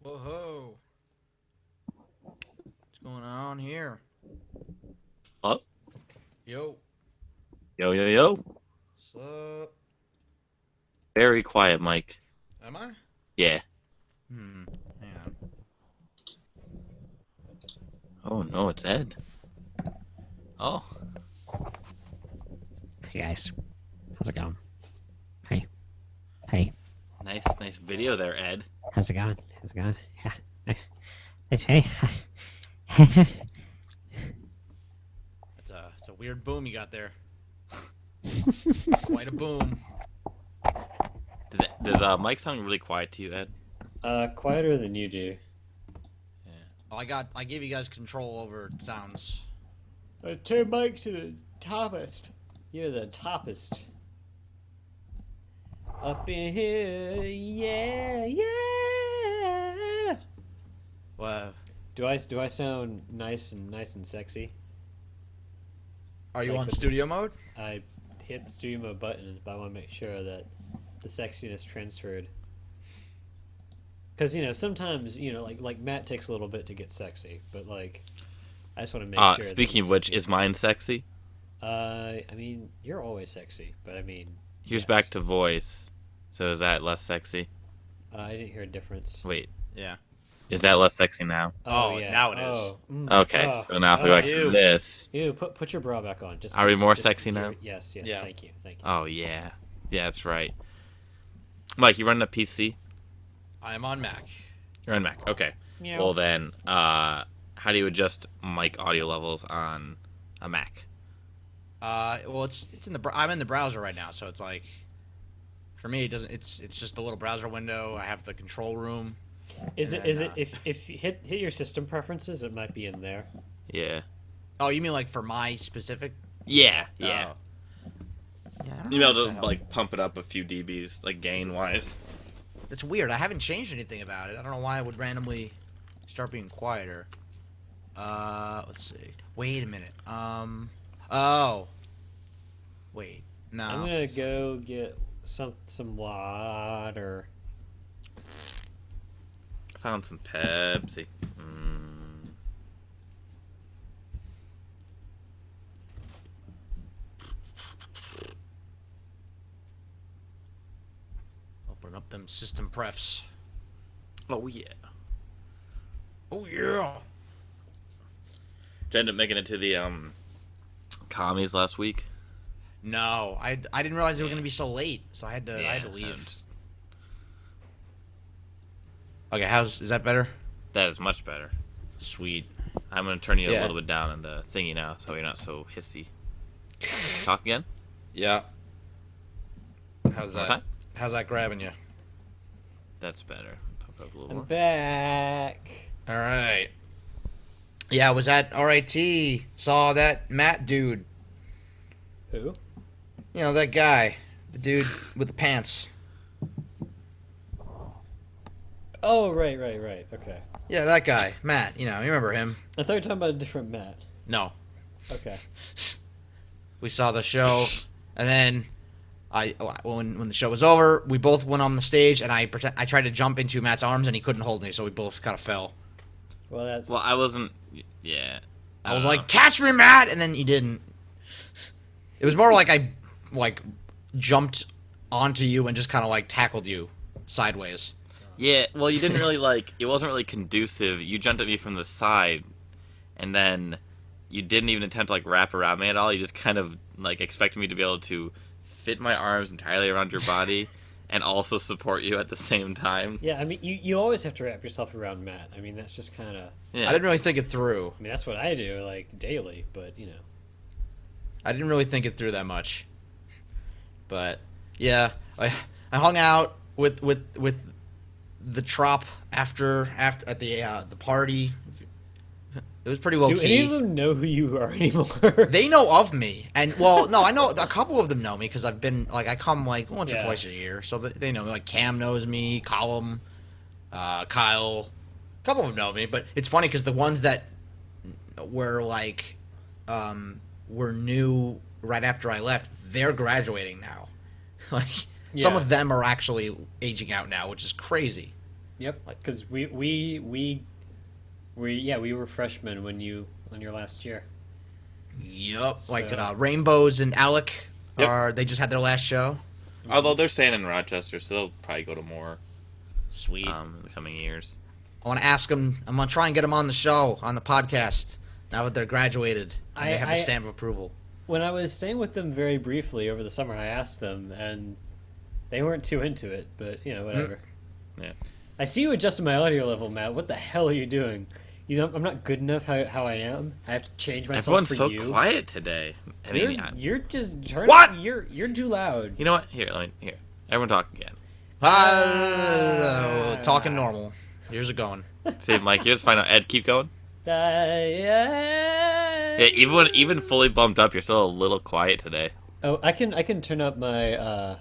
Whoa, what's going on here? Oh, Yo, yo, yo, yo. what's up? Very quiet, Mike. Am I? Yeah. Hang on. Oh, no, it's Ed. Oh, Hey guys, how's it going? Hey, hey, nice video there, Ed. how's it going? How's it going? Yeah, nice. It's hey. It's a weird boom you got there. Quite a boom. Does Mike sound really quiet to you, Ed? Quieter than you do. Yeah. Well, I gave you guys control over sounds. Turn Mike to the toppest. You're the toppest. Up in here, yeah, yeah. Well, Do I sound nice and sexy? are you Like on with studio mode? I hit the studio mode button, but I want to make sure that the sexiness transferred. Because sometimes like Matt takes a little bit to get sexy, but like I just want to make sure. Speaking of which, is mine sexy? I mean, you're always sexy, but I mean, Here's yes. back to voice. So is that less sexy? I didn't hear a difference. Wait, Yeah. is that less sexy now? Oh, Yeah. now it is. Okay, so now if we go back ew. to this. Ew, put your bra back on. Are we more sexy now? Yes. Yeah. Thank you. Oh, yeah. Yeah, that's right. Mike, you running a PC? I am on Mac. You're on Mac. Okay. Meow. Well then, how do you adjust mic audio levels on a Mac? Well, it's in the I'm in the browser right now, so it's like, for me, it doesn't. It's just a little browser window. I have the control room. Is and it is then, it if you hit your system preferences, it might be in there. Yeah. Oh, you mean like for my specific? Yeah. Oh. Yeah. I don't You know know, what the to hell. like pump it up a few dBs, like gain wise. That's weird. I haven't changed anything about it. I don't know why it would randomly start being quieter. Let's see. Wait a minute. Oh. Wait. No. I'm gonna go get some water. Found some Pepsi. Mm. Open up them system prefs. Oh yeah. Oh yeah. Did you end up making it to the commies last week? No, I didn't realize they were Yeah. gonna be so late, so I had to I'm leave. just- Okay, is that better? that is much better. Sweet. I'm gonna turn you a Yeah. little bit down in the thingy now, so you're not so hissy. Talk again. Yeah. How's One more that? time. How's that grabbing you? That's better. Pump it up a little I'm more. back. All right. Yeah, I was at RIT. Saw that Matt dude. Who? You know, that guy. The dude with the pants. Oh, right. Okay. Yeah, that guy. Matt. You remember him. I thought you were talking about a different Matt. No. Okay. We saw the show, and then when the show was over, we both went on the stage, and I tried to jump into Matt's arms, and he couldn't hold me, so we both kind of fell. Well, that's. Well, I wasn't. Yeah. I was don't like, know. "Catch me, Matt!" and then he didn't. It was more like I jumped onto you and just kind of like tackled you sideways. Yeah, well, you didn't really it wasn't really conducive. You jumped at me from the side, and then you didn't even attempt to wrap around me at all. You just kind of expected me to be able to fit my arms entirely around your body and also support you at the same time. Yeah, I mean, you always have to wrap yourself around Matt. I mean, that's just kind of. Yeah. I didn't really think it through. I mean, that's what I do, like, daily, but, I didn't really think it through that much. But yeah, I hung out with the trop after at the party. It was pretty low Do key. any of them know who you are anymore? They know of me, and well, no, I know a couple of them know me because I've been I come once or Yeah. twice a year, so they know me. Like Cam knows me, Colum, Kyle, a couple of them know me. But it's funny because the ones that were were new right after I left, they're graduating now. Like some Yeah. of them are actually aging out now, which is crazy. Yep. Like- Because we were freshmen on your last year. Yep. Like So- Rainbows and Alec Yep. they just had their last show. Although they're staying in Rochester, so they'll probably go to more Sweet. in the coming years. I want to ask them. I'm gonna try and get them on the show, on the podcast. Now that they're graduated, and they have the stamp of approval. When I was staying with them very briefly over the summer, I asked them, and they weren't too into it. But whatever. Yeah. I see you adjusting my audio level, Matt. What the hell are you doing? You know, I'm not good enough how I am. I have to change myself Everyone's for so you. quiet today. I mean, You're just turning. What? You're too loud. you know what? Here. Everyone talk again. Talking normal. Here's it going. See, Mike, you just find out. Ed, keep going. Yeah, Yeah, even fully bumped up, you're still a little quiet today. Oh, I can turn up my.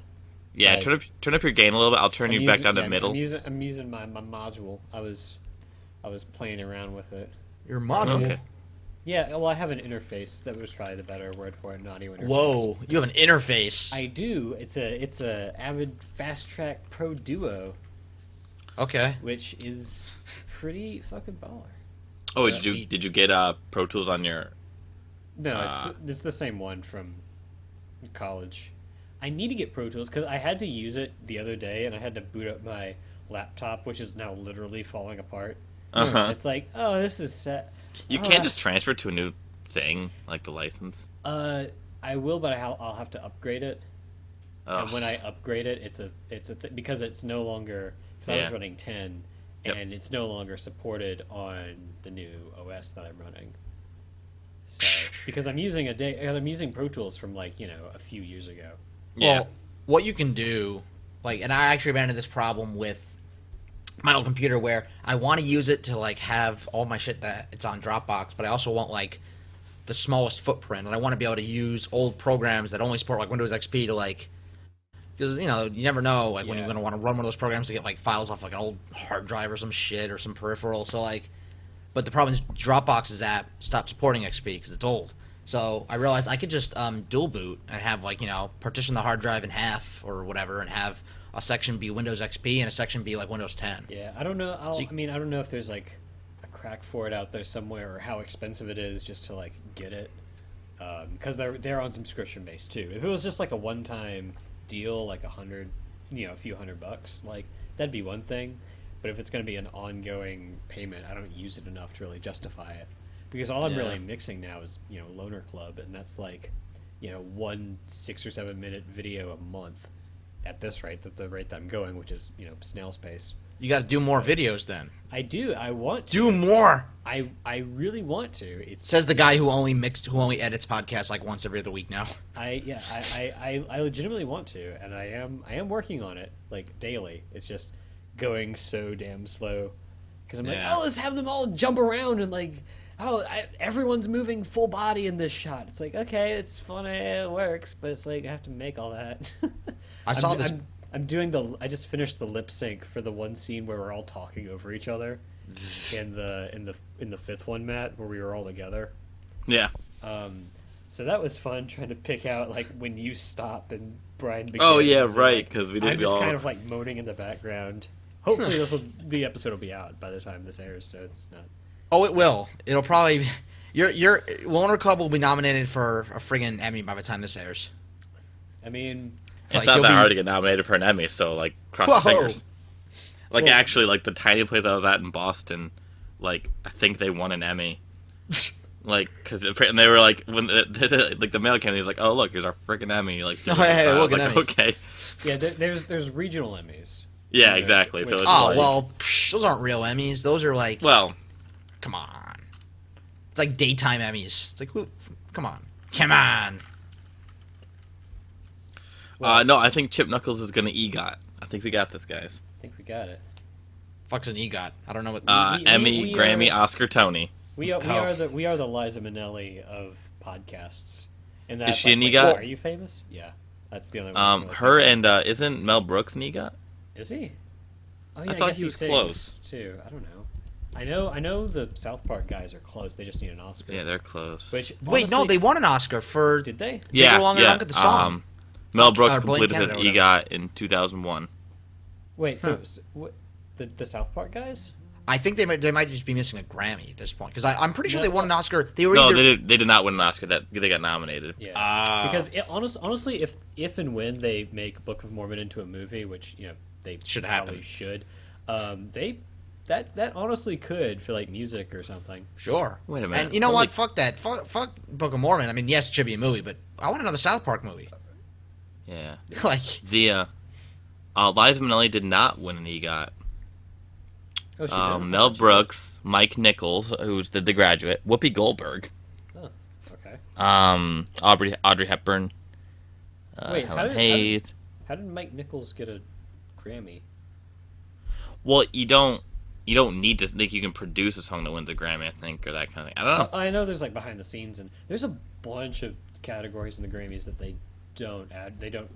Yeah, Right. turn up your gain a little bit. I'll turn you back down to middle. I'm using my module. I was playing around with it. Your module. Okay. Yeah, well, I have an interface. That was probably the better word for it. An audio interface. Whoa, you have an interface. I do. It's a Avid Fast Track Pro Duo, Okay. which is pretty fucking baller. Oh, Sweet. did you get Pro Tools on your? No, it's the same one from college. I need to get Pro Tools because I had to use it the other day, and I had to boot up my laptop, which is now literally falling apart. Uh-huh. It's like, oh, this is set. You can't just transfer to a new thing like the license. I will, but I'll have to upgrade it. Ugh. And when I upgrade it, because it's no longer because I was Yeah. running 10, Yep. and it's no longer supported on the new OS that I'm running. So because I'm using Pro Tools from a few years ago. Yeah. Well, what you can do, and I actually ran into this problem with my old computer where I want to use it to have all my shit that it's on Dropbox, but I also want the smallest footprint, and I want to be able to use old programs that only support Windows XP to because you never know when you're Yeah. going to want to run one of those programs to get files off an old hard drive or some shit or some peripheral. So but the problem is Dropbox's app stopped supporting XP because it's old. So I realized I could just dual boot and have partition the hard drive in half or whatever, and have a section be Windows XP and a section be Windows 10. Yeah, I don't know. So I don't know if there's a crack for it out there somewhere, or how expensive it is just to get it, because they're on subscription base too. If it was just a one-time deal, a few $100, that'd be one thing. But if it's going to be an ongoing payment, I don't use it enough to really justify it. Because all I'm Yeah. really mixing now is Loner Club, and that's 1 6 or 7 minute video a month at this rate, the rate that I'm going, which is snail's pace. You got to do more videos then. I do. I want to. Do more. I really want to. It's Says the guy who only edits podcasts once every other week now. I legitimately want to, and I am working on it daily. It's just going so damn slow because I'm Yeah. let's have them all jump around and everyone's moving full body in this shot. It's okay, it's funny, it works, but it's I have to make all that. I saw this. I'm doing I just finished the lip sync for the one scene where we're all talking over each other in the fifth one, Matt, where we were all together. Yeah. So that was fun trying to pick out when you stop and Brian begins. Oh yeah, and, right. Because we did. I'm We just all. kind of moaning in the background. Hopefully the episode will be out by the time this airs, so it's not. Oh, it will. It'll probably. Your Loner Club will be nominated for a friggin' Emmy by the time this airs. I mean, It's Like, not you'll that be- hard to get nominated for an Emmy, so cross Whoa. your fingers. Well- Actually, the tiny place I was at in Boston, I think they won an Emmy. Because they were when the mail came, he was oh look, here's our freaking Emmy. hey, I was look, an Emmy. okay. yeah, there's regional Emmys. Yeah, Yeah, exactly. So which- it's Oh well, those aren't real Emmys. Those are well, come on. It's daytime Emmys. It's who? Come on, come on. no, I think Chimp Knuckles is gonna EGOT. I think we got this, guys. I think we got it. Fuck's an EGOT. I don't know what. Emmy, we Grammy, are- Oscar, Tony. We are Oh. we are the Liza Minnelli of podcasts. And that, Is she an like, EGOT? Are you famous? Yeah, that's the only one. I can really Her think and isn't Mel Brooks an EGOT? of. Is he? Oh, I thought guess he was sings, close. too. I don't know. I know the South Park guys are close. They just need an Oscar. Yeah, they're close. Which Wait, no, honestly- they won an Oscar for. did they? yeah, Bigger, Longer, yeah. Longer, the song. Mel Fuck, Brooks Blake completed his Canada or EGOT in 2001. Wait, so, Huh. so what, The South Park guys? I think they might just be missing a Grammy at this point because I'm pretty sure they won an Oscar. They were No, either... they did not win an Oscar. That they got nominated. Yeah, because honestly, if and when they make Book of Mormon into a movie, which they Should probably happen. should, that honestly could for like music or something. Sure. Wait a minute. And you know Holy- what? Fuck that. Fuck Book of Mormon. I mean, yes, it should be a movie, but I want another South Park movie. Yeah. Like, The Liza Minnelli did not win an EGOT. Oh, she did? Mel Brooks, Mike Nichols, who's did The Graduate, Whoopi Goldberg, Oh, okay. Audrey Hepburn, Wait, Helen Hayes. How did Mike Nichols get a Grammy? Well, you don't need to think you can produce a song that wins a Grammy, I think, or that kind of thing. I don't know. I know there's like behind the scenes, and there's a bunch of categories in the Grammys that they don't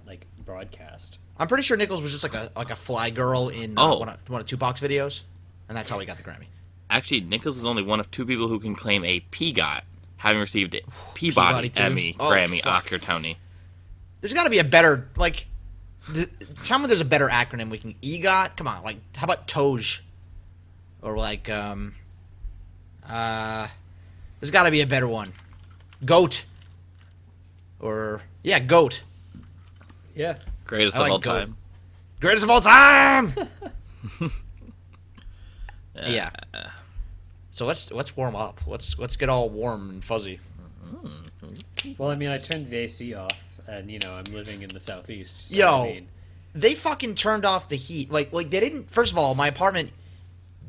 like broadcast. I'm pretty sure Nichols was just like a fly girl in one of Tupac's videos, and that's how he got the Grammy. Actually, Nichols is only one of two people who can claim a PGOT, having received a Peabody, too? Emmy, Oh, Grammy, fuck. Oscar, Tony. There's got to be a better tell me there's a better acronym we can EGOT. Come on, like how about TOJ? Or like there's got to be a better one. GOAT. Or yeah, GOAT. Yeah. Greatest I of like all Goat. time. Greatest of all time. Yeah. So let's warm up. Let's get all warm and fuzzy. Well, I mean, I turned the AC off, and I'm living in the southeast. So, Yo. I mean, They fucking turned off the heat. Like they didn't. First of all, my apartment.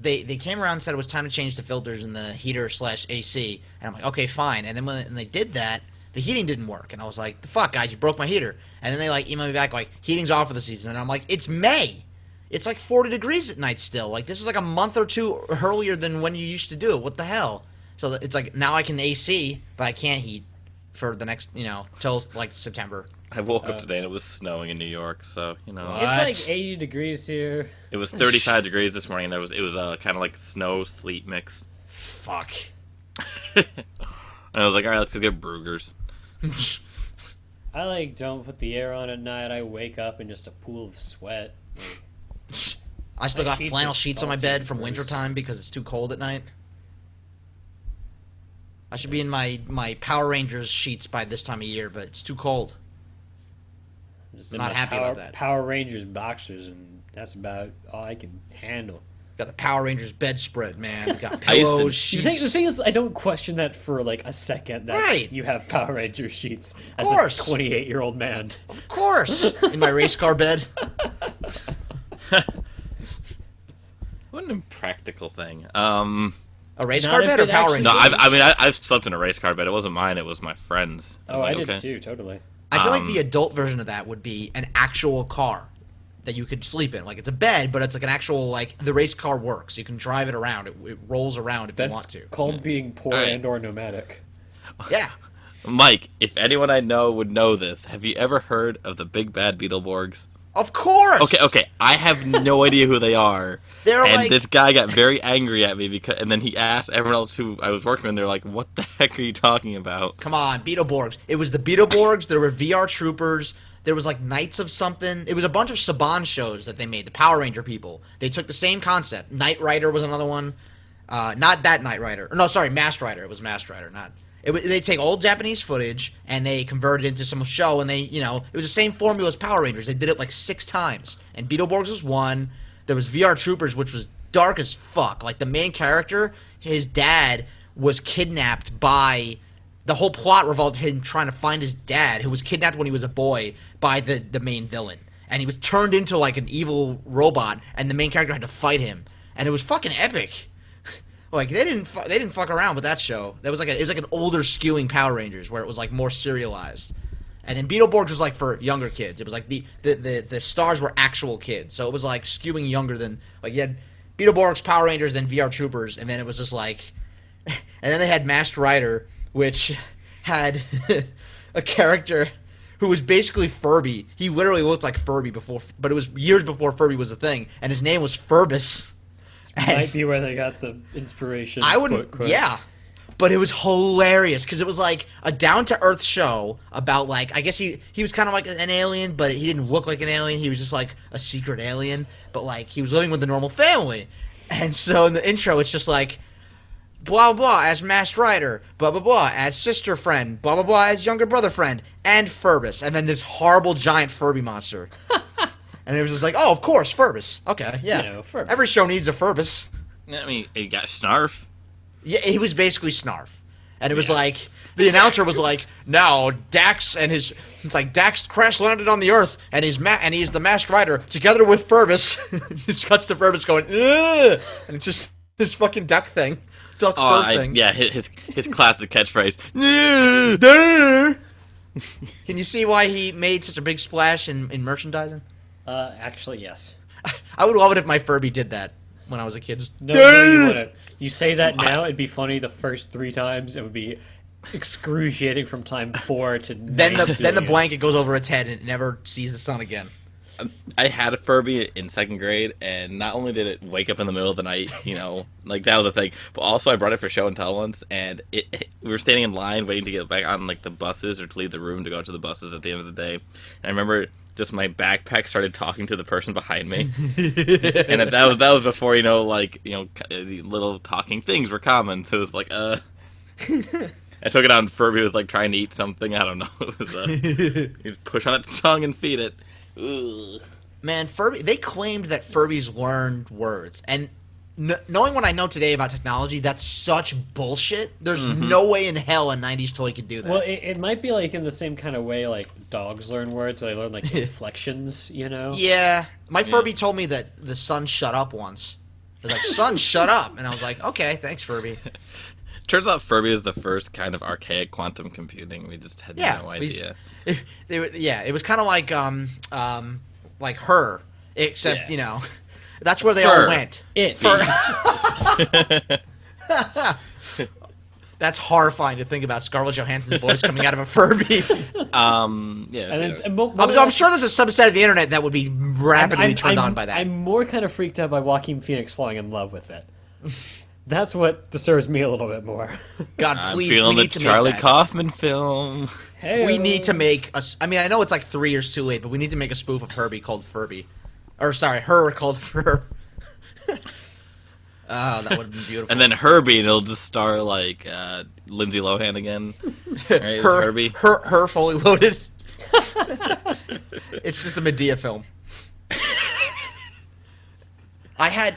They came around and said it was time to change the filters in the heater / AC, and I'm like, okay, fine. And then when they did that, the heating didn't work, and I was like, the fuck, guys, you broke my heater. And then they like emailed me back like, heating's off for the season, and I'm like, it's May. It's like 40 degrees at night still. Like this is like a month or two earlier than when you used to do it. What the hell? So it's like now I can AC, but I can't heat for the next till like September. I woke up today and it was snowing in New York, so it's What? like 80 degrees here. it was 35 degrees this morning. And it was kind of like snow sleet mix. Fuck. And I was like, all right, let's go get Brugger's. I don't put the air on at night. I wake up in just a pool of sweat. I still My got sheets flannel are sheets on my salty bed and from gross. wintertime because it's too cold at night. I should be in my Power Rangers sheets by this time of year, but it's too cold. I'm just I'm in not my happy about that. Power Rangers boxers, and that's about all I can handle. Got the Power Rangers bedspread, man. Got I used to- pillows, sheets. The thing is, I don't question that for like a second. That Right. You have Power Ranger sheets as course. a 28-year-old man. Of course, in my race car bed. What an impractical thing. A race Not car if bed or it Power actually- Rangers? No, I've slept in a race car bed. It wasn't mine. It was my friend's. Oh, like, I did okay. too, totally. I feel like the adult version of that would be an actual car that you could sleep in. Like it's a bed, but it's like an actual the race car works. You can drive it around. It rolls around if you want That's to. called being poor Alright. and/or nomadic. Yeah. Mike, if anyone I know would know this, have you ever heard of the Big Bad Beetleborgs? Of course. Okay. I have no idea who they are. They're And like this guy got very angry at me and then he asked everyone else who I was working with. And they're like, "What the heck are you talking about?" come on, Beetleborgs. It was the Beetleborgs. There were VR Troopers. There was like Knights of something. It was a bunch of Saban shows that they made. The Power Ranger people. They took the same concept. Knight Rider was another one. Not that Knight Rider. No, sorry, Masked Rider. It was Masked Rider. They take old Japanese footage and they convert it into some show. And it was the same formula as Power Rangers. They did it like 6 times. And Beetleborgs was one. There was VR Troopers, which was dark as fuck. Like the main character, his dad was kidnapped by. The whole plot revolved him trying to find his dad, who was kidnapped when he was a boy by the main villain, and he was turned into like an evil robot, and the main character had to fight him, and it was fucking epic. Like they didn't fuck around with that show. It was like an older skewing Power Rangers where it was like more serialized, and then Beetleborgs was like for younger kids. It was like the stars were actual kids, so it was like skewing younger than like you had Beetleborgs, Power Rangers, then VR Troopers, and then it was just like, and then they had Masked Rider, which had a character who was basically Furby. He literally looked like Furby before, but it was years before Furby was a thing, and his name was Furbus. Might be where they got the inspiration. I wouldn't, quote. yeah. But it was hilarious because it was like a down-to-earth show about like I guess he was kind of like an alien, but he didn't look like an alien. He was just like a secret alien, but like he was living with a normal family. And so in the intro, it's just like blah blah as masked rider, blah blah blah as sister friend, blah blah blah as younger brother friend, and Furbus, and then this horrible giant Furby monster. And it was just like, oh, of course, Furbus. Okay, yeah. You know, Furbus. Every show needs a Furbus. I mean, you got Snarf. Yeah, he was basically Snarf. And it was like, the announcer was like, now Dax and his, it's like Dax crash landed on the Earth, and he's the masked rider, together with Furbus. Just cuts to Furbus going, ugh! And it's just this fucking duck thing. Duck fur thing. Yeah, his classic catchphrase. Can you see why he made such a big splash in merchandising? Actually, yes. I would love it if my Furby did that when I was a kid. Just, No, you wouldn't. You say that now, it'd be funny the first 3 times. It would be excruciating from time 4 to 9 then the billion. blanket goes over its head and it never sees the sun again. I had a Furby in 2nd grade, and not only did it wake up in the middle of the night, you know, like that was a thing, but also I brought it for show and tell once, and we were standing in line waiting to get back on like the buses or to leave the room to go to the buses at the end of the day. And I remember just my backpack started talking to the person behind me, and that was before like the little talking things were common. So it was like I took it out, and Furby was like trying to eat something. I don't know. It was you just push on its tongue and feed it. Ugh. Man, Furby. They claimed that Furbies learned words, and knowing what I know today about technology, that's such bullshit. There's no way in hell a '90s toy could do that. Well, it might be like in the same kind of way like dogs learn words, where they learn like inflections, you know? Yeah, my Furby told me that the sun shut up once. It was like, "Sun, shut up," and I was like, "Okay, thanks, Furby." Turns out Furby was the first kind of archaic quantum computing. We just had no idea. It was kind of like her, except that's where they all went. That's horrifying to think about Scarlett Johansson's voice coming out of a Furby. I'm sure there's a subset of the internet that would be rapidly turned on by that. I'm more kind of freaked out by Joaquin Phoenix falling in love with it. That's what disturbs me a little bit more. God, please, I'm feeling we the need to Charlie make that. Kaufman film. Hey, We need to make a. I mean, I know it's like 3 years too late, but we need to make a spoof of Herbie called Furby, or sorry, her called Fur. Oh, that would have been beautiful. And then Herbie, and it'll just star like Lindsay Lohan again. Right? Herbie. Her fully loaded. It's just a Medea film.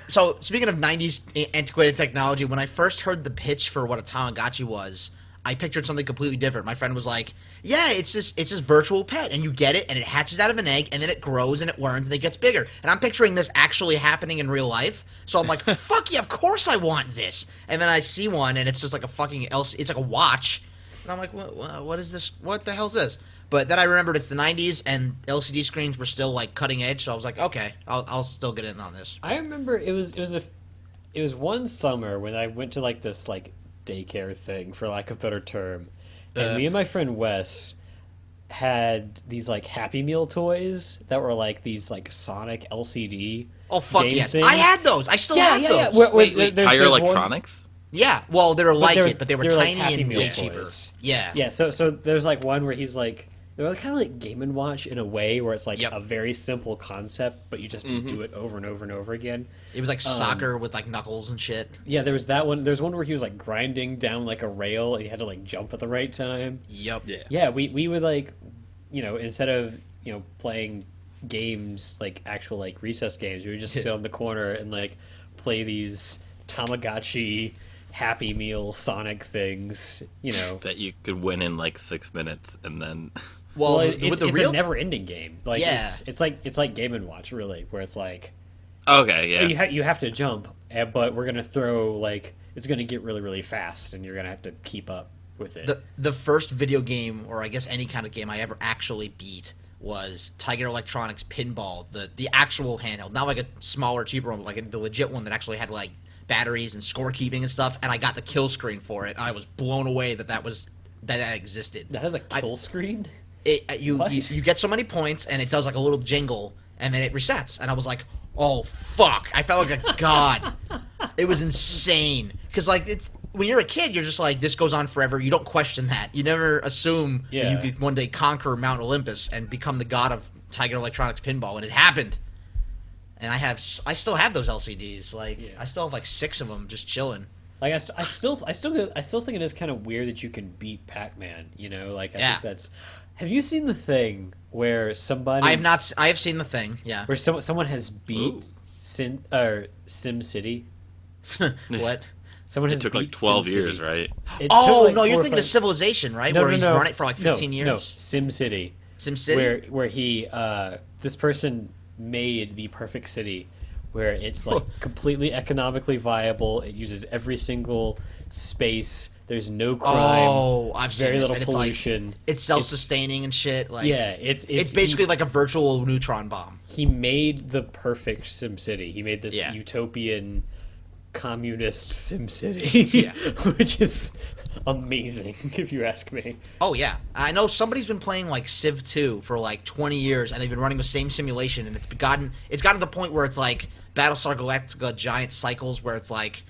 So speaking of 90s antiquated technology, when I first heard the pitch for what a Tamagotchi was, I pictured something completely different. My friend was like, yeah, it's this virtual pet, and you get it, and it hatches out of an egg, and then it grows, and it learns, and it gets bigger. And I'm picturing this actually happening in real life, so I'm like, fuck yeah, of course I want this. And then I see one, and it's just like a fucking it's like a watch, and I'm like, what is this? What the hell is this? But then I remembered it's the 90s, and LCD screens were still like cutting edge, so I was like, okay, I'll still get in on this. I remember it was one summer when I went to like this like daycare thing, for lack of a better term, and me and my friend Wes had these like Happy Meal toys that were like these like Sonic LCD. Oh fuck game yes, things. I had those. I still have those. Yeah. Wait, There's Tiger one- Electronics? Yeah, well, they were like they were- it, but they were they were like tiny Happy and Meal way toys. cheaper. Yeah. Yeah, so there's like one where he's like, they're kind of like Game & Watch in a way, where it's like a very simple concept, but you just do it over and over and over again. It was like soccer with like knuckles and shit. Yeah, there was that one. There's one where he was like grinding down like a rail, and he had to like jump at the right time. Yep. Yeah, we would like, instead of playing games like actual like recess games, we would just sit on the corner and like play these Tamagotchi Happy Meal Sonic things, That you could win in like 6 minutes, and then Well, it's the real a never-ending game. Like, Yeah. it's like Game & Watch, really, where it's like, okay, yeah. you have to jump, but we're gonna throw like it's gonna get really really fast, and you're gonna have to keep up with it. the first video game, or I guess any kind of game I ever actually beat, was Tiger Electronics Pinball, the actual handheld, not like a smaller, cheaper one, but like the legit one that actually had like batteries and scorekeeping and stuff. And I got the kill screen for it, and I was blown away that that existed. That has a kill screen? You get so many points, and it does like a little jingle, and then it resets. And I was like, oh fuck! I felt like a god. It was insane because like when you're a kid, you're just like, this goes on forever. You don't question that. You never assume that you could one day conquer Mount Olympus and become the god of Tiger Electronics pinball, and it happened. And I still have those LCDs. Like I still have like 6 of them just chilling. Like I still think it is kind of weird that you can beat Pac-Man. You know, like I think that's. Have you seen the thing where somebody? I have not. I have seen the thing. Yeah. Where someone has beat Sim City. What? Someone has It took beat like 12 SimCity. years, right? It Oh took, like, no, you're 4 or thinking of 5 Civilization, right? No, where no, he's no. run it for like 15 years. No, Sim City. SimCity. Where he this person made the perfect city, where it's like completely economically viable. It uses every single space. There's no crime. Oh, I've seen very this, little and pollution. It's self-sustaining and shit. Like it's basically like a virtual neutron bomb. He made the perfect Sim City. He made this utopian communist Sim City, which is amazing if you ask me. Oh yeah, I know somebody's been playing like Civ 2 for like 20 years, and they've been running the same simulation, and it's gotten to the point where it's like Battlestar Galactica giant cycles, where it's like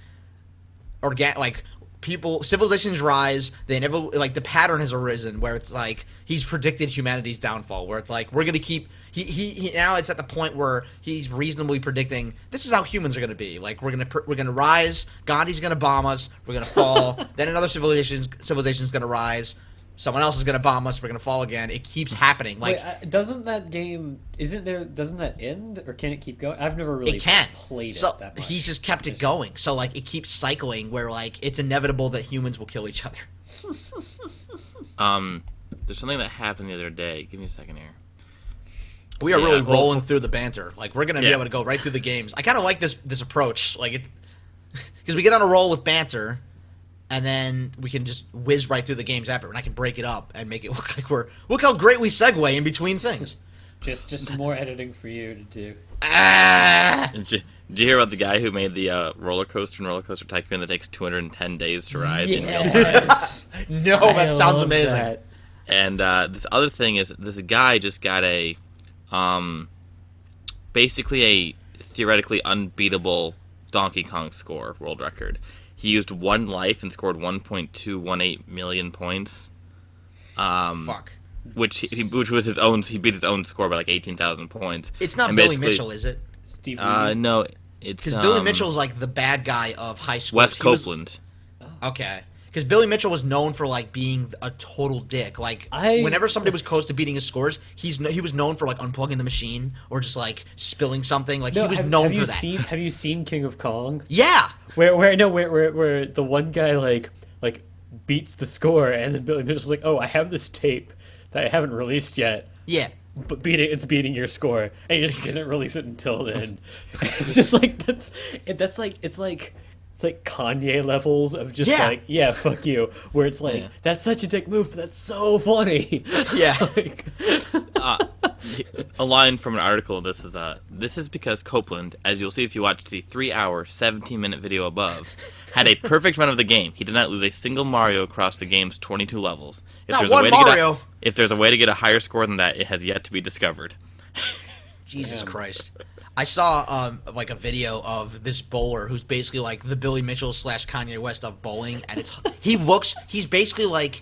civilizations rise, they never, like, the pattern has arisen where it's like he's predicted humanity's downfall, where it's like we're gonna keep he now it's at the point where he's reasonably predicting this is how humans are gonna be. Like we're gonna rise, Gandhi's gonna bomb us, we're gonna fall, then another civilization's gonna rise, someone else is gonna bomb us, we're gonna fall again. It keeps happening. Like, doesn't that game doesn't that end, or can it keep going? I've never really played it that much. He's just kept it going, so like it keeps cycling where like it's inevitable that humans will kill each other. There's something that happened the other day. Give me a second here. We are really rolling through the banter. Like we're gonna be able to go right through the games. I kind of like this approach, like it, because we get on a roll with banter, and then we can just whiz right through the games after, and I can break it up and make it look like look how great we segue in between things. Just more editing for you to do. Did you hear about the guy who made the roller coaster and Roller Coaster Tycoon that takes 210 days to ride in real time? Yes. No, that sounds amazing. That. And this other thing is, this guy just got basically a theoretically unbeatable Donkey Kong score world record. He used 1 life and scored 1.218 million points. Fuck. Which was his own. He beat his own score by like 18,000 points. It's not Billy Mitchell, is it? Steve. No, it's because Billy Mitchell's like the bad guy of high school. Wes Copeland. Okay. Because Billy Mitchell was known for like being a total dick. Like whenever somebody was close to beating his scores, he was known for like unplugging the machine or just like spilling something. Like he was known for that. Have you seen King of Kong? Yeah. Where the one guy like beats the score, and then Billy Mitchell's like, "Oh, I have this tape that I haven't released yet." Yeah. But it's beating your score, and you just didn't release it until then. It's just like it's like Kanye levels of just fuck you, where it's like that's such a dick move, but that's so funny. Yeah. Like, a line from an article. This is because Copeland, as you'll see if you watch the 3-hour, 17-minute video above, had a perfect run of the game. He did not lose a single Mario across the game's 22 levels. If there's a way to get a higher score than that, it has yet to be discovered. Jesus Christ. I saw like a video of this bowler who's basically like the Billy Mitchell / Kanye West of bowling, and he's basically like,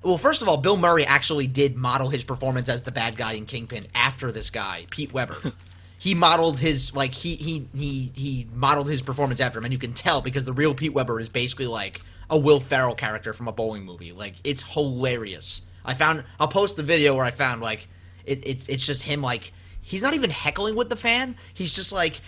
well, first of all, Bill Murray actually did model his performance as the bad guy in Kingpin after this guy, Pete Weber. He modeled his he modeled his performance after him, and you can tell because the real Pete Weber is basically like a Will Ferrell character from a bowling movie. Like, it's hilarious. I'll post the video where I found like it's just him, like, he's not even heckling with the fan. He's just like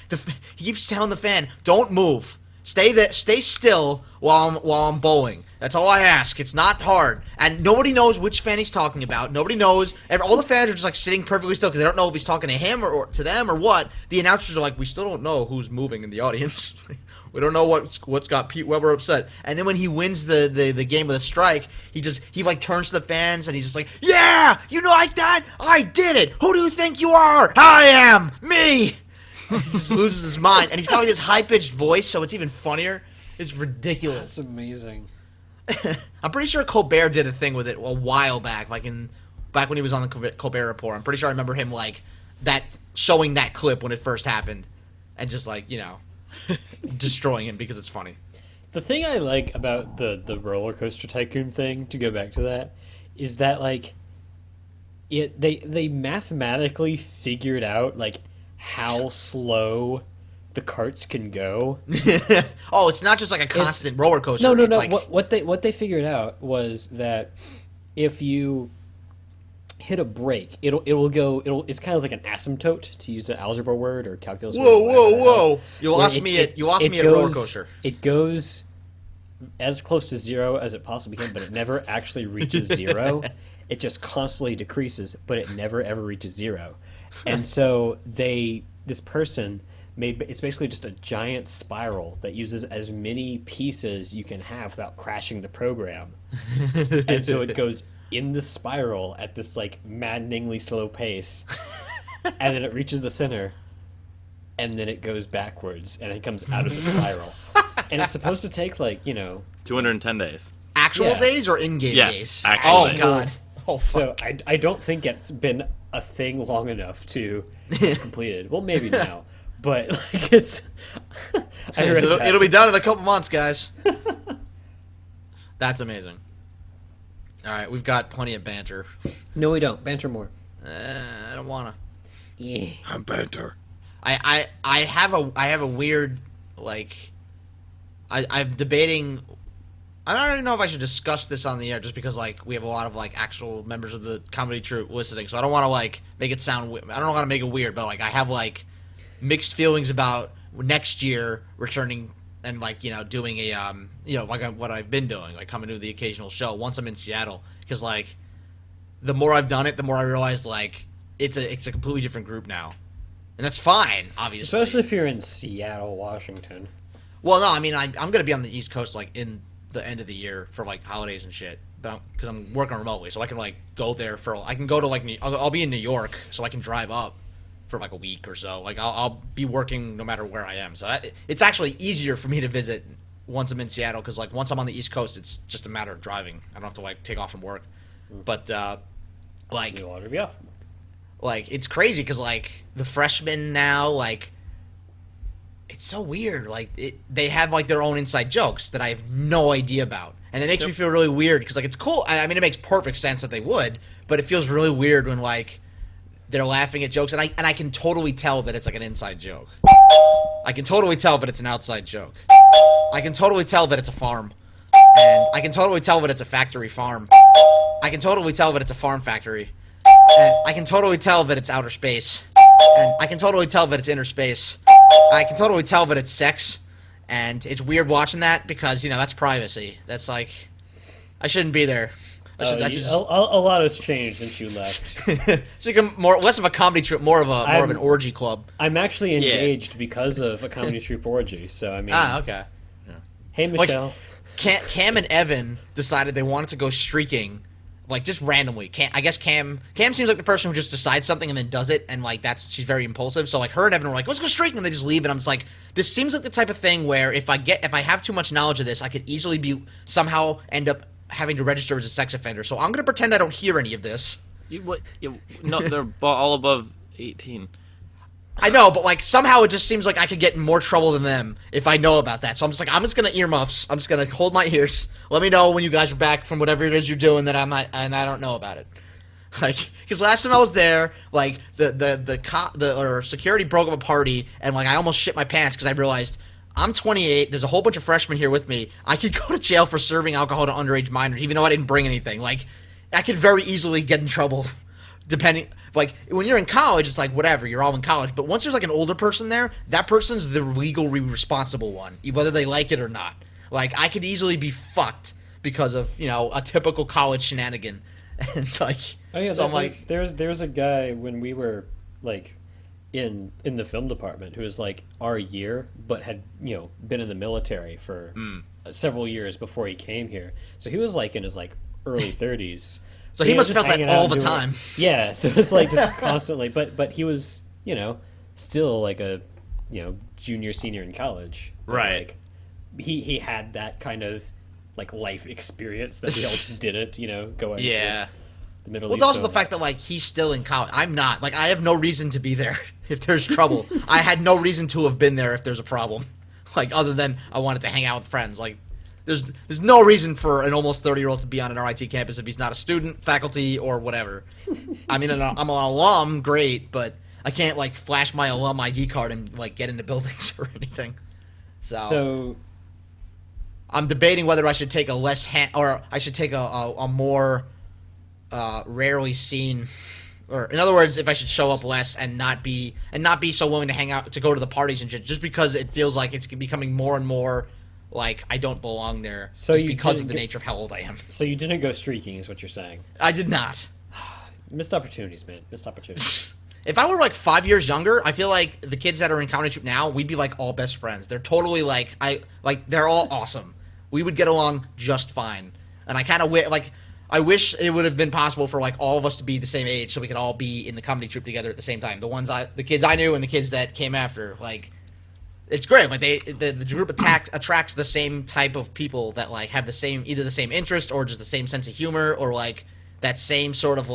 he keeps telling the fan, "Don't move. Stay still while I'm bowling. That's all I ask. It's not hard." And nobody knows which fan he's talking about. Nobody knows. All the fans are just like sitting perfectly still because they don't know if he's talking to him or to them or what. The announcers are like, "We still don't know who's moving in the audience. We don't know what's got Pete Weber upset." And then when he wins the game with a strike, he like turns to the fans and he's just like, "Yeah, you like that? I did it. Who do you think you are? I am me." He just loses his mind, and he's got like this high-pitched voice, so it's even funnier. It's ridiculous. that's amazing. I'm pretty sure Colbert did a thing with it a while back, back when he was on the Colbert Report. I'm pretty sure I remember him like showing that clip when it first happened, and just like destroying him because it's funny. The thing I like about the roller coaster tycoon thing, to go back to that, is that like they mathematically figured out like how slow the carts can go. Oh, it's not just like a constant roller coaster. No, no, it's no. like, What they figured out was that if you hit a brake, it's kind of like an asymptote, to use an algebra word or calculus whoa, word. whoa, whoa! You Where lost me at roller coaster. It goes as close to zero as it possibly can, but it never actually reaches zero. It just constantly decreases, but it never ever reaches zero. And so this person made, it's basically just a giant spiral that uses as many pieces you can have without crashing the program. And so it goes in the spiral at this like maddeningly slow pace, and then it reaches the center, and then it goes backwards and it comes out of the spiral. And it's supposed to take like 210 days. Actual Yeah. days or in-game Yes, days? actual Oh days. god. Oh fuck. So I don't think it's been a thing long enough to be completed. Well, maybe now, but like it's. I read that. It'll be done in a couple months, guys. That's amazing. All right, we've got plenty of banter. No, we don't. Banter more. I don't wanna. Yeah. I'm banter. I have a weird like. I'm debating. I don't even know if I should discuss this on the air, just because like we have a lot of like actual members of the comedy troupe listening, so I don't want to like make it sound. I don't want to make it weird, but like I have like mixed feelings about next year returning and like doing a like what I've been doing, like coming to the occasional show once I'm in Seattle, because like the more I've done it, the more I realized like it's a completely different group now, and that's fine, obviously. Especially if you're in Seattle, Washington. Well, no, I mean I'm gonna be on the East Coast like in the end of the year for like holidays and shit, but because I'm working remotely, so I can like go there for. I can go to like I'll be in New York, so I can drive up for like a week or so. Like I'll be working no matter where I am, so it's actually easier for me to visit once I'm in Seattle, because like once I'm on the East Coast, it's just a matter of driving. I don't have to like take off from work, but like You ought to be off. like it's crazy because like the freshmen now like. It's so weird. Like they have like their own inside jokes that I have no idea about, and it makes me feel really weird because like it's cool. I mean, it makes perfect sense that they would, but it feels really weird when like they're laughing at jokes, and I can totally tell that it's like an inside joke. I can totally tell that it's an outside joke. I can totally tell that it's a farm, and I can totally tell that it's a factory farm. I can totally tell that it's a farm factory, and I can totally tell that it's outer space, and I can totally tell that it's inner space. I can totally tell that it's sex, and it's weird watching that because that's privacy. That's like I shouldn't be there. I should A lot has changed since you left. so you can less of a comedy troupe, more of an orgy club. I'm actually engaged because of a comedy troupe orgy. So I mean, Okay. hey Michelle. Like, Cam and Evan decided they wanted to go streaking, like just randomly. I guess Cam seems like the person who just decides something and then does it, and like she's very impulsive. So like her and Evan were like, let's go streaking, and they just leave, and I'm just like, this seems like the type of thing where if I have too much knowledge of this, I could easily somehow end up having to register as a sex offender. So I'm gonna pretend I don't hear any of this. No, they're all above 18. I know, but like somehow it just seems like I could get in more trouble than them if I know about that. So I'm just gonna earmuffs. I'm just gonna hold my ears. Let me know when you guys are back from whatever it is you're doing that I'm not and I don't know about it. Like, because last time I was there, like the security broke up a party, and like I almost shit my pants because I realized I'm 28. There's a whole bunch of freshmen here with me. I could go to jail for serving alcohol to underage minors, even though I didn't bring anything. Like, I could very easily get in trouble. Depending, like, when you're in college, it's like, whatever, you're all in college. But once there's, like, an older person there, that person's the legally responsible one, whether they like it or not. Like, I could easily be fucked because of, a typical college shenanigan. And it's like, Oh yeah, so I'm like, there's a guy when we were, like, in the film department who was, like, our year, but had, been in the military for several years before he came here. So he was, like, in his, like, early 30s. So he must have felt that all the time. Yeah, so it's like just constantly. But he was, still like a, junior, senior in college. Right. Like, he had that kind of like life experience that we all just didn't, go into the Middle East. Well, also the fact that like he's still in college. I'm not. Like I have no reason to be there if there's trouble. I had no reason to have been there if there's a problem. Like, other than I wanted to hang out with friends. Like, there's no reason for an almost 30-year-old to be on an RIT campus if he's not a student, faculty, or whatever. I mean, I'm an alum, great, but I can't, like, flash my alum ID card and, like, get into buildings or anything. So I'm debating whether I should take or I should take a more rarely seen, or in other words, if I should show up less and not be so willing to hang out, to go to the parties and shit, just because it feels like it's becoming more and more like I don't belong there, just because of the nature of how old I am. So you didn't go streaking, is what you're saying? I did not. Missed opportunities, man. Missed opportunities. If I were like 5 years younger, I feel like the kids that are in Comedy Troop now, we'd be like all best friends. They're totally like they're all awesome. We would get along just fine. And I kind of I wish it would have been possible for like all of us to be the same age, so we could all be in the Comedy Troop together at the same time. The kids I knew and the kids that came after, like, it's great. Like the group attracts the same type of people that like have either the same interest or just the same sense of humor, or like that same sort of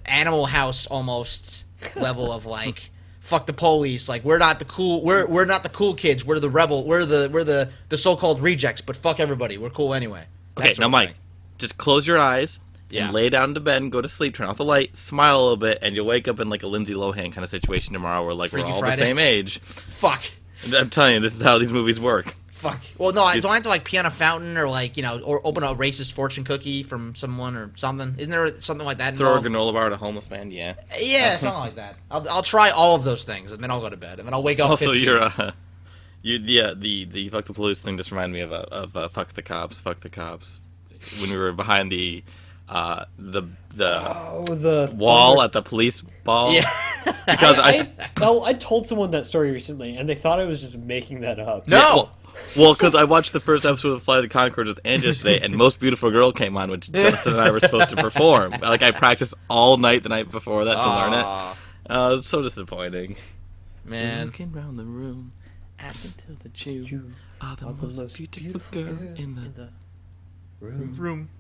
Animal House almost level of like fuck the police. Like we're not the cool kids. We're the rebel. We're the so-called rejects. But fuck everybody. We're cool anyway. Okay, now Mike, just close your eyes. Yeah. And lay down to bed and go to sleep, turn off the light, smile a little bit, and you'll wake up in like a Lindsay Lohan kind of situation tomorrow where like Freaky we're all Friday. the same age. Fuck. And I'm telling you, this is how these movies work. Fuck. Well, no, I don't have to like pee on a fountain or like, or open a racist fortune cookie from someone or something. Isn't there something like that Throw a involved? granola bar at a homeless man, yeah. Yeah, something like that. I'll try all of those things and then I'll go to bed and then I'll wake up. Also, 15. the fuck the police thing just reminded me of fuck the cops when we were behind the wall at the police ball. Yeah. Because I told someone that story recently, and they thought I was just making that up. No. Well, because I watched the first episode of Flight of the Conchords with Angie yesterday, and Most Beautiful Girl came on, which Justin and I were supposed to perform. Like, I practiced all night the night before that to learn it. It was so disappointing. Man. Looking around the room, acting till the Jew are the most beautiful girl in the Room.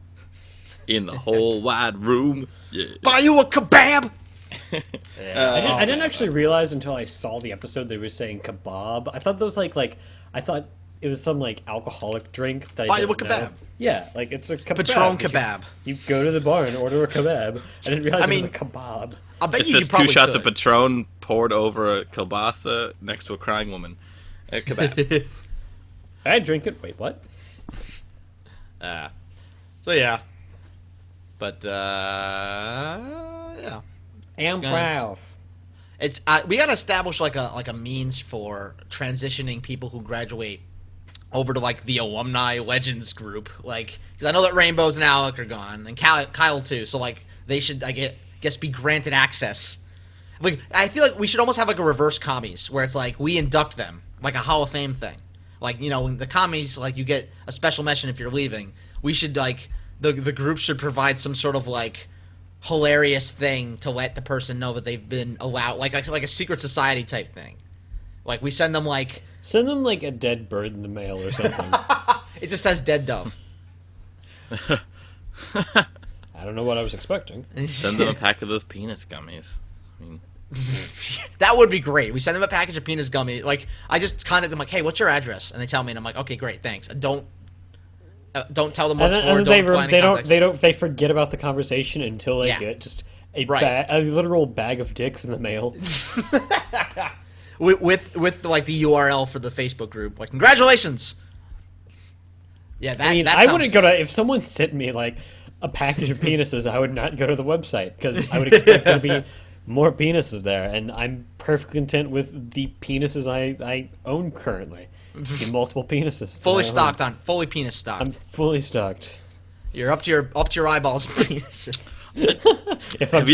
in the whole wide room. Yeah. Buy you a kebab. I didn't actually realize until I saw the episode they were saying kebab. I thought that was like I thought it was some like alcoholic drink that Buy I you a didn't know. kebab. Yeah, like it's a kebab. Patron kebab. You go to the bar and order a kebab. I didn't realize I it mean, was a kebab. I'll bet It's you just probably two shots could. of Patron poured over a kielbasa next to a crying woman. A kebab. I drink it. Wait, what? So yeah. But yeah. Am Guys. proud. It's we gotta establish like a means for transitioning people who graduate over to like the alumni legends group, like because I know that Rainbows and Alec are gone, and Kyle too. So like they should guess be granted access. Like I feel like we should almost have like a reverse commies where it's like we induct them like a Hall of Fame thing. Like when the commies like you get a special mention if you're leaving. We should like the group should provide some sort of like hilarious thing to let the person know that they've been allowed, like a secret society type thing. Like we send them like a dead bird in the mail or something. it just says dead dove. I don't know what I was expecting. Send them a pack of those penis gummies. I mean, That would be great. We send them a package of penis gummy. Like I just contacted them like, hey, what's your address? And they tell me, and I'm like, okay, great, thanks. Don't tell them what's for. They forget about the conversation until they get just a literal bag of dicks in the mail. with like the URL for the Facebook group. Like, congratulations. Yeah, I wouldn't go to if someone sent me like a package of penises. I would not go to the website because I would expect there to be more penises there, and I'm perfectly content with the penises I own currently. Multiple penises. Fully penis stocked. I'm fully stocked. You're up to your eyeballs with penises. have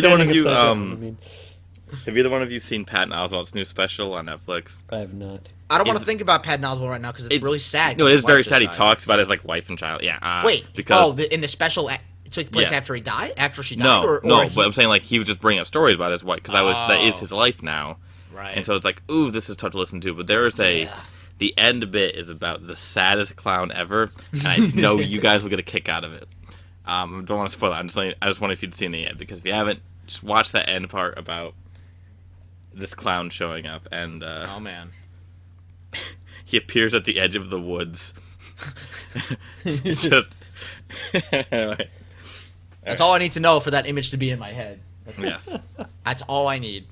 either one of you seen Patton Oswalt's new special on Netflix? I have not. I don't want to think about Patton Oswalt right now because it's really sad. No, it is very sad. He talks about his like wife and child. Yeah. In the special it took place after he died, after she died. But I'm saying like he was just bringing up stories about his wife because that is his life now. Right. And so it's like, ooh, this is tough to listen to. But there is the end bit is about the saddest clown ever, and I know you guys will get a kick out of it. Don't want to spoil it. I just wonder if you'd seen it yet, because if you haven't, just watch that end part about this clown showing up. And oh man, he appears at the edge of the woods. It's just anyway. That's all I need to know for that image to be in my head. Yes. That's all I need.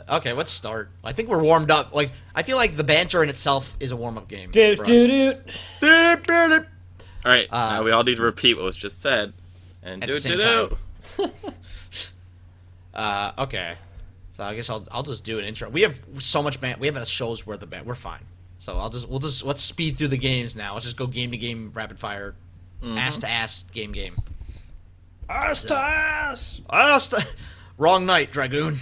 Okay, let's start. I think we're warmed up. Like, I feel like the banter in itself is a warm-up game. Do for us. do do. All right, now we all need to repeat what was just said. And At do the same do. Okay. So I guess I'll just do an intro. We have so much we have a show's worth of we're fine. So let's speed through the games now. Let's just go game to game, rapid fire, ass to ass, game. Ass to ass. Ass to... Wrong night, Dragoon.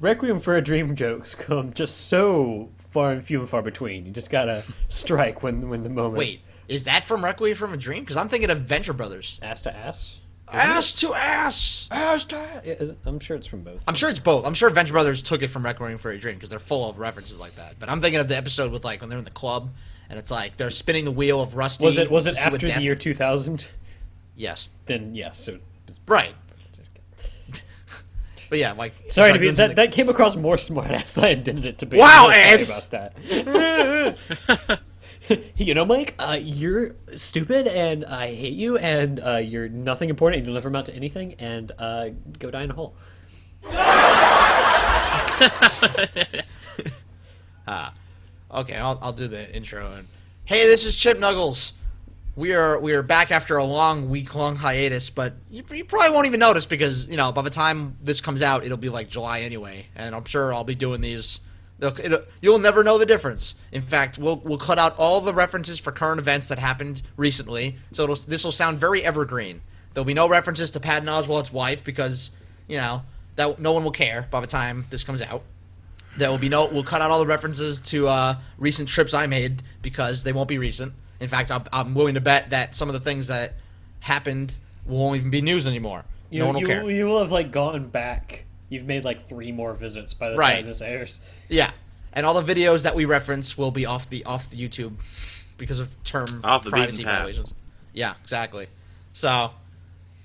Requiem for a Dream jokes come just so few and far between. You just gotta strike when the moment. Wait, is that from Requiem from a Dream? Because I'm thinking of Venture Brothers. Ass to ass. Ass to ass. Ass to ass. Yeah, I'm sure it's from both. I'm sure it's both. I'm sure Venture Brothers took it from Requiem for a Dream because they're full of references like that. But I'm thinking of the episode with like when they're in the club and it's like they're spinning the wheel of Rusty. Was it after the year 2000? Yes. Then yes. So right. But yeah, like sorry to be that came across more smartass than I intended it to be. Wow, I'm Ed! sorry about that. Mike, you're stupid, and I hate you, and you're nothing important, and you'll never amount to anything, and go die in a hole. Okay, I'll do the intro. And hey, this is Chimp Knuckles. We are back after a long week-long hiatus, but you probably won't even notice because by the time this comes out, it'll be like July anyway, and I'm sure I'll be doing these. You'll never know the difference. In fact, we'll cut out all the references for current events that happened recently, so this will sound very evergreen. There'll be no references to Patton Oswalt's wife because that no one will care by the time this comes out. There will be we'll cut out all the references to recent trips I made because they won't be recent. In fact, I'm willing to bet that some of the things that happened won't even be news anymore. No one will care. You will have gone back. You've made 3 more visits by the time this airs. Yeah, and all the videos that we reference will be off the YouTube because of privacy violations. Yeah, exactly. So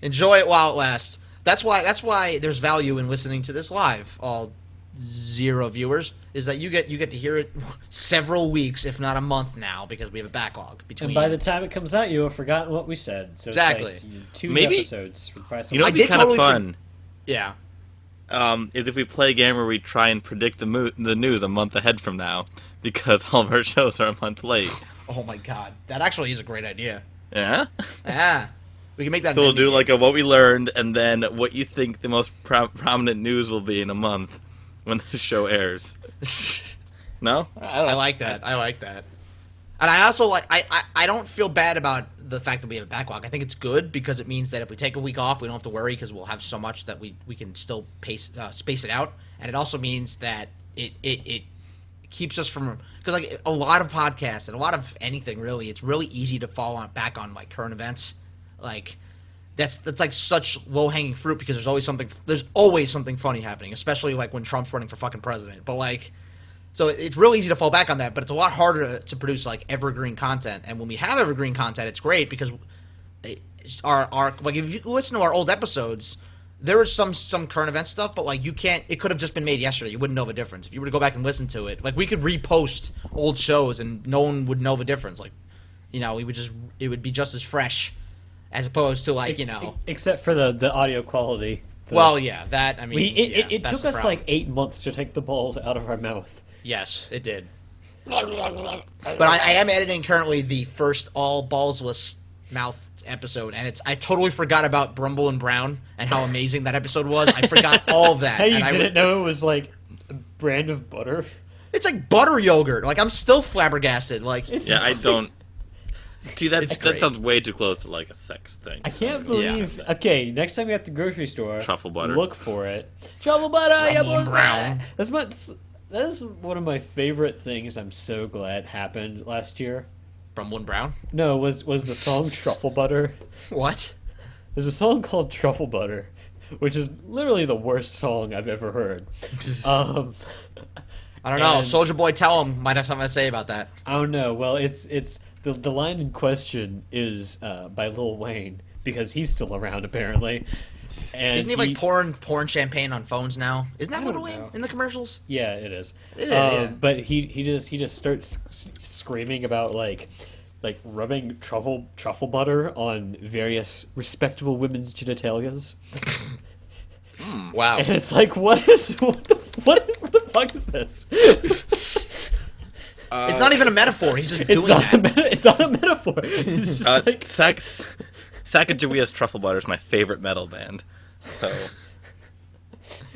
enjoy it while it lasts. That's why there's value in listening to this live. All 0 viewers is that you get to hear it several weeks, if not a month now, because we have a backlog between. And by the time it comes out, you'll have forgotten what we said. So exactly, it's 2 episodes. It'd be kind of fun. Yeah. Is if we play a game where we try and predict the news a month ahead from now, because all of our shows are a month late. Oh my god, that actually is a great idea. Yeah. Yeah. We can make that. So we'll do a what we learned, and then what you think the most prominent news will be in a month when the show airs. No? I like that. And I also I don't feel bad about the fact that we have a backlog. I think it's good because it means that if we take a week off, we don't have to worry because we'll have so much that we can still space it out. And it also means that it keeps us from because a lot of podcasts and a lot of anything really, it's really easy to fall back on current events. That's such low hanging fruit because there's always something funny happening, especially when Trump's running for fucking president. But so it's really easy to fall back on that, but it's a lot harder to produce evergreen content. And when we have evergreen content, it's great because our if you listen to our old episodes, there is some current event stuff, but you can't. It could have just been made yesterday. You wouldn't know the difference if you were to go back and listen to it. We could repost old shows and no one would know the difference. It would be just as fresh. As opposed to except for the audio quality. Well, yeah, that it took us 8 months to take the balls out of our mouth. Yes, it did. But I am editing currently the first all ballsless mouth episode, and I totally forgot about Brumble and Brown and how amazing that episode was. I forgot all of that. Hey, you didn't know it was a brand of butter? It's like butter yogurt. I'm still flabbergasted. Yeah, I don't. See, that sounds way too close to a sex thing. I can't believe. Yeah. Okay, next time you're at the grocery store, truffle butter. Look for it. Truffle butter. Brown. That's one of my favorite things. I'm so glad happened last year. Brumble and Brown? No, was the song Truffle Butter. What? There's a song called Truffle Butter, which is literally the worst song I've ever heard. I don't know. Soulja Boy Tell 'Em might have something to say about that. I don't know. Well, it's the line in question is by Lil Wayne because he's still around apparently. And Isn't he like pouring champagne on phones now? Isn't that I Lil don't Wayne know. in the commercials? Yeah, it is. It is, yeah. But he just starts screaming about like rubbing truffle butter on various respectable women's genitalias. Wow. And it's like, what the fuck is this? It's not even a metaphor. He's just doing that. It's not a metaphor. It's just like Sacagawea's Truffle Butter is my favorite metal band. So,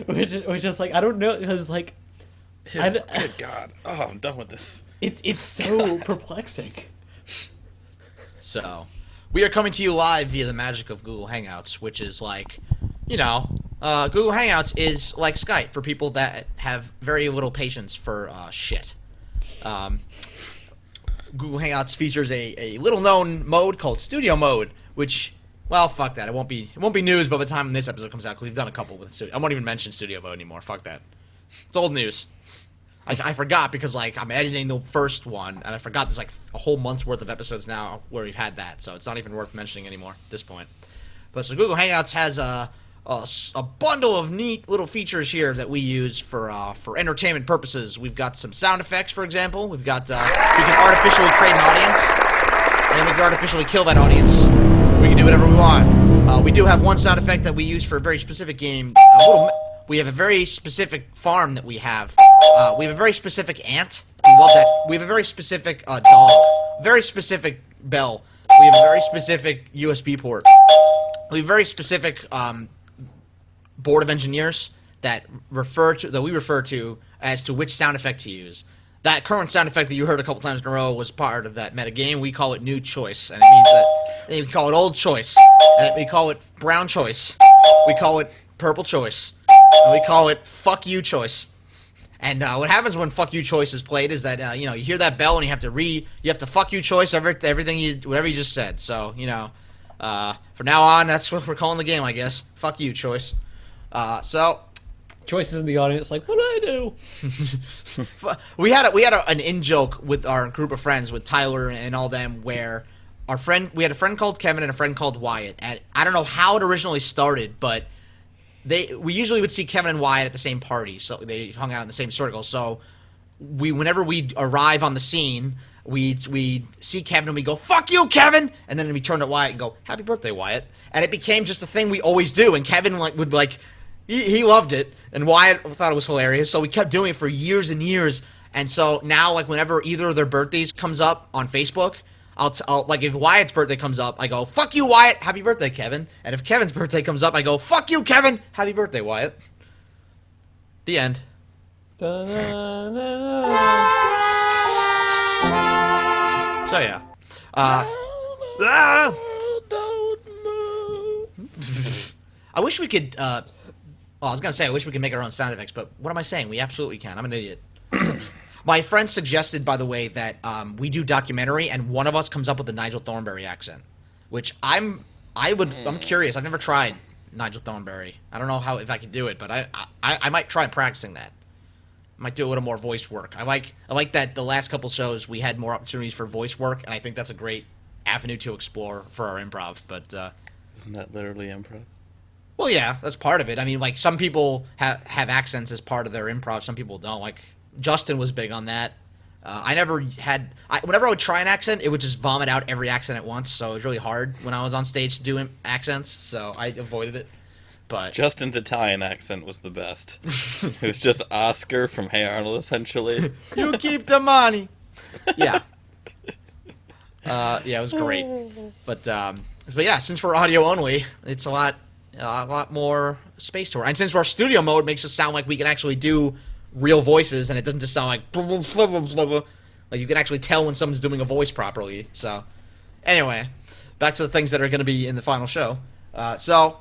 which is like, I don't know, because like good God, I'm done with this. it's so perplexing. So, we are coming to you live via the magic of Google Hangouts, which is like, Google Hangouts is like Skype for people that have very little patience for shit. Google Hangouts features a little-known mode called Studio Mode, which, well, fuck that. It won't be news by the time this episode comes out, because we've done a couple with Studio. I won't even mention Studio Mode anymore. Fuck that. It's old news. I forgot because, like, I'm editing the first one, and I forgot there's, like, a whole month's worth of episodes now where we've had that, so it's not even worth mentioning anymore at this point. But so Google Hangouts has a bundle of neat little features here that we use for entertainment purposes. We've got some sound effects, for example. We've got we can artificially create an audience, and then we can artificially kill that audience. We can do whatever we want. We do have one sound effect that we use for a very specific game. We have a very specific farm that we have. We have a very specific ant. We love that. We have a very specific dog. Very specific bell. We have a very specific USB port. We have very specific board of engineers that we refer to as to which sound effect to use. That current sound effect that you heard a couple times in a row was part of that meta game. We call it new choice, and it means that we call it old choice, and we call it brown choice, we call it purple choice, and we call it fuck you choice. And what happens when fuck you choice is played is that you hear that bell and you have to fuck you choice everything whatever you just said. So from now on, that's what we're calling the game, I guess. Fuck you choice. So Choices in the audience, like, what do I do? we had an in-joke with our group of friends, with Tyler and all them, where we had a friend called Kevin and a friend called Wyatt. And I don't know how it originally started, but we usually would see Kevin and Wyatt at the same party, so they hung out in the same circle. So whenever we arrive on the scene, we see Kevin and we go, fuck you, Kevin! And then we turn to Wyatt and go, happy birthday, Wyatt. And it became just a thing we always do, and Kevin he loved it, and Wyatt thought it was hilarious, so we kept doing it for years and years. And so now, like, whenever either of their birthdays comes up on Facebook, I'll like, if Wyatt's birthday comes up, I go, fuck you, Wyatt, happy birthday, Kevin. And if Kevin's birthday comes up, I go, fuck you, Kevin, happy birthday, Wyatt. The end. So yeah. I wish we could I was gonna say I wish we could make our own sound effects, but what am I saying? We absolutely can. I'm an idiot. My friend suggested, by the way, that we do documentary, and one of us comes up with a Nigel Thornberry accent, which I'm curious. I've never tried Nigel Thornberry. I don't know if I could do it, but I might try practicing that. I might do a little more voice work. I like that the last couple shows we had more opportunities for voice work, and I think that's a great avenue to explore for our improv. But isn't that literally improv? Well, yeah, that's part of it. I mean, like, some people have accents as part of their improv. Some people don't. Like, Justin was big on that. Whenever I would try an accent, it would just vomit out every accent at once. So it was really hard when I was on stage to do accents. So I avoided it. But Justin's Italian accent was the best. It was just Oscar from Hey Arnold, essentially. You keep the money. Yeah. Yeah, it was great. But yeah, since we're audio only, it's a lot more space to work. And since our studio mode makes it sound like we can actually do real voices, and it doesn't just sound like blah, blah, blah, blah, blah, blah. Like, you can actually tell when someone's doing a voice properly. So anyway, back to the things that are going to be in the final show. So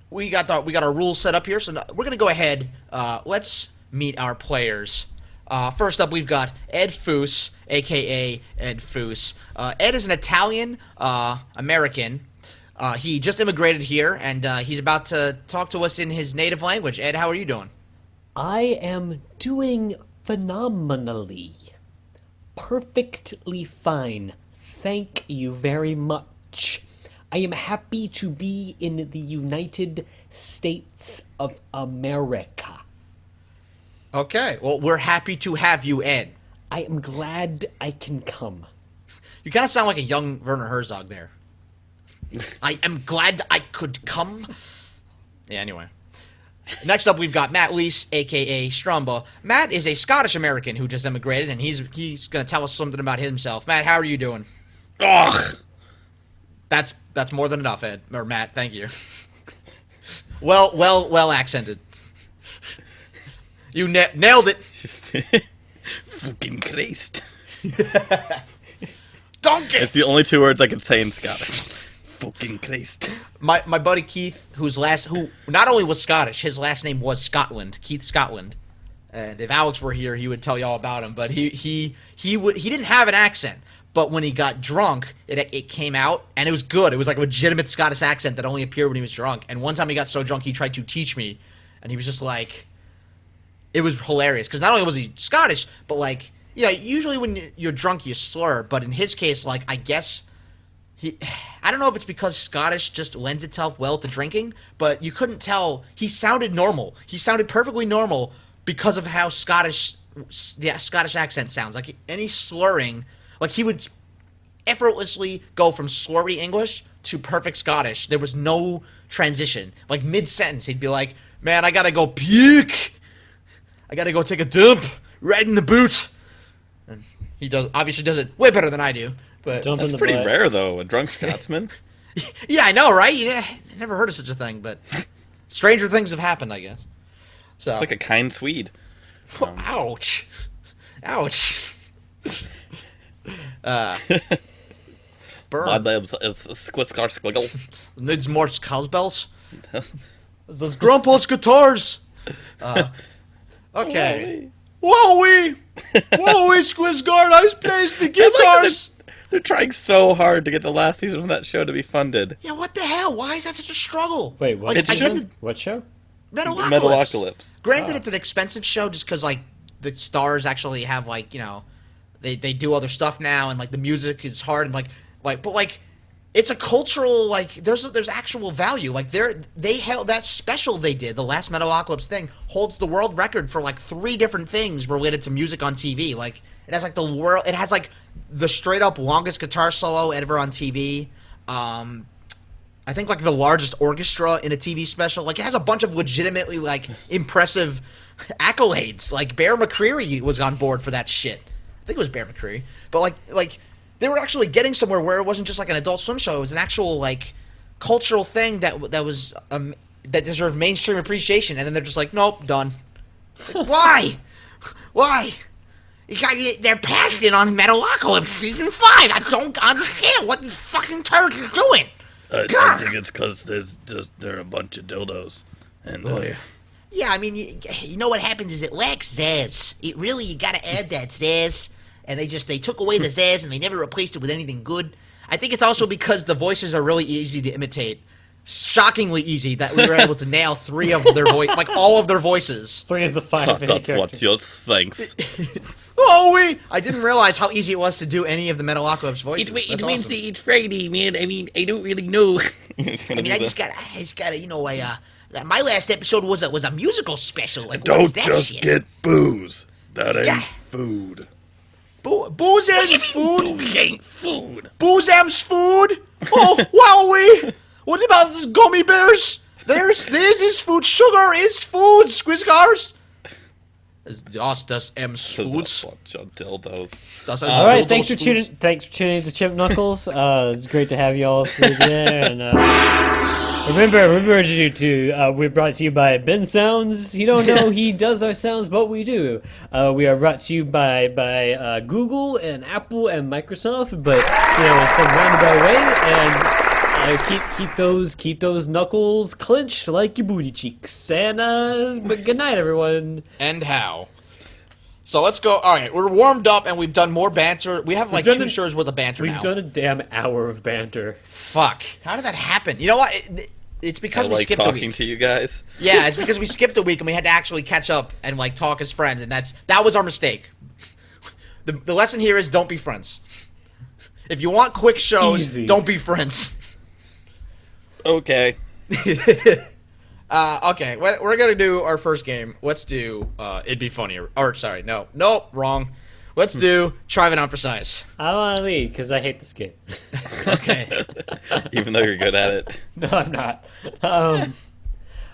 we got our rules set up here. So we're going to go ahead. Let's meet our players. First up, we've got Ed Foose, a.k.a. Ed Foose. Ed is an Italian American. He just immigrated here, and he's about to talk to us in his native language. Ed, how are you doing? I am doing phenomenally. Perfectly fine. Thank you very much. I am happy to be in the United States of America. Okay, well, we're happy to have you in. I am glad I can come. You kind of sound like a young Werner Herzog there. I am glad I could come. Yeah, anyway. Next up, we've got Matt Leese, a.k.a. Strumba. Matt is a Scottish-American who just immigrated, and he's going to tell us something about himself. Matt, how are you doing? Ugh. That's more than enough, Ed. Or Matt, thank you. Well accented. You nailed it. Fucking Christ. Donkey! It's the only 2 words I can say in Scottish. Fucking Christ. My buddy Keith, who not only was Scottish, his last name was Scotland, Keith Scotland. And if Alex were here, he would tell you all about him. But he didn't have an accent. But when he got drunk, it came out, and it was good. It was like a legitimate Scottish accent that only appeared when he was drunk. And one time he got so drunk, he tried to teach me, and he was just like, it was hilarious. Because not only was he Scottish, but like, you know, usually when you're drunk, you slur. But in his case, like, I guess I don't know if it's because Scottish just lends itself well to drinking, but you couldn't tell. He sounded normal. He sounded perfectly normal because of how Scottish accent sounds. Like any slurring, like he would effortlessly go from slurry English to perfect Scottish. There was no transition. Like mid-sentence, he'd be like, man, I gotta go puke. I gotta go take a dump right in the boot. And he obviously does it way better than I do. But that's pretty rare, though, a drunk Scotsman. Yeah, I know, right? You never heard of such a thing, but stranger things have happened, I guess. So It's like a kind Swede. Ouch. Ouch. Burn. Squiscar. Needs more cowbells. Those grandpa's guitars. Okay. Whoa-wee! Whoa-wee, Squisguard, I plays the guitars! They're trying so hard to get the last season of that show to be funded. Yeah, what the hell? Why is that such a struggle? Wait, what? Like, What show? Metalocalypse. Granted, it's an expensive show just because, like, the stars actually have, like, you know, they do other stuff now, and, like, the music is hard, and, but, like, it's a cultural, like, there's actual value. Like, they held that special they did, the last Metalocalypse thing, holds the world record for, like, 3 different things related to music on TV. Like, it has, like, it has, like, the straight-up longest guitar solo ever on TV. I think, like, the largest orchestra in a TV special. Like, it has a bunch of legitimately, like, impressive accolades. Like, Bear McCreary was on board for that shit. I think it was Bear McCreary. But, like, they were actually getting somewhere where it wasn't just, like, an Adult Swim show. It was an actual, like, cultural thing that was, that deserved mainstream appreciation. And then they're just like, nope, done. Like, why? Why? They're passionate on Metalocalypse Season 5. I don't understand what you fucking turds are doing. I think it's because there are a bunch of dildos. And yeah, I mean, you know what happens is it lacks zazz. You gotta add that zazz. And they took away the zazz and they never replaced it with anything good. I think it's also because the voices are really easy to imitate. Shockingly easy that we were able to nail 3 of their like all of their voices. 3 of the 5. That's what you thinks. I didn't realize how easy it was to do any of the Metalocalypse voices. It's Wednesday, it's Friday, man. I mean, I don't really know. I just gotta, you know, my last episode was a musical special. Like, what Don't is that just shit? get booze. That ain't Yeah. food. Booze and food? Booze ain't food. Booze am's food? Oh, wowee! What about those gummy bears? There's his food. Sugar is food, Squizgars. Das M's foods. Dildos. All right, thanks for tuning to Chimp Knuckles. It's great to have you all through there. And remember to we're brought to you by Ben Sounds. You don't know he does our sounds, but we do. We are brought to you by Google and Apple and Microsoft, but you know, in some roundabout way. And keep those knuckles clenched like your booty cheeks. And but good night, everyone. And how? So let's go. All right, we're warmed up and we've done more banter. We have like 2 shows worth of banter now. We've done a damn hour of banter. Fuck. How did that happen? You know what? It's because we skipped a week. Talking to you guys. Yeah, it's because we skipped a week and we had to actually catch up and like talk as friends, and that was our mistake. The lesson here is don't be friends. If you want quick shows, Easy. don't be friends. Okay. Okay, we're gonna do our first game. Let's do It'd Be Funnier. Or, sorry, no. Nope, wrong. Let's do Try It On for Size. I want to lead because I hate this game. Okay. Even though you're good at it. No, I'm not.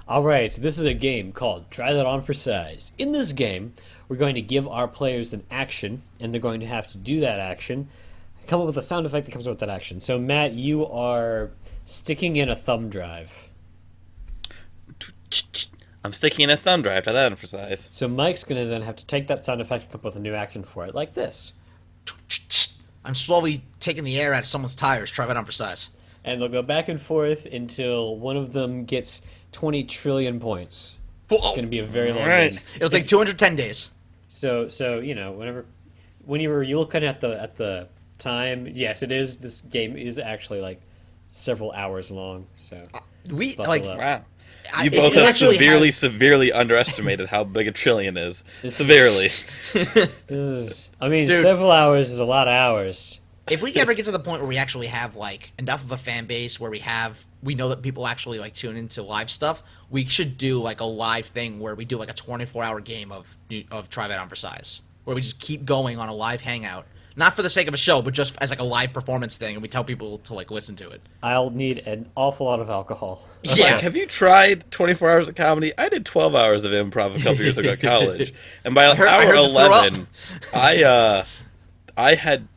All right, this is a game called Try That On for Size. In this game, we're going to give our players an action, and they're going to have to do that action, come up with a sound effect that comes with that action. So, Matt, you are sticking in a thumb drive. I'm sticking in a thumb drive. Try that on for size. So Mike's going to then have to take that sound effect and come up with a new action for it, like this. I'm slowly taking the air out of someone's tires. Try It On for Size. And they'll go back and forth until one of them gets 20 trillion points. It's going to be a very long Alright. game. It'll take 210 days. So you know, when you're looking at the time, yes, it is. This game is actually like several hours long. So We, buckle like, up. Wow. I- You both it have actually severely underestimated how big a trillion is. Severely. I mean, Dude. several hours is a lot of hours. If we ever get to the point where we actually have like enough of a fan base where we know that people actually like tune into live stuff, we should do like a live thing where we do like a 24-hour game of Try That On for Size, where we just keep going on a live hangout, not for the sake of a show, but just as like a live performance thing, and we tell people to like listen to it. I'll need an awful lot of alcohol. Yeah. Like, have you tried 24 hours of comedy? I did 12 hours of improv a couple years ago at college. And by I hour heard you throw up. 11, I had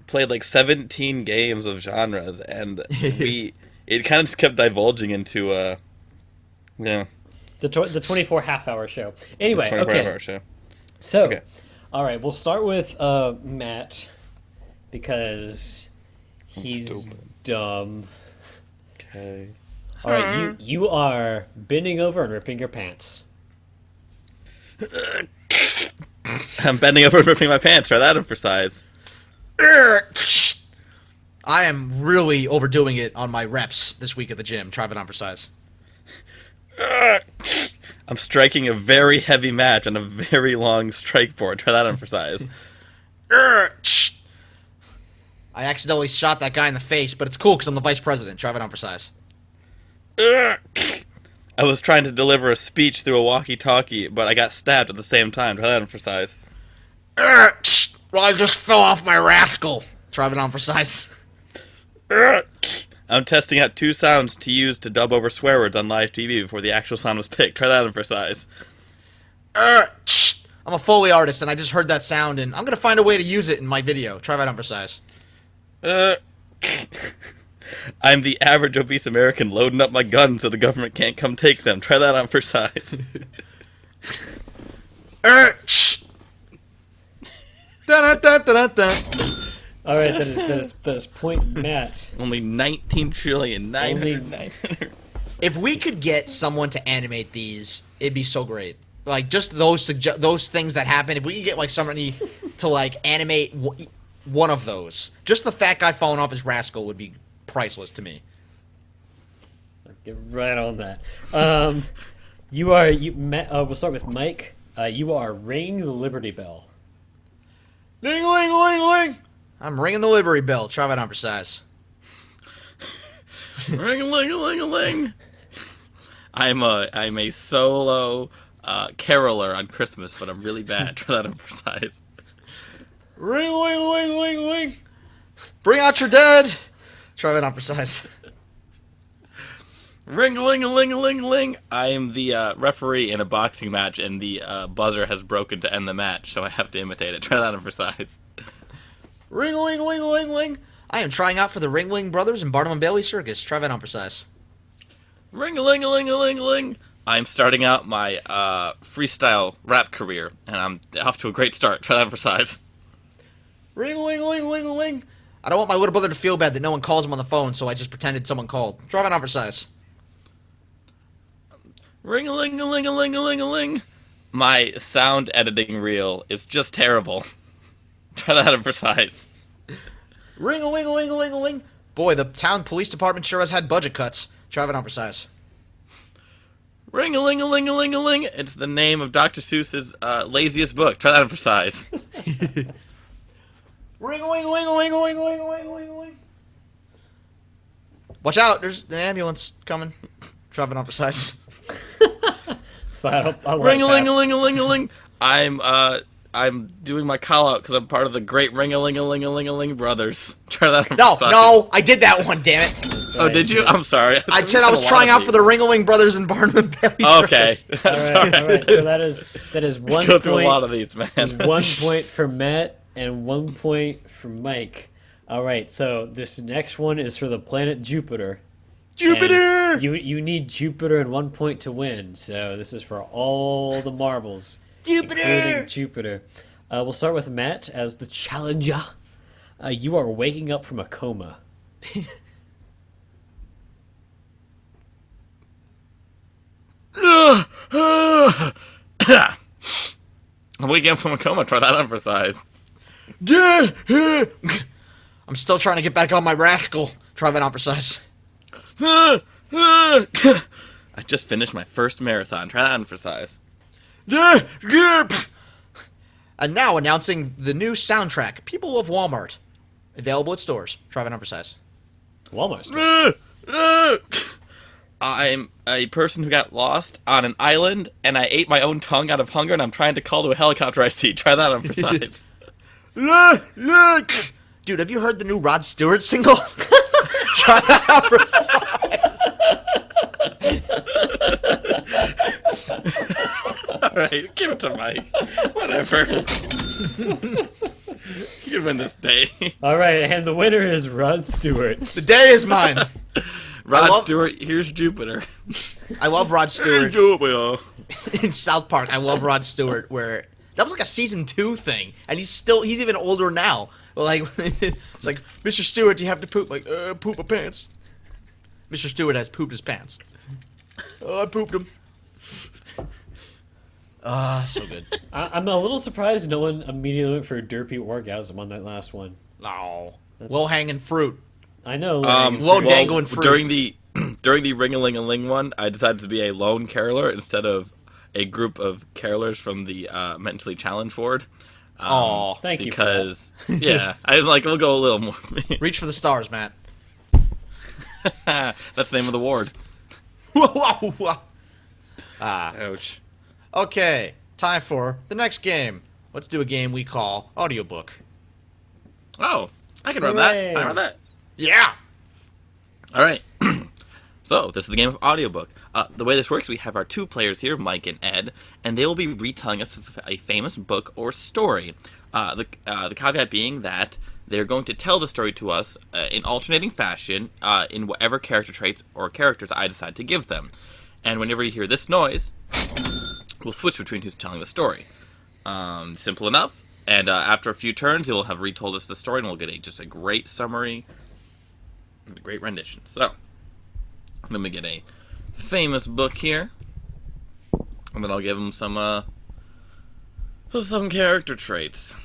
played like 17 games of genres, and it kind of just kept divulging into yeah, The 24 half-hour show. Anyway, 24 okay. hour show. So, Okay. all right, we'll start with Matt because he's stupid. dumb. Okay. All right, you are bending over and ripping your pants. I'm bending over and ripping my pants. Try that on for size. I am really overdoing it on my reps this week at the gym. Try It On for Size. I'm striking a very heavy match on a very long strike board. Try that on for size. I accidentally shot that guy in the face, but it's cool because I'm the vice president. Try It On for Size. I was trying to deliver a speech through a walkie-talkie, but I got stabbed at the same time. Try that on for size. Well, I just fell off my rascal. Try It On for Size. I'm testing out two sounds to use to dub over swear words on live TV before the actual sound was picked. Try that on for size. I'm a Foley artist, and I just heard that sound, and I'm going to find a way to use it in my video. Try It On for Size. I'm the average obese American loading up my guns so the government can't come take them. Try that on for size. All right, that is point Matt. Only 19 trillion. If we could get someone to animate these, it'd be so great. Like, just those things that happen. If we could get, like, somebody to, like, animate one of those. Just the fat guy falling off his rascal would be priceless to me. Get right on that. We'll start with Mike. You are ringing the Liberty Bell. Ling, ling, ling, ling. I'm ringing the Liberty Bell. Try It On for Size. Ring-a-ling-a-ling-a-ling. I'm a solo caroler on Christmas, but I'm really bad. Try that on for size. Ring, ling, ling, ling, ling. Bring out your dead. Try It On for Size. Ring-a-ling-a-ling-a-ling-a-ling. I am the referee in a boxing match, and the buzzer has broken to end the match, so I have to imitate it. Try that on for size. Ring, ling, ling, ling, ling. I am trying out for the Ringling Brothers and Barnum and Bailey Circus. Try It On for Size. Ring-a-ling-a-ling-a-ling-a-ling. I'm starting out my freestyle rap career, and I'm off to a great start. Try that on for size. Ring, ling, ling, ling, ling. I don't want my little brother to feel bad that no one calls him on the phone, so I just pretended someone called. Try It On for Size. Ring-a-ling-a-ling-a-ling-a-ling-a-ling. My sound editing reel is just terrible. Try that on for size. Ring, ling, ling, ling, ling. Boy, the town police department sure has had budget cuts. Try It On for Size. Ring-a-ling-a-ling-a-ling-a-ling. It's the name of Dr. Seuss's laziest book. Try that on for size. Ring, ling, ling, ling, ling, ling, ling, ling, ling. Watch out! There's an ambulance coming. Driving on precise. Fine, I'll let it Ring a ling pass. a ling a ling a ling. I'm doing my call out because I'm part of the great Ring a ling a ling a ling a ling brothers. Try that on No, precise. no, I did that one. Damn it! Oh, did you? I'm sorry. I said I was trying out for the Ringling Brothers and Barnum Bailey. Okay. Circus. All right. So that is one Go through a lot of point. these, man. Is 1 point for Matt and 1 point for Mike. All right. So this next one is for the planet Jupiter. Jupiter. And you need Jupiter and 1 point to win. So this is for all the marbles, Jupiter. including Jupiter. We'll start with Matt as the challenger. You are waking up from a coma. I'm waking up from a coma. Try that on for size. I'm still trying to get back on my rascal. Try that on precise. I just finished my first marathon. Try that on for size. And now announcing the new soundtrack, People of Walmart. Available at stores. Try that on precise. Walmart store. I'm a person who got lost on an island, and I ate my own tongue out of hunger, and I'm trying to call to a helicopter I see. Try that on for size. Dude, have you heard the new Rod Stewart single? Try that on precise. All right, give it to Mike. Whatever. You win this day. All right, and the winner is Rod Stewart. The day is mine. Rod Stewart, here's Jupiter. I love Rod Stewart. Jupiter. In South Park, I love Rod Stewart, where that was like a season 2 thing, and he's even older now. Like, it's like, Mr. Stewart, do you have to poop? Like, poop my pants. Mr. Stewart has pooped his pants. Oh, I pooped them. So good. I'm a little surprised no one immediately went for a derpy orgasm on that last one. No. Low hanging fruit. I know. Low dangling fruit. During the ring-a-ling-a-ling one, I decided to be a lone caroler instead of a group of carolers from the mentally challenged ward. Aw. Thank you. Because yeah, I was like, we'll go a little more. Reach for the stars, Matt. That's the name of the ward. Ouch. Okay, time for the next game. Let's do a game we call Audiobook. Oh, I can run that. Hooray. I can run that. Yeah! All right. So, this is the game of audiobook. The way this works, we have our two players here, Mike and Ed, and they will be retelling us a famous book or story. The caveat being that they're going to tell the story to us in alternating fashion in whatever character traits or characters I decide to give them. And whenever you hear this noise, we'll switch between who's telling the story. Simple enough. And after a few turns, he'll have retold us the story, and we'll get just a great summary, and a great rendition. So, let me get a famous book here, and then I'll give him some character traits.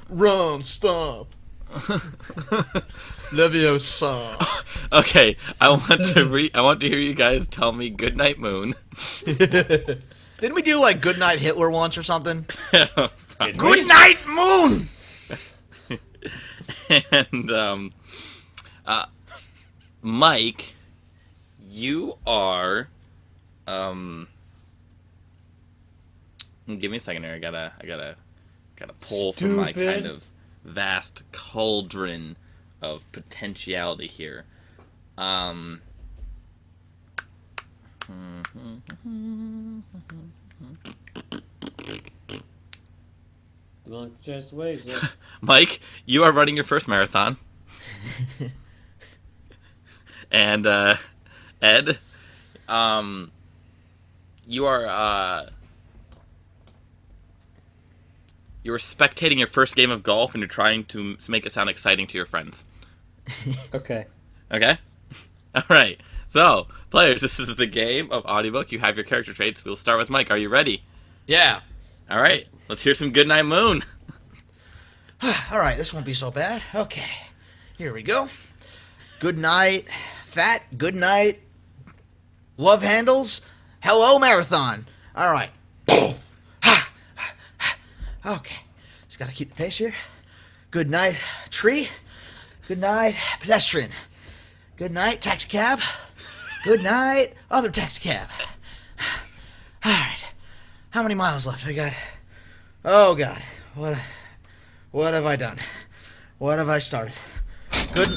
Run, stop. Leviosa. Okay, I want to hear you guys tell me "Goodnight Moon." Didn't we do like Goodnight Hitler once or something? Did we? Goodnight Moon! And Mike, you are give me a second here. I gotta pull from my Stupid. kind of vast cauldron of potentiality here. Look, just wait. Mike, you are running your first marathon. And Ed, you are spectating your first game of golf, and you're trying to make it sound exciting to your friends. Okay. Okay? Alright. So, players, this is the game of audiobook. You have your character traits. We'll start with Mike. Are you ready? Yeah. Alright. Let's hear some Goodnight Moon. Alright, this won't be so bad. Okay. Here we go. Good night, fat. Good night. Love handles. Hello, marathon. Alright. Okay. Just gotta keep the pace here. Good night, tree. Good night, pedestrian. Good night, taxi cab. Good night, other taxi cab. All right. How many miles left? I got. Oh God. What have I done? What have I started? Good.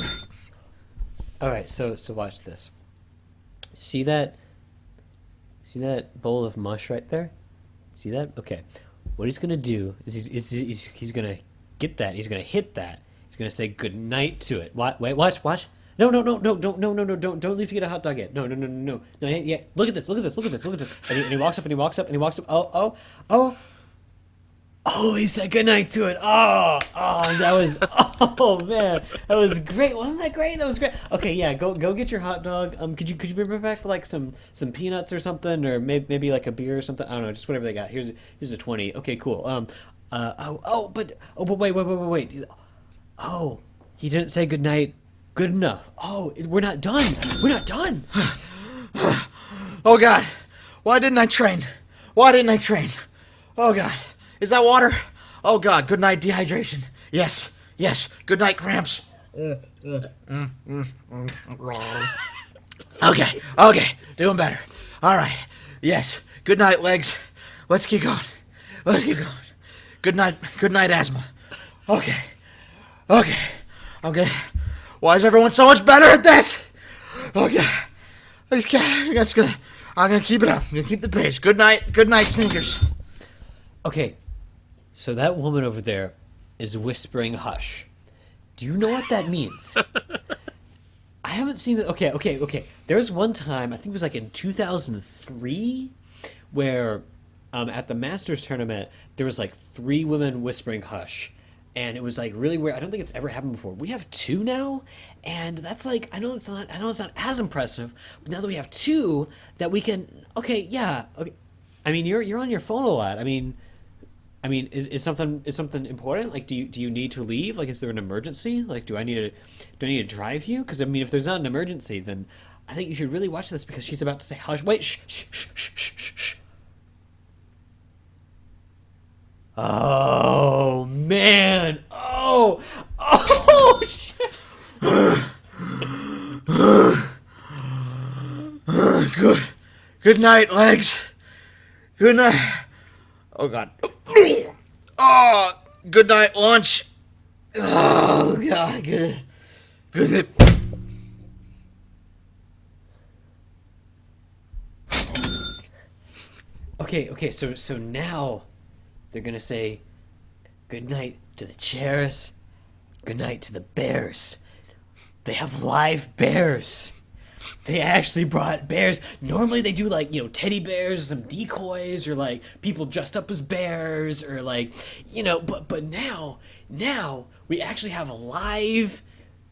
All right, so watch this. See that bowl of mush right there? See that? Okay. What he's gonna do is he's gonna get that. He's gonna hit that. He's gonna say good night to it. Wait, watch. No, don't leave to get a hot dog yet. No. Yeah, look at this. And he walks up. Oh, he said goodnight to it. Oh, that was, oh man, that was great. Wasn't that great? That was great. Okay, yeah, go get your hot dog. Could you bring me back like some peanuts or something, or maybe like a beer or something? I don't know, just whatever they got. Here's a 20. Okay, cool. But wait. Oh, he didn't say goodnight. Good enough. Oh, we're not done. Oh God. Why didn't I train? Oh God. Is that water? Oh God. Good night, dehydration. Yes. Good night, cramps. Okay. Doing better. All right. Yes. Good night, legs. Let's keep going. Good night, asthma. Okay. I'm gonna. Why is everyone so much better at this? Okay. I'm gonna keep it up. I'm gonna keep the pace. Good night, sneakers. Okay, so that woman over there is whispering hush. Do you know what that means? I haven't seen it. Okay. There was one time, I think it was like in 2003, where at the Masters tournament, there was like 3 women whispering hush. And it was like really weird. I don't think it's ever happened before. We have 2 now, and that's like I know it's not as impressive, but now that we have 2, that we can. Okay. I mean, you're on your phone a lot. I mean, is something important? Like, do you need to leave? Like, is there an emergency? Like, do I need to drive you? Because I mean, if there's not an emergency, then I think you should really watch this because she's about to say hush. Wait, shh. Oh man! Oh shit! Good night, legs. Good night. Oh God. Oh, good night, lunch. Oh God, good. Okay. So now they're gonna say good night to the chairs. Good night to the bears. They have live bears. They actually brought bears. Normally they do like, teddy bears, some decoys, or like people dressed up as bears, or like, but now we actually have live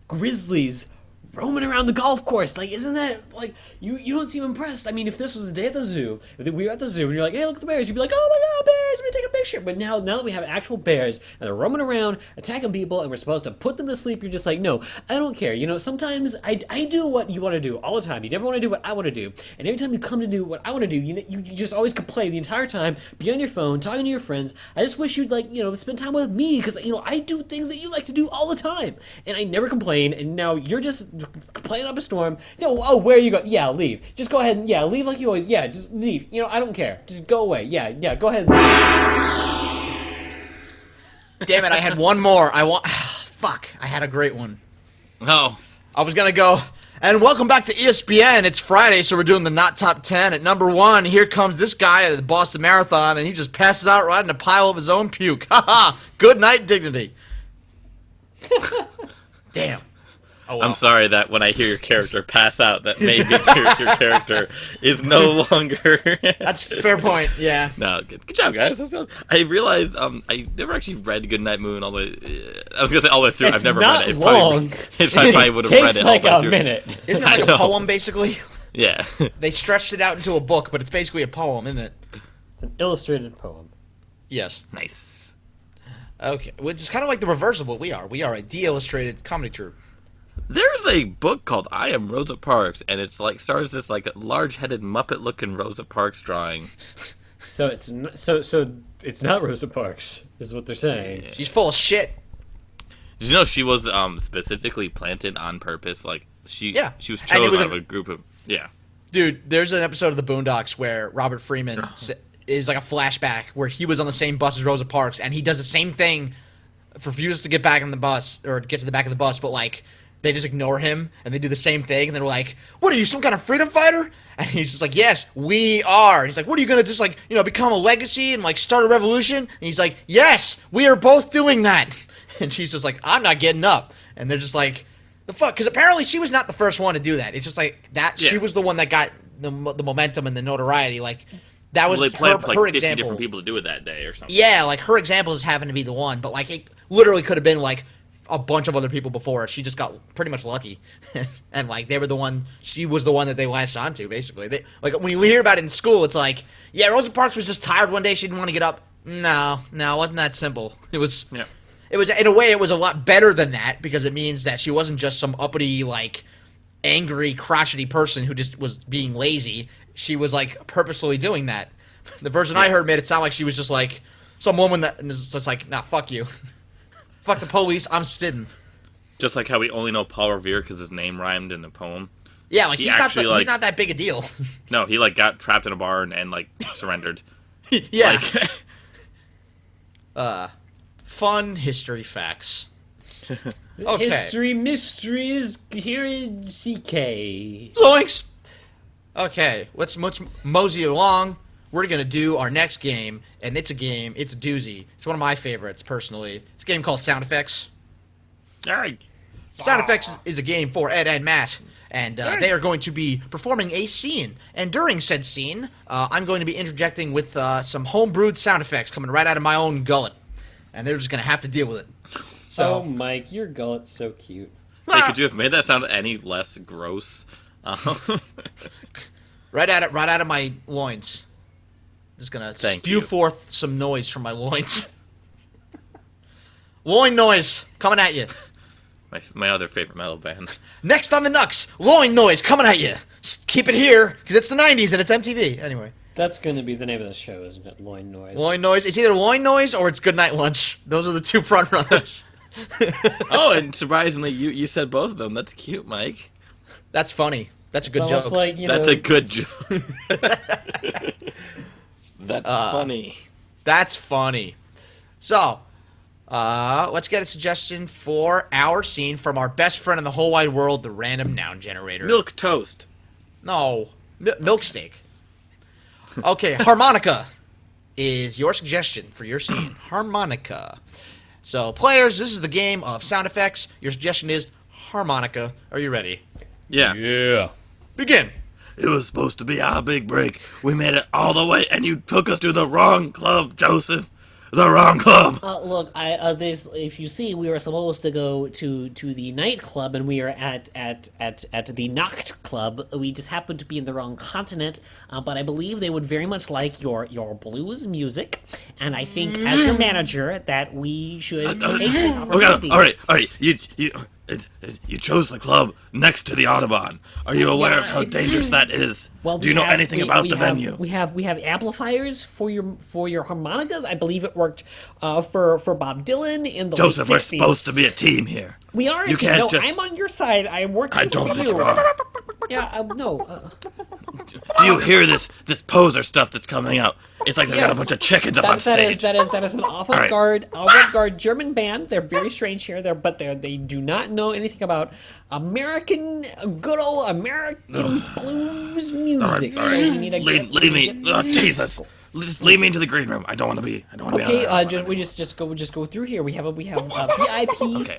grizzlies roaming around the golf course. Like, isn't that like you don't seem impressed? I mean, if this was a day at the zoo, if we were at the zoo and you're like, hey, look at the bears, you'd be like, oh my God, bears, we're gonna take a picture. But now that we have actual bears and they're roaming around attacking people and we're supposed to put them to sleep, you're just like, no, I don't care. Sometimes I do what you want to do all the time. You never want to do what I want to do, and every time you come to do what I want to do, you just always complain the entire time, be on your phone talking to your friends. I just wish you'd like spend time with me, because I do things that you like to do all the time, and I never complain, and now you're just playing up a storm. Where you go? Yeah, leave. Just go ahead and leave like you always. Yeah, just leave. I don't care. Just go away. Yeah, go ahead. Damn it! I had one more. Fuck! I had a great one. Oh. I was gonna go. And welcome back to ESPN. It's Friday, so we're doing the Not Top 10. At number 1, here comes this guy at the Boston Marathon, and he just passes out right in a pile of his own puke. Haha! Good night, dignity. Damn. Oh, well. I'm sorry that when I hear your character pass out, that maybe your character is no longer. That's a fair point. Yeah. No, good job, guys. I realized I never actually read Goodnight Moon all the way. I was gonna say all the way through. It's I've never not read it. Long. I probably would have read Takes it like all a the way minute. Isn't it like a poem, basically? Yeah. They stretched it out into a book, but it's basically a poem, isn't it? It's an illustrated poem. Yes. Nice. Okay, which is kind of like the reverse of what we are. We are a de-illustrated comedy troupe. There's a book called I Am Rosa Parks, and it's like stars this like large-headed Muppet-looking Rosa Parks drawing. So it's so It's not Rosa Parks, is what they're saying. She's full of shit. Did you know she was specifically planted on purpose? Like she was And it chosen was out of a group of Dude, there's an episode of The Boondocks where Robert Freeman is like a flashback where he was on the same bus as Rosa Parks, and he does the same thing, refuses to get back on the bus or get to the back of the bus, but like they just ignore him and they do the same thing, and they're like, "What are you, some kind of freedom fighter?" And he's just like, "Yes, we are." And he's like, "What are you gonna just like become a legacy and like start a revolution?" And he's like, "Yes, we are both doing that." And she's just like, "I'm not getting up." And they're just like, the fuck? Because apparently she was not the first one to do that. It's just like that. Yeah. She was the one that got the momentum and the notoriety. Like that was they planned her, like her 50 example. different people to do it that day or something. Yeah, like her example just happened to be the one, but like it literally could have been like a bunch of other people before her. She just got pretty much lucky, and like they were the one. She was the one that they latched onto. Basically, they like when you hear about it in school, it's like, yeah, Rosa Parks was just tired one day. She didn't want to get up. No, it wasn't that simple. It was. Yeah. It was, in a way, it was a lot better than that because it means that she wasn't just some uppity, like, angry, crotchety person who just was being lazy. She was, like, purposefully doing that. The version I heard made it sound like she was just, like, some woman that is just like, nah, fuck you. Fuck the police, I'm sitting. Just like how we only know Paul Revere because his name rhymed in the poem. Yeah, like, He he's actually, not that big a deal. No, he like got trapped in a bar and like surrendered. Yeah. Like, Fun history facts. Okay. History mysteries here in CK. Zoinks! Okay, let's mosey along. We're going to do our next game, and it's a doozy. It's one of my favorites, personally. It's a game called Sound Effects. all right. Sound Effects is a game for Ed and Matt, and they are going to be performing a scene. And during said scene, I'm going to be interjecting with some home-brewed sound effects coming right out of my own gullet. And they're just going to have to deal with it. So, Oh, Mike, your gullet's so cute. Hey, could you have made that sound any less gross? right out of my loins. Just going to Thank spew you. forth some noise from my loins. Loin noise coming at you. My other favorite metal band. Next on the Nux, loin noise coming at you. Just keep it here, because it's the 90s and it's MTV. Anyway. That's going to be the name of the show, isn't it? Loin Noise. Loin noise. It's either loin noise or it's Good Night Lunch. Those are the two front runners. Oh, and surprisingly, you said both of them. That's cute, Mike. That's funny. That's a good It's almost joke. like, That's a good joke. That's funny. That's funny. So, let's get a suggestion for our scene from our best friend in the whole wide world, the random noun generator. Milk toast. No. Milk steak. Okay, harmonica is your suggestion for your scene. Harmonica. So, players, this is the game of sound effects. Your suggestion is harmonica. Are you ready? Yeah. Yeah. Begin. It was supposed to be our big break. We made it all the way, and you took us to the wrong club, Joseph. The wrong club. Look, if you see, we were supposed to go to the nightclub, and we are at the Nacht Club. We just happened to be in the wrong continent, but I believe they would very much like your blues music, and I think as your manager that we should take this opportunity. All right. You chose the club next to the Audubon. Are you aware of how dangerous that is? Well, Do you know anything about the venue? We have amplifiers for your harmonicas. I believe it worked for Bob Dylan in the Joseph, late we're 60s. supposed to be a team here. We are. You can't no, just- I'm on your side. I'm working. I don't for think you. you are. Yeah. No. Do you hear this poser stuff that's coming out? It's like they've got a Yes. bunch of chickens up on That stage. is an avant-garde German band. They're very strange here, but they do not know anything about good old American blues music. All right. So we need to Leave me. Oh, Jesus. Just leave me into the green room. I don't want to be. Okay, on that. we just go through here. We have VIP. Okay.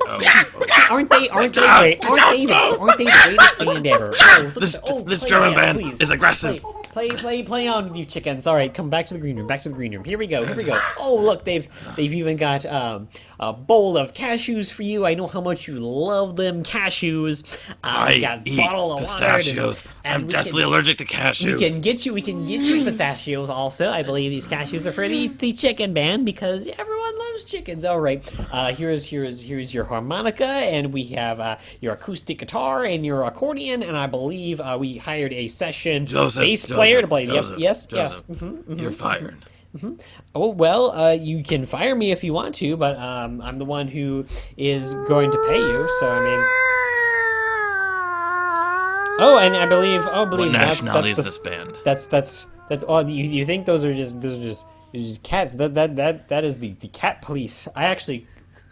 Aren't they great? Aren't they the greatest band ever? Oh, This play German now, band please. is aggressive. Play on, you chickens. All right, come back to the green room. Here we go. Oh, look, they've even got a bowl of cashews for you. I know how much you love them cashews. We got I a eat bottle of pistachios. water, I'm we deathly allergic to cashews. We can get you pistachios also. I believe these cashews are for the chicken band because everyone loves chickens. All right. Here's your harmonica, and we have your acoustic guitar and your accordion, and I believe we hired a session bass player to play. Joseph, Yes. Joseph, Mhm. You're fired. Oh well, you can fire me if you want to, but I'm the one who is going to pay you. So I mean, oh, and I believe, What nationality is the, this band? that's. Oh, you think those are just cats? That is the cat police. I actually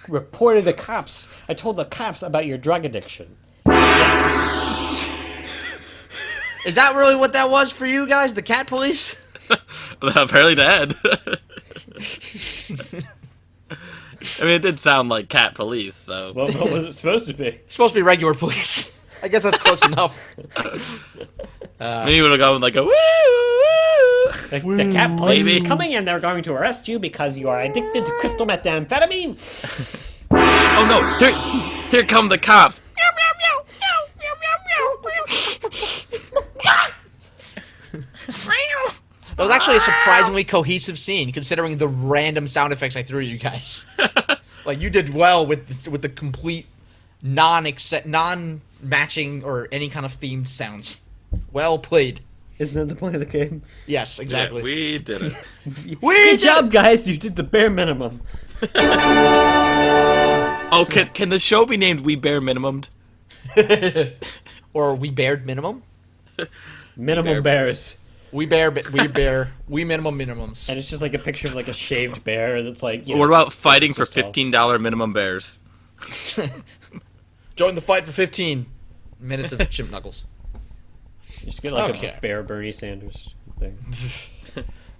reported the cops. I told the cops about your drug addiction. Yes. Is that really what that was for you guys? The cat police? Apparently dead. I mean, it did sound like cat police, so. What was it supposed to be? It's supposed to be regular police. I guess that's close enough. Maybe you would have gone with like a woo, woo. The cat police Baby. is coming and they're going to arrest you because you are addicted to crystal methamphetamine. Oh no! Here come the cops. That was actually a surprisingly cohesive scene, considering the random sound effects I threw at you guys. Like, you did well with the complete non-matching or any kind of themed sounds. Well played. Isn't that the point of the game? Yes, exactly. Yeah, we did it. Good job, guys. You did the bare minimum. Oh, can the show be named We Bare Minimumed? Or we bared minimum? Minimum bears. We minimum minimums. And it's just like a picture of like a shaved bear that's like, you know, What about fighting for just all- $15 minimum bears? Join the fight for 15 minutes of Chimp Knuckles. you just get like Okay. a bear Bernie Sanders thing.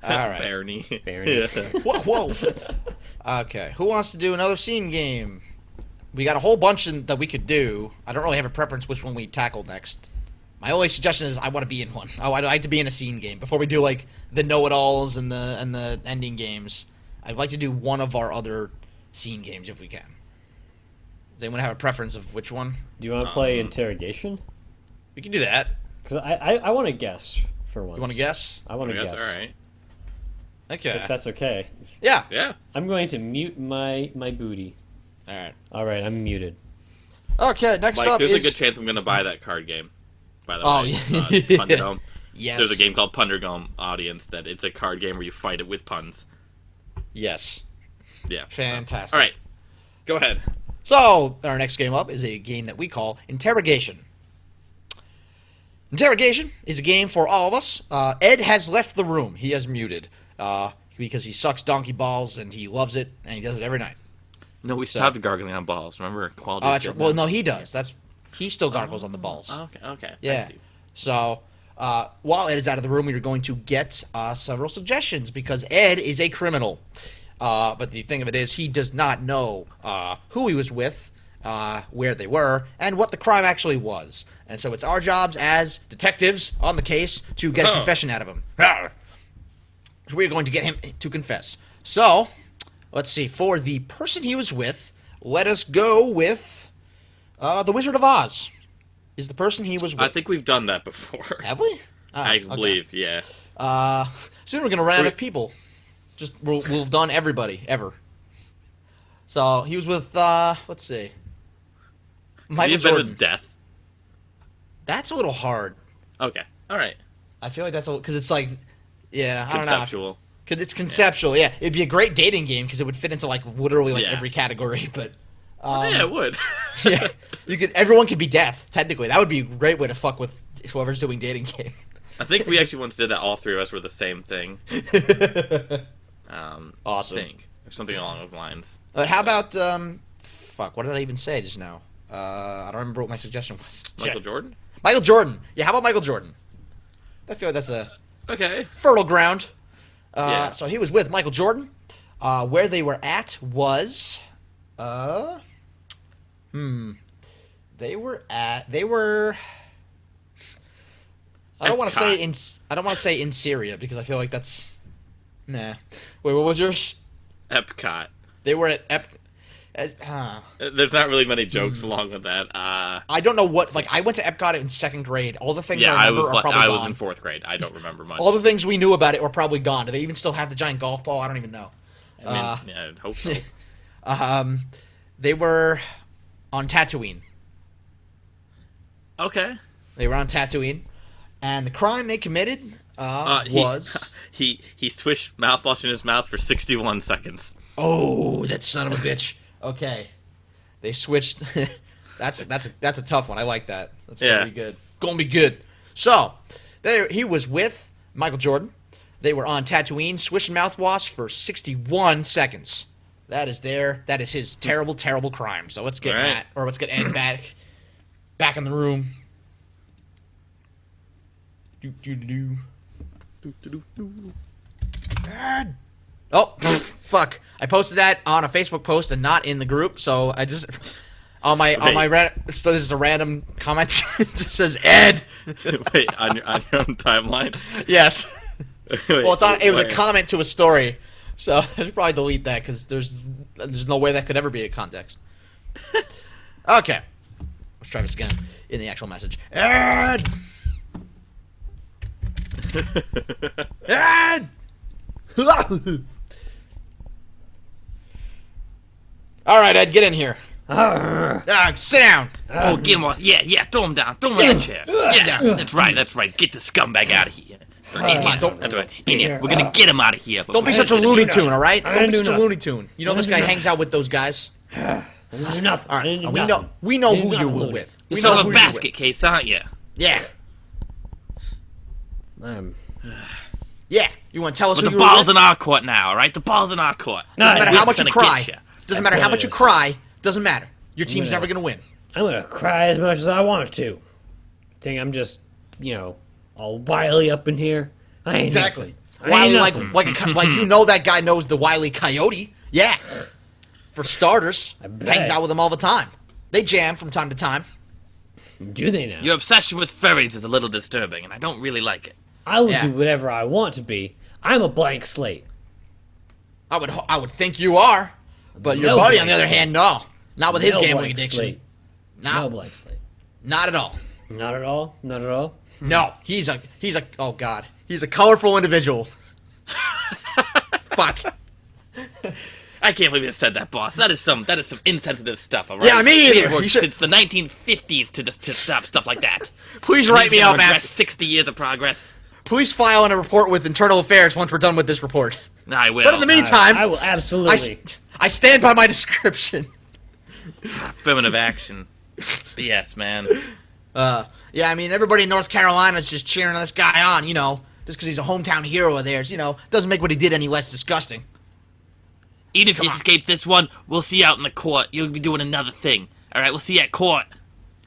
All right. Barney. Barney. Yeah. Whoa. Okay, who wants to do another scene game? We got a whole bunch that we could do. I don't really have a preference which one we tackle next. My only suggestion is I want to be in one. Oh, I'd like to be in a scene game before we do like the know-it-alls and the ending games. I'd like to do one of our other scene games if we can. Does anyone have a preference of which one? Do you want to play interrogation? We can do that. Because I want to guess for once. You want to guess? I want I to guess, guess. all right. Okay. If that's okay. Yeah. Yeah. I'm going to mute my booty. All right. All right, I'm muted. Okay. Next Mike, up there's is a good chance I'm going to buy that card game. By the Oh, way, yeah. Punderdome. yes. There's a game called Punderdome Audience that it's a card game where you fight it with puns. Yes. Yeah. Fantastic. All right. Go ahead. So, our next game up is a game that we call Interrogation. Interrogation is a game for all of us. Ed has left the room. He has muted because he sucks donkey balls and he loves it and he does it every night. No, we stopped gargling on balls. Remember quality? That's well, no, he does. He still gargles on the balls. Okay. Yeah. I see. So, while Ed is out of the room, we are going to get several suggestions because Ed is a criminal. But the thing of it is, he does not know who he was with, where they were, and what the crime actually was. And so it's our jobs as detectives on the case to get a confession out of him. So we're going to get him to confess. So, let's see. For the person he was with, let us go with the Wizard of Oz. Is the person he was with. I think we've done that before. Have we? I Okay. believe, yeah. Soon we're going to run out of people. Just we'll have done everybody ever. So he was with let's see, Michael You've been Jordan. with death. That's a little hard. Okay. All right. I feel like that's because it's like, yeah, I don't know. Conceptual. Because it's conceptual. Yeah, it'd be a great dating game because it would fit into like literally like Yeah. every category. But Yeah, it would. yeah, everyone could be death technically. That would be a great way to fuck with whoever's doing dating game. I think we actually once did that. All three of us were the same thing. Awesome. I think. Or something along those lines. How about fuck? What did I even say just now? I don't remember what my suggestion was. Michael Shit. Jordan? Michael Jordan. Yeah, how about Michael Jordan? I feel like that's a Okay. fertile ground. Yeah. So he was with Michael Jordan. Where they were at was, they were. I don't want to say Epcot. I don't want to say in Syria because I feel like that's. Nah. Wait, what was yours? Epcot. They were at There's not really many jokes along with that. I don't know what. Like I went to Epcot in second grade. All the things Yeah, I I remember was are like, probably I gone. was in fourth grade. I don't remember much. All the things we knew about it were probably gone. Do they even still have the giant golf ball? I don't even know. I mean, yeah, I'd hope so. They were on Tatooine. Okay. They were on Tatooine, And the crime they committed He, was... he swished mouthwash in his mouth for 61 seconds. Oh, that son of a bitch. Okay. They switched... that's a tough one. I like that. That's going to be good. Going to be good. So, he was with Michael Jordan. They were on Tatooine, swishing mouthwash for 61 seconds. That is his terrible, terrible crime. So let's get Matt, or let's get Ed back in the room. Ed. Oh, fuck. I posted that on a Facebook post and not in the group, so I just... so this is a random comment. It just says Ed. Wait, on your own timeline? Yes. Wait, Well, it was a comment to a story, so I should probably delete that because there's no way that could ever be a context. Okay, let's try this again in the actual message. Ed. Ed. All right, Ed, get in here. Sit down. Oh, get him off. Yeah, throw him down. Throw him in that chair. Yeah, that's right. Get the scumbag out of here. In here. That's right. In here. We're gonna get him out of here. Don't be such a Looney Tune, all right? Don't be such a Looney Tune. You know this guy hangs out with those guys. I didn't do nothing. All right, we know who you were with. You're sort of a basket case, aren't you? Yeah. Yeah. You want to tell us But who the you were ball's with? in our court now, all right? The ball's in our court. Doesn't matter We're how much you gonna cry. get ya. Doesn't matter how much you cry. Doesn't matter. Your team's Yeah. never gonna win. I'm gonna cry as much as I want to. Think I'm just, all wily up in here. I ain't Exactly. nothing. I ain't Wily, nothing. like you know that guy knows the Wily Coyote. Yeah. For starters, I bet. hangs out with him all the time. They jam from time to time. Do they now? Your obsession with furries is a little disturbing, and I don't really like it. I will Yeah. do whatever I want to be. I'm a blank slate. I would think you are, but your No buddy, on the blank other slate. hand, no, not with his No gambling blank addiction. slate. No, No blank slate. not at all. Not at all. Not at all. No, he's a oh god, he's a colorful individual. Fuck. I can't believe you said that, boss. That is some insensitive stuff, all right? Yeah, me We either. have worked You should- since the 1950s to stop stuff like that. Please And write he's me gonna up regret after. 60 years of progress. Please file in a report with Internal Affairs once we're done with this report. I will. But in the meantime, I will absolutely. I stand by my description. Affirmative action. But yes, man. Yeah, I mean, everybody in North Carolina is just cheering this guy on, just because he's a hometown hero of theirs, doesn't make what he did any less disgusting. Even if Come you on. escape this one, we'll see you out in the court. You'll be doing another thing. All right, we'll see you at court.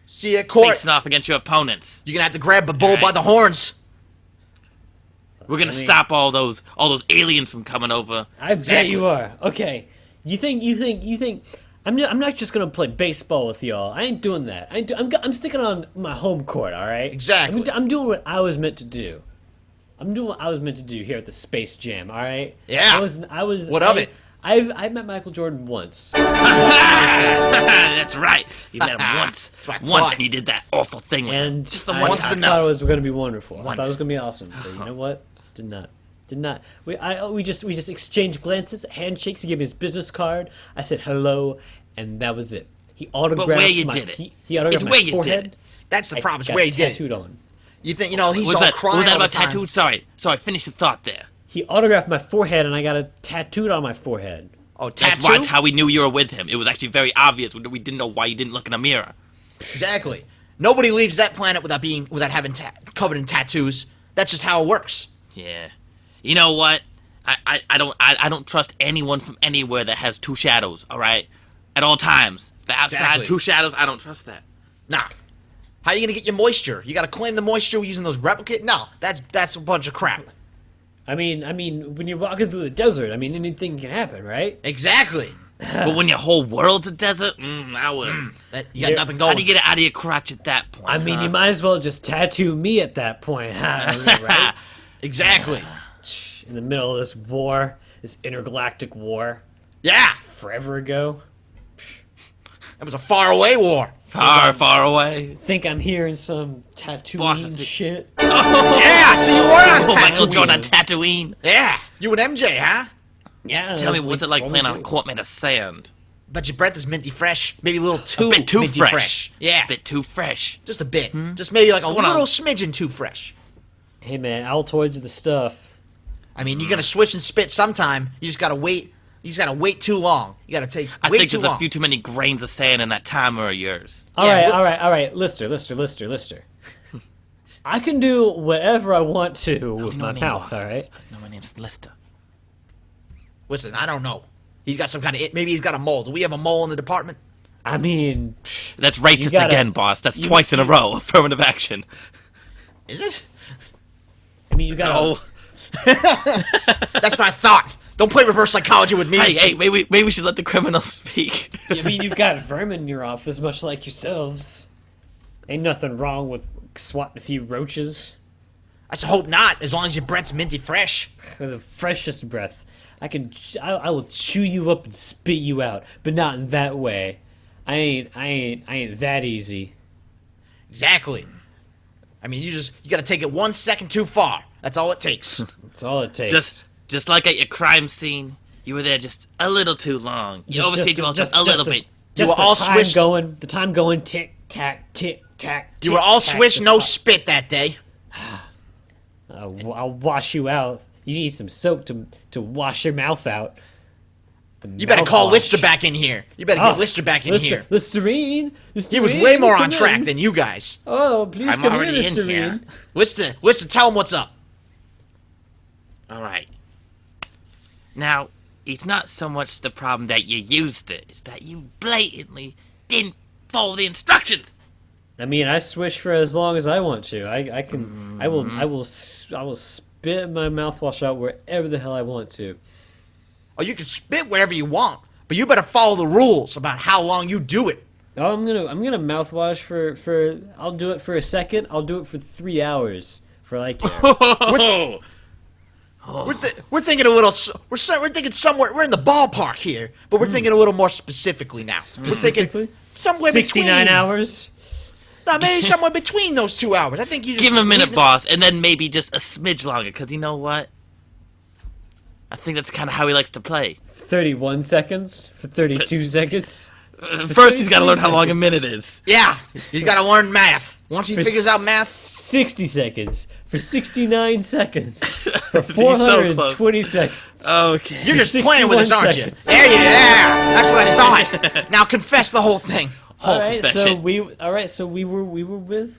See you at court. Facing off against your opponents. You're gonna have to grab the bull Alright. by the horns. We're gonna stop all those aliens from coming over. I bet you are. Okay. You think? I'm not just gonna play baseball with y'all. I ain't doing that. I'm sticking on my home court. All right. Exactly. I'm doing what I was meant to do. I'm doing what I was meant to do here at the Space Jam. All right. Yeah. I was. What of it? I've met Michael Jordan once. That's right. You met him once. That's what I Once, thought. and you did that awful thing with him. And Just the I one once time. is enough. thought it was going to be wonderful. I thought it was Once. going to be awesome. But you know what? Did not. We just exchanged glances, handshakes. He gave me his business card. I said hello, and that was it. He autographed. But where you my, did it. He autographed It's my where you did forehead. it. That's the I problem. It's got where he did. tattooed on. You think he's What was all that? crying What was that all the about time. tattooed? Sorry. Finish the thought there. He autographed my forehead, and I got it tattooed on my forehead. Oh, That's tattoo? how we knew you were with him. It was actually very obvious. We didn't know why you didn't look in a mirror. Exactly. Nobody leaves that planet without having covered in tattoos. That's just how it works. Yeah. You know what? I don't trust anyone from anywhere that has two shadows. All right, at all times. The outside Exactly. two shadows. I don't trust that. Nah. How are you gonna get your moisture? You gotta claim the moisture using those replicate? No, that's a bunch of crap. I mean, when you're walking through the desert, anything can happen, right? Exactly. But when your whole world's a desert, I wouldn't. You got nothing How going. do you get it out of your crotch at that point? You might as well just tattoo me at that point, right? Exactly. In the middle of this war, this intergalactic war, Yeah. forever ago. That was a faraway war. far away. Think I'm hearing some tattooing Boss, I think- shit? Yeah, so you were on Oh, Michael Tatooine. Jordan on Tatooine. Yeah. You and MJ, huh? Yeah. Tell me, what's it like what playing we on a do. court made of sand? But your breath is minty fresh. Maybe a little too A bit too minty fresh. Yeah. A bit too fresh. Just a bit. Just maybe like a Going on. little smidgen too fresh. Hey man, Altoids are the stuff. I mean, you're gonna switch and spit sometime. You just gotta wait. You just gotta wait too long. You gotta take I way think too there's long. a few too many grains of sand in that timer of yours. Yeah, All right, Lister. I can do whatever I want to with know my my name, mouth, boss. all right? No, my name's Lister. Listen, I don't know. He's got some kind of maybe he's got a mole. Do we have a mole in the department? I mean, That's racist gotta- again, boss. That's twice in a row. Affirmative action. Is it? you got Oh, That's what I thought. Don't play reverse psychology with me. hey, maybe we should let the criminals speak. you've got vermin in your office, much like yourselves. Ain't nothing wrong with swatting a few roaches I should hope not. As long as your breath's minty fresh. with the freshest breath. I will chew you up and spit you out, but not in that way. I ain't that easy. Exactly. I mean, you gotta take it 1 second too far. That's all it takes. That's all it takes. Just like at your crime scene, you were there just a little too long. You overstayed your welcome just a little bit. Just were all the time swished- going. The time going. Tick tack, tick tack. You were all swish, no spit that day. I'll wash you out. You need some soap to wash your mouth out. You better call Lister back in here. You better get Lister back in here. Listerine. He was way more on track than you guys. Oh, please I'm come here, already in Listerine. here. Lister, tell him what's up. All right. Now, it's not so much the problem that you used it; it's that you blatantly didn't follow the instructions. I mean, I swish for as long as I want to. I can. I will spit my mouthwash out wherever the hell I want to. Oh, you can spit wherever you want, but you better follow the rules about how long you do it. Oh, I'm gonna mouthwash for. I'll do it for a second. I'll do it for 3 hours for like. Oh, We're thinking a little. We're thinking somewhere. We're in the ballpark here, but we're thinking a little more specifically now. We're thinking Specifically? somewhere 69 between. hours. No, maybe somewhere between those 2 hours. I think you just give him a minute, witness- boss, and then maybe just a smidge longer. Cause you know what? I think that's kind of how he likes to play. 31 seconds for 32 seconds. First, he's got to 33 learn how long a seconds. minute is. Yeah, he's got to learn math. Once he For figures out math, 60 seconds. For 69 seconds. For He's so close. 420 seconds. Okay. you're just 61 playing with us, aren't you? seconds. There you go. Yeah, that's what I thought. Now confess the whole thing. All right, so confession. we were with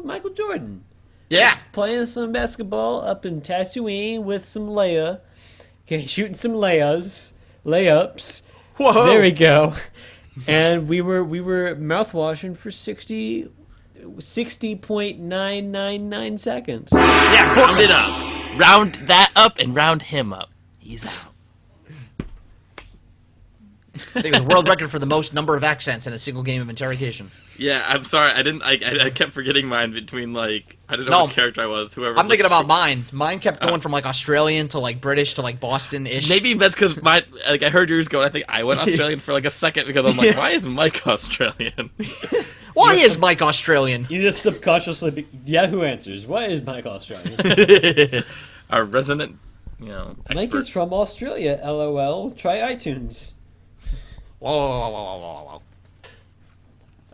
Michael Jordan. Yeah. Playing some basketball up in Tatooine with some Leia. Okay, shooting some layups. Whoa. There we go. And we were mouthwashing for 60.999 seconds. Yeah, round it up. Round that up and round him up. He's out. I think it was a world record for the most number of accents in a single game of interrogation. Yeah, I'm sorry. I didn't. I kept forgetting mine between like I didn't know No. which character I was. Whoever. I'm thinking was- about mine. Mine kept going from like Australian to like British to like Boston-ish. Maybe that's because my like I heard yours go, and I think I went Australian for like a second because I'm like, why is Mike Australian? Why is Mike Australian? You just subconsciously Yahoo Answers. Why is Mike Australian? Our resident, expert. Mike is from Australia. LOL. Try iTunes. Whoa.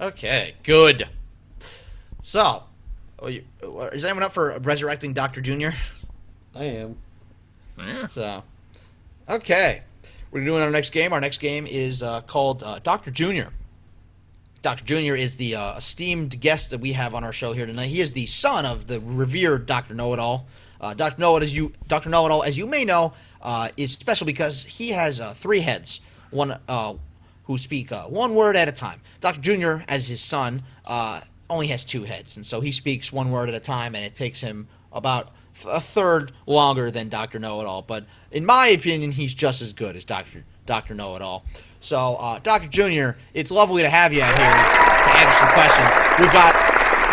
Okay, good. So, is anyone up for resurrecting Dr. Jr.? I am. Yeah. So, okay. We're doing our next game. Our next game is called Dr. Jr. Dr. Jr. is the esteemed guest that we have on our show here tonight. He is the son of the revered Dr. Know-It-All. Dr. Know-It-All, as you may know, is special because he has 3 heads. One who speak one word at a time. Dr. Jr., as his son, only has 2 heads, and so he speaks one word at a time, and it takes him about a third longer than Dr. Know-It-All. But in my opinion, he's just as good as Dr. Know-It-All. So, Dr. Jr., it's lovely to have you out here to answer some questions.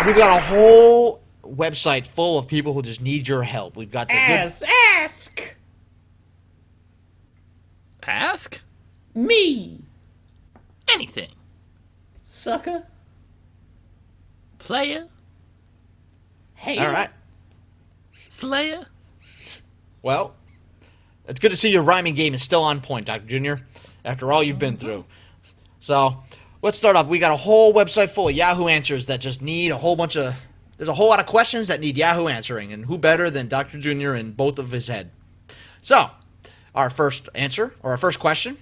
We've got a whole website full of people who just need your help. We've got the Ask Ask me, anything. sucker. Player, Hey. All right. Slayer. Well, it's good to see your rhyming game is still on point, Dr. Jr., after all you've been through. So, let's start off. We got a whole website full of Yahoo Answers that just need a whole bunch of there's a whole lot of questions that need Yahoo answering, and who better than Dr. Junior in both of his head? So, our first answer, or our first question,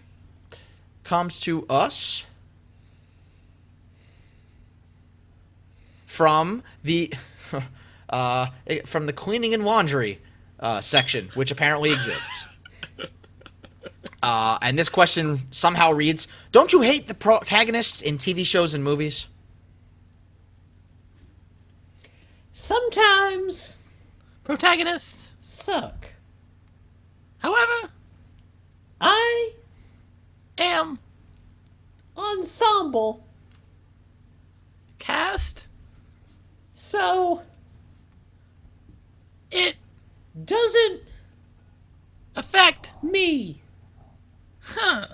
comes to us from the cleaning and laundry section, which apparently exists. And this question somehow reads, don't you hate the protagonists in TV shows and movies? Sometimes Protagonists. suck. However, I am ensemble, cast. so It doesn't affect. me. Huh.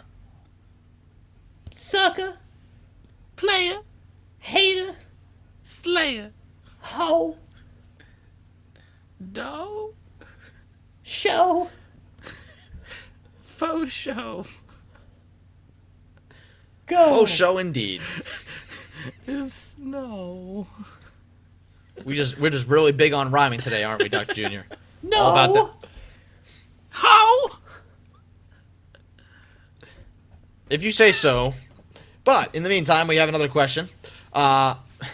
Sucker, Player. hater, Slayer. hoe, Do. show, Faux show. go. Faux show indeed. Is no. We're just really big on rhyming today, aren't we, Dr. Junior? No. All about that. How? If you say so. But in the meantime, we have another question.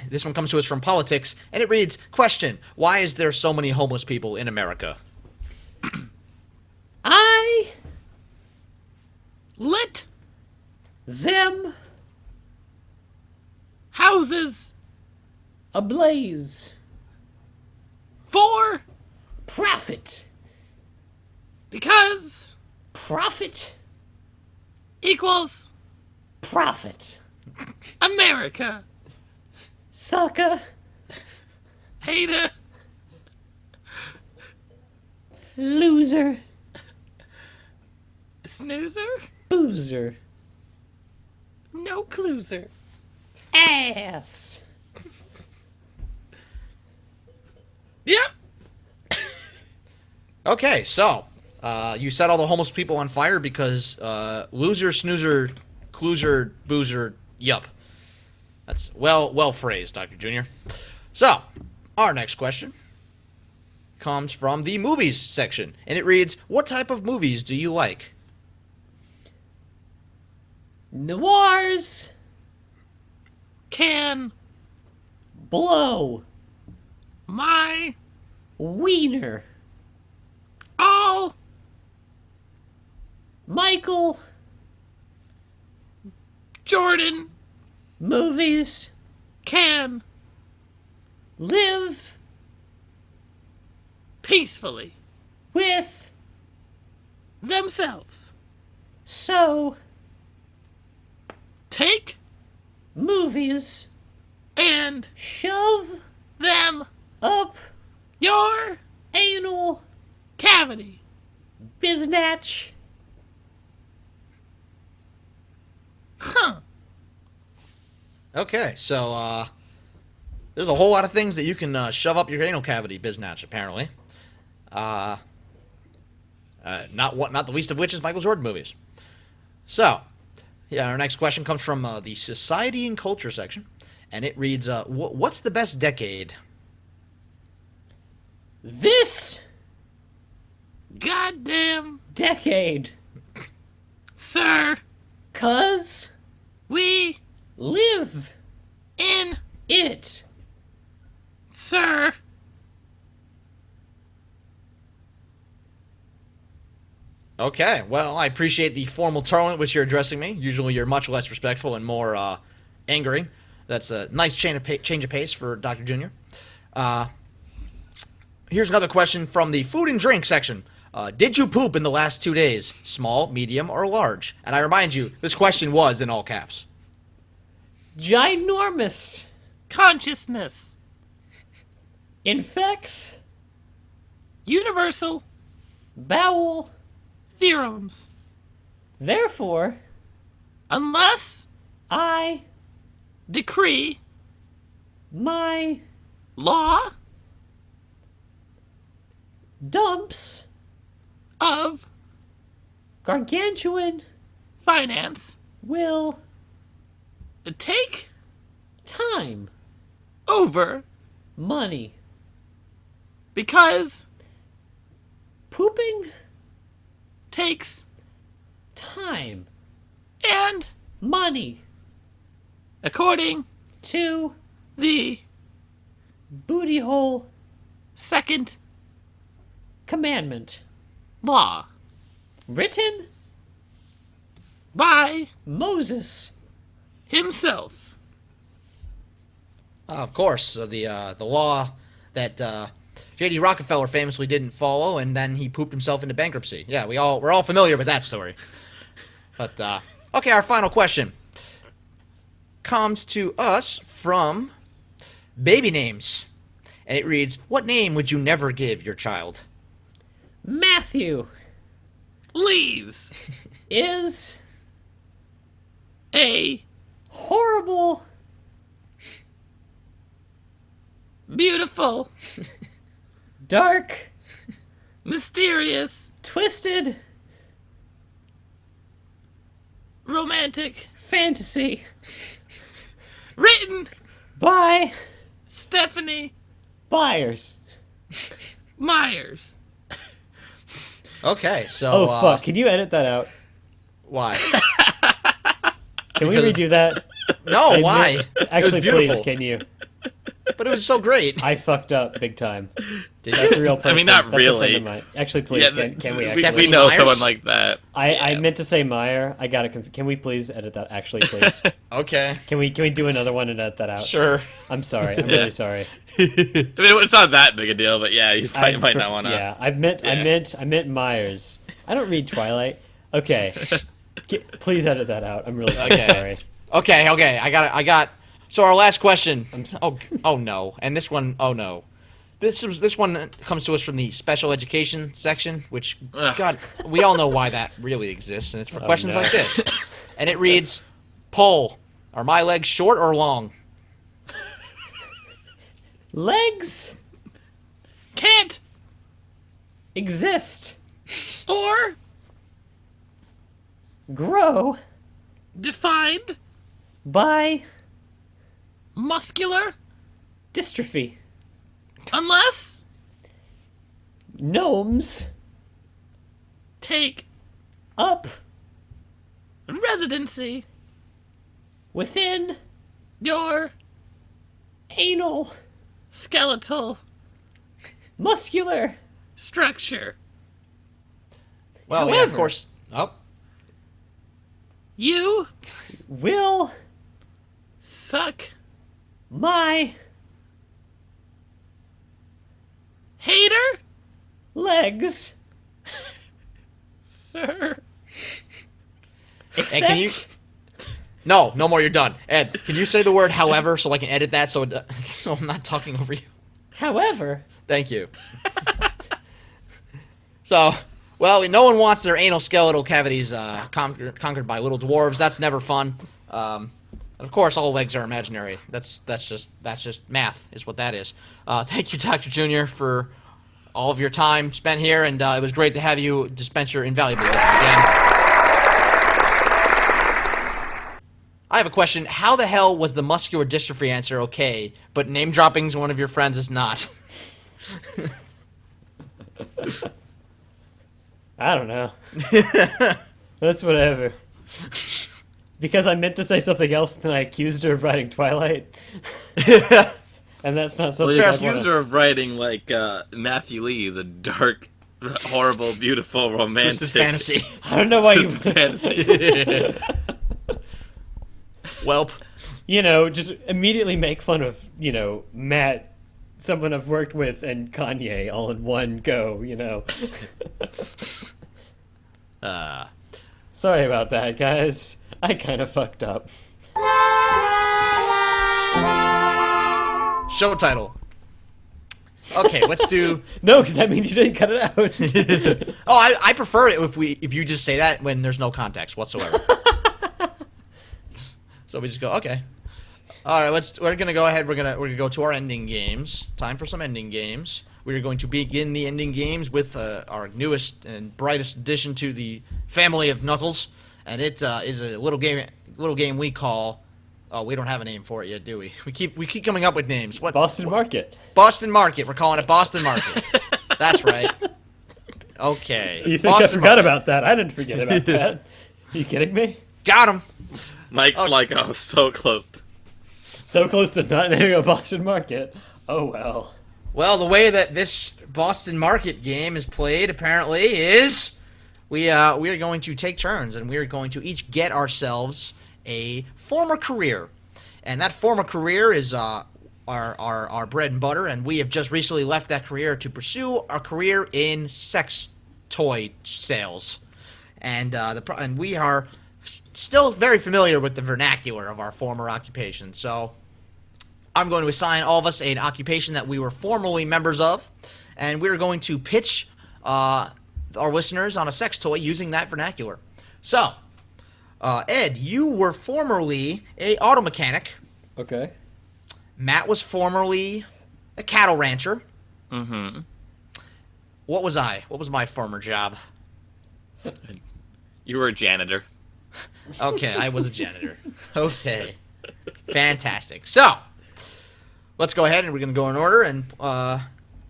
This one comes to us from Politics, and it reads, question, why is there so many homeless people in America? I, Lit. them, Houses. ablaze, For. profit, Because. profit, Equals. profit, America. sucker, Hater. loser, Snoozer. boozer, No clueser. ass. Yep. Okay, so you set all the homeless people on fire because loser, snoozer, clueser, boozer, yup. That's well phrased, Dr. Junior. So, our next question comes from the movies section, and it reads, what type of movies do you like? Noirs, Can. blow, My. wiener, All. Michael, Jordan. movies, Can. live Peacefully. with, Themselves. so, Take. movies, And. shove Them. up, Your. anal, Cavity. biznatch, Huh. Okay, so there's a whole lot of things that you can shove up your anal cavity, biznatch, apparently. Not the least of which is Michael Jordan movies. So, yeah, our next question comes from the Society and Culture section, and it reads, what's the best decade? this Goddamn. decade, Sir. 'cause We. live In. it, Sir. Okay, well, I appreciate the formal tone in which you're addressing me. Usually you're much less respectful and more angering. That's a nice change of pace for Dr. Junior. Here's another question from the food and drink section. Did you poop in the last 2 days? Small, medium, or large? And I remind you, this question was in all caps. ginormous, Consciousness. infects, Universal. bowel, Theorems. therefore, Unless. I, Decree. my, Law. dumps, Of. gargantuan, Finance. will, Take. time, Over. Money. Because Pooping. takes Time. and Money. according To the booty hole second commandment. law Written by Moses. himself. Of course, the law that J.D. Rockefeller famously didn't follow, and then he pooped himself into bankruptcy. Yeah, we're all familiar with that story. But okay, our final question comes to us from Baby Names, and it reads: what name would you never give your child? Matthew Lees is a horrible, beautiful, dark, mysterious, twisted romantic, fantasy written by Stephanie Byers. Myers. Okay, so Oh fuck! Can you edit that out? why? Can we Because- redo that? No, why? Actually, beautiful. please, can you? But it was so great. I fucked up big time. Did That's a you? real person. I mean, not That's a friend really. of mine. Actually, please, can we? Actually? Stephanie we know Myers? someone like that. I meant to say Meyer. I got it. Can we please edit that? Actually, please. Okay, Can we do another one and edit that out? sure. I'm sorry. I'm really sorry. I mean, it's not that big a deal, but yeah, you probably might not want to. Yeah, I meant Myers. I don't read Twilight. Okay, please edit that out. I'm really Okay. sorry. Okay. I got. So our last question. I'm sorry. Oh no. And this one. Oh no. This one comes to us from the special education section, which Ugh. God, we all know why that really exists, and it's for questions no. like this. And it reads, "Poll: are my legs short or long?" Legs Can't exist. or Grow defined by muscular dystrophy. unless Gnomes take up residency within your anal skeletal muscular. structure. Well, yeah, of However- course. Oh, You Will suck my hater, legs sir. except and can you? No more. You're done. Ed, can you say the word "however" so I can edit that so I'm not talking over you? however Thank you. So, well, no one wants their anal skeletal cavities conquered by little dwarves. That's never fun. Of course, all legs are imaginary. That's just math, is what that is. Thank you, Dr. Junior, for all of your time spent here, and it was great to have you dispense your invaluable wisdom again. I have a question. How the hell was the muscular dystrophy answer okay, but name dropping one of your friends is not? I don't know. That's whatever. Because I meant to say something else, and I accused her of writing Twilight. And that's not Well, something you I accuse her of writing like Matthew Lee is a dark, horrible, beautiful, romantic Twisted fantasy. I don't know why you. twisted fantasy. Welp. Just immediately make fun of, Matt, someone I've worked with, and Kanye all in one go, Sorry about that, guys. I kind of fucked up. Show title. Okay, let's do. No, because that means you didn't cut it out. Oh, I prefer it if you just say that when there's no context whatsoever. So we just go, okay. All right, we're gonna go ahead. We're gonna go to our ending games. Time for some ending games. We're going to begin the ending games with our newest and brightest addition to the family of Knuckles, and it is a little game we call Oh, we don't have a name for it yet, do we? We keep coming up with names. What? Boston Market. Boston Market. We're calling it Boston Market. That's right. Okay. You think I forgot about that? I didn't forget about that. Are you kidding me? Got him. Mike's like, oh, so close. So close to not naming a Boston Market. Oh well. Well, the way that this Boston Market game is played apparently is we are going to take turns and we are going to each get ourselves a former career, and that former career is our bread and butter, and we have just recently left that career to pursue a career in sex toy sales, and we are still very familiar with the vernacular of our former occupation. So I'm going to assign all of us an occupation that we were formerly members of, and we're going to pitch our listeners on a sex toy using that vernacular. So, Ed, you were formerly a auto mechanic. Okay. Matt was formerly a cattle rancher. Mm-hmm. What was I? What was my former job? You were a janitor. Okay, I was a janitor. Okay. Fantastic. So, let's go ahead and we're going to go in order. And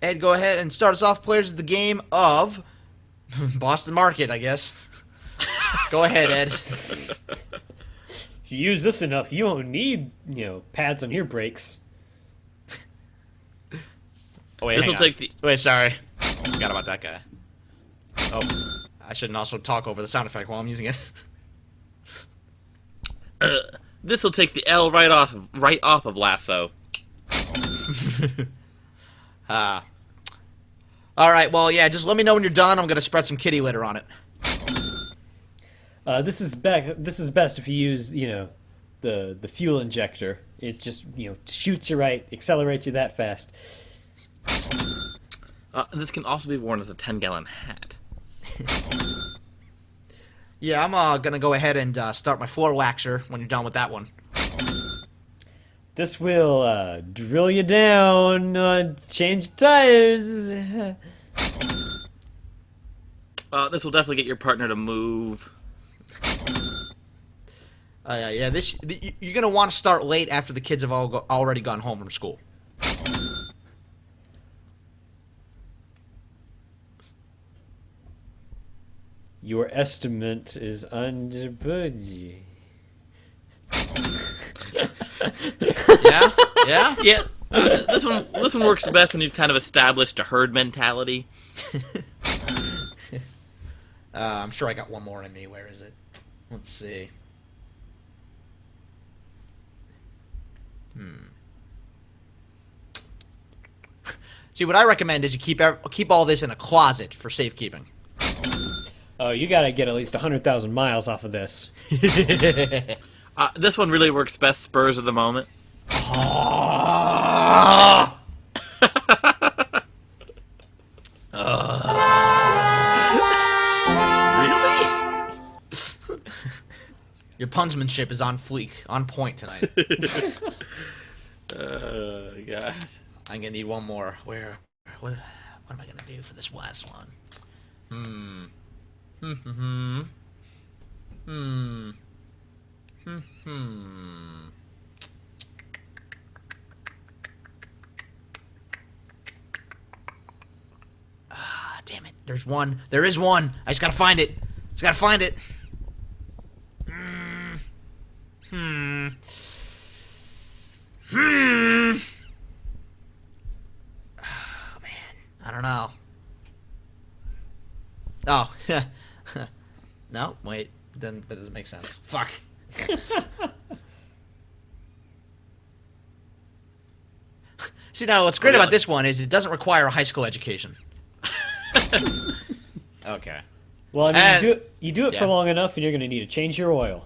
Ed, go ahead and start us off, players of the game of Boston Market, I guess. Go ahead, Ed. If you use this enough, you won't need, pads on your brakes. Oh, wait, This will take the. Wait, sorry. Forgot about that guy. Oh, I shouldn't also talk over the sound effect while I'm using it. This will take the L right off of lasso. All right. Well, yeah. Just let me know when you're done. I'm gonna spread some kitty litter on it. This is best if you use, the fuel injector. It just, shoots you right, accelerates you that fast. This can also be worn as a 10-gallon hat. Yeah, I'm gonna go ahead and start my floor waxer when you're done with that one. This will drill you down, change tires. This will definitely get your partner to move. Yeah. You're gonna want to start late after the kids have already gone home from school. Your estimate is under budget. Yeah. Yeah. Yeah, this one works the best when you've kind of established a herd mentality. I'm sure I got one more in me. Where is it? Let's see. See, what I recommend is you keep all this in a closet for safekeeping. Oh, you gotta get at least 100,000 miles off of this. This one really works best spurs of the moment. Really? Your punsmanship is on fleek, on point tonight. God. I'm gonna need one more. What am I gonna do for this last one? Ah, damn it. There's one. There is one. I just gotta find it. Oh, man. I don't know. Oh, no, wait. Then that doesn't make sense. Fuck. See, now what's great about this one is it doesn't require a high school education. Okay. Well, I mean, And- you do it yeah. for long enough, and you're gonna need to change your oil.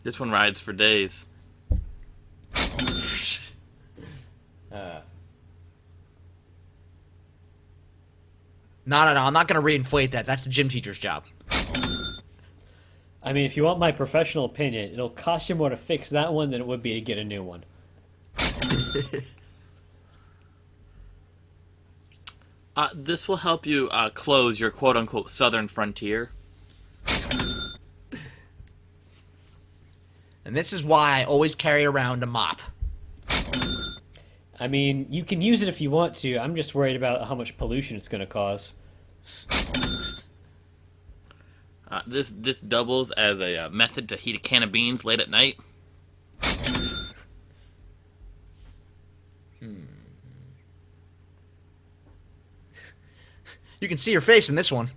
This one rides for days. No, I'm not going to reinflate that. That's the gym teacher's job. I mean, if you want my professional opinion, it'll cost you more to fix that one than it would be to get a new one. This will help you close your quote-unquote southern frontier. And this is why I always carry around a mop. I mean, you can use it if you want to. I'm just worried about how much pollution it's going to cause. This doubles as a method to heat a can of beans late at night. You can see your face in this one.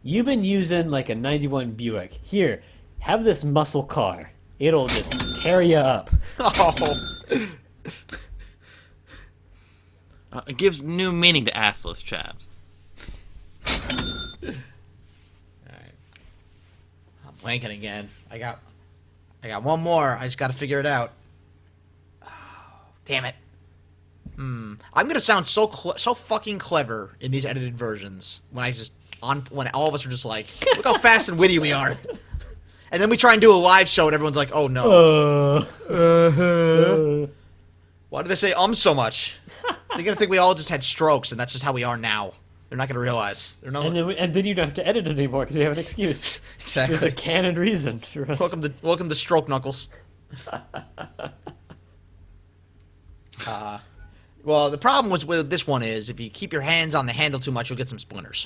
You've been using like a 91 Buick. Here, have this muscle car. It'll just tear you up. Oh. It gives new meaning to assless chaps. Alright. I'm blanking again. I got one more. I just got to figure it out. Oh, damn it. I'm gonna sound so fucking clever in these edited versions when when all of us are just like, look how fast and witty we are, and then we try and do a live show and everyone's like, oh no. Why do they say so much? They're gonna think we all just had strokes and that's just how we are now. They're not gonna realize. They're not. And then you don't have to edit it anymore because you have an excuse. Exactly. There's a canon reason for us. Welcome to Stroke Knuckles. Well, the problem with this one is if you keep your hands on the handle too much, you'll get some splinters.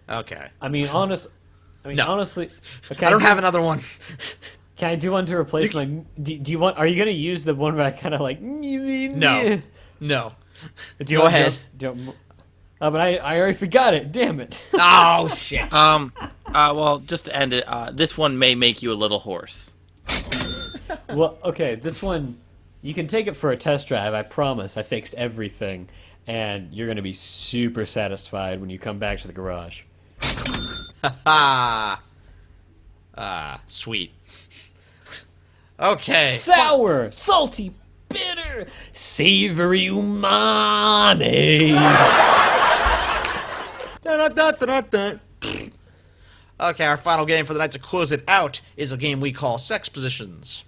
Okay. I mean, honestly. Okay, I don't have another one. Can I do one to replace my? Do you want? Are you gonna use the one where I kind of like? No. No. Do you Go want ahead. But I already forgot it. Damn it. Oh shit. Well, just to end it, this one may make you a little hoarse. Well, okay, this one, you can take it for a test drive. I promise. I fixed everything, and you're gonna be super satisfied when you come back to the garage. Sweet. Okay. Sour, salty, bitter, savory umami. Okay, our final game for the night to close it out is a game we call Sex Positions.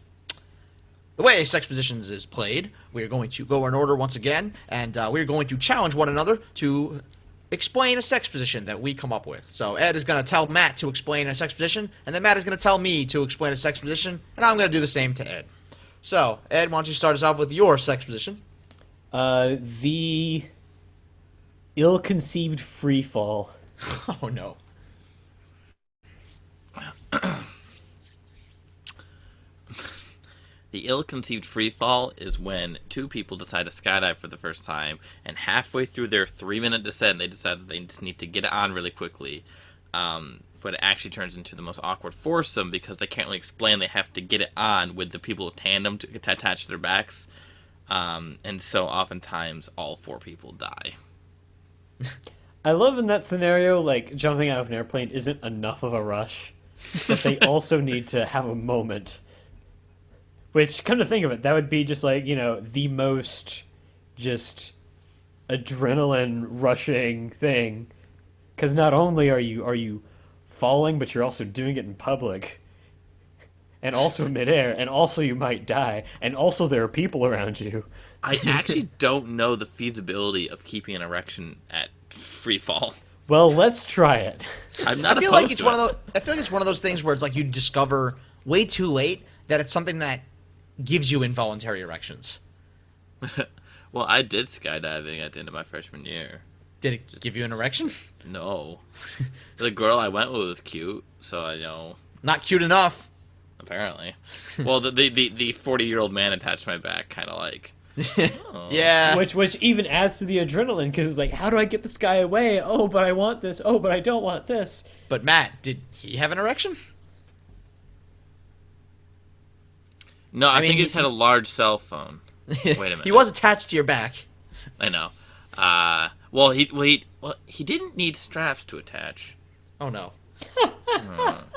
The way Sex Positions is played, we are going to go in order once again, and we're going to challenge one another to explain a sex position that we come up with. So Ed is going to tell Matt to explain a sex position, and then Matt is going to tell me to explain a sex position, and I'm going to do the same to Ed. So, Ed, why don't you start us off with your sex position? The ill-conceived free fall. Oh, no. The ill-conceived free fall is when two people decide to skydive for the first time, and halfway through their 3-minute descent, they decide that they just need to get it on really quickly. But it actually turns into the most awkward foursome because they can't really explain they have to get it on with the people in tandem to attach their backs. And so oftentimes all 4 people die. I love in that scenario, like, jumping out of an airplane isn't enough of a rush, but they also need to have a moment. Which, come to think of it, that would be just like, the most just adrenaline-rushing thing. Because not only are you falling, but you're also doing it in public. And also midair, and also you might die, and also there are people around you. I actually don't know the feasibility of keeping an erection at free fall. Well, let's try it. I'm not I feel opposed like it's to one it. of those. I feel like it's one of those things where it's like you discover way too late that it's something that gives you involuntary erections. Well, I did skydiving at the end of my freshman year. Did it give you an erection? No. The girl I went with was cute, so I know. Not cute enough. Apparently. Well, the 40-year-old man attached my back, kind of like. Oh. Yeah. Which even adds to the adrenaline, because it's like, how do I get this guy away? Oh, but I want this. Oh, but I don't want this. But Matt, did he have an erection? No, I mean, think he's had a large cell phone. Wait a minute. He was attached to your back. I know. Well, he didn't need straps to attach. Oh no.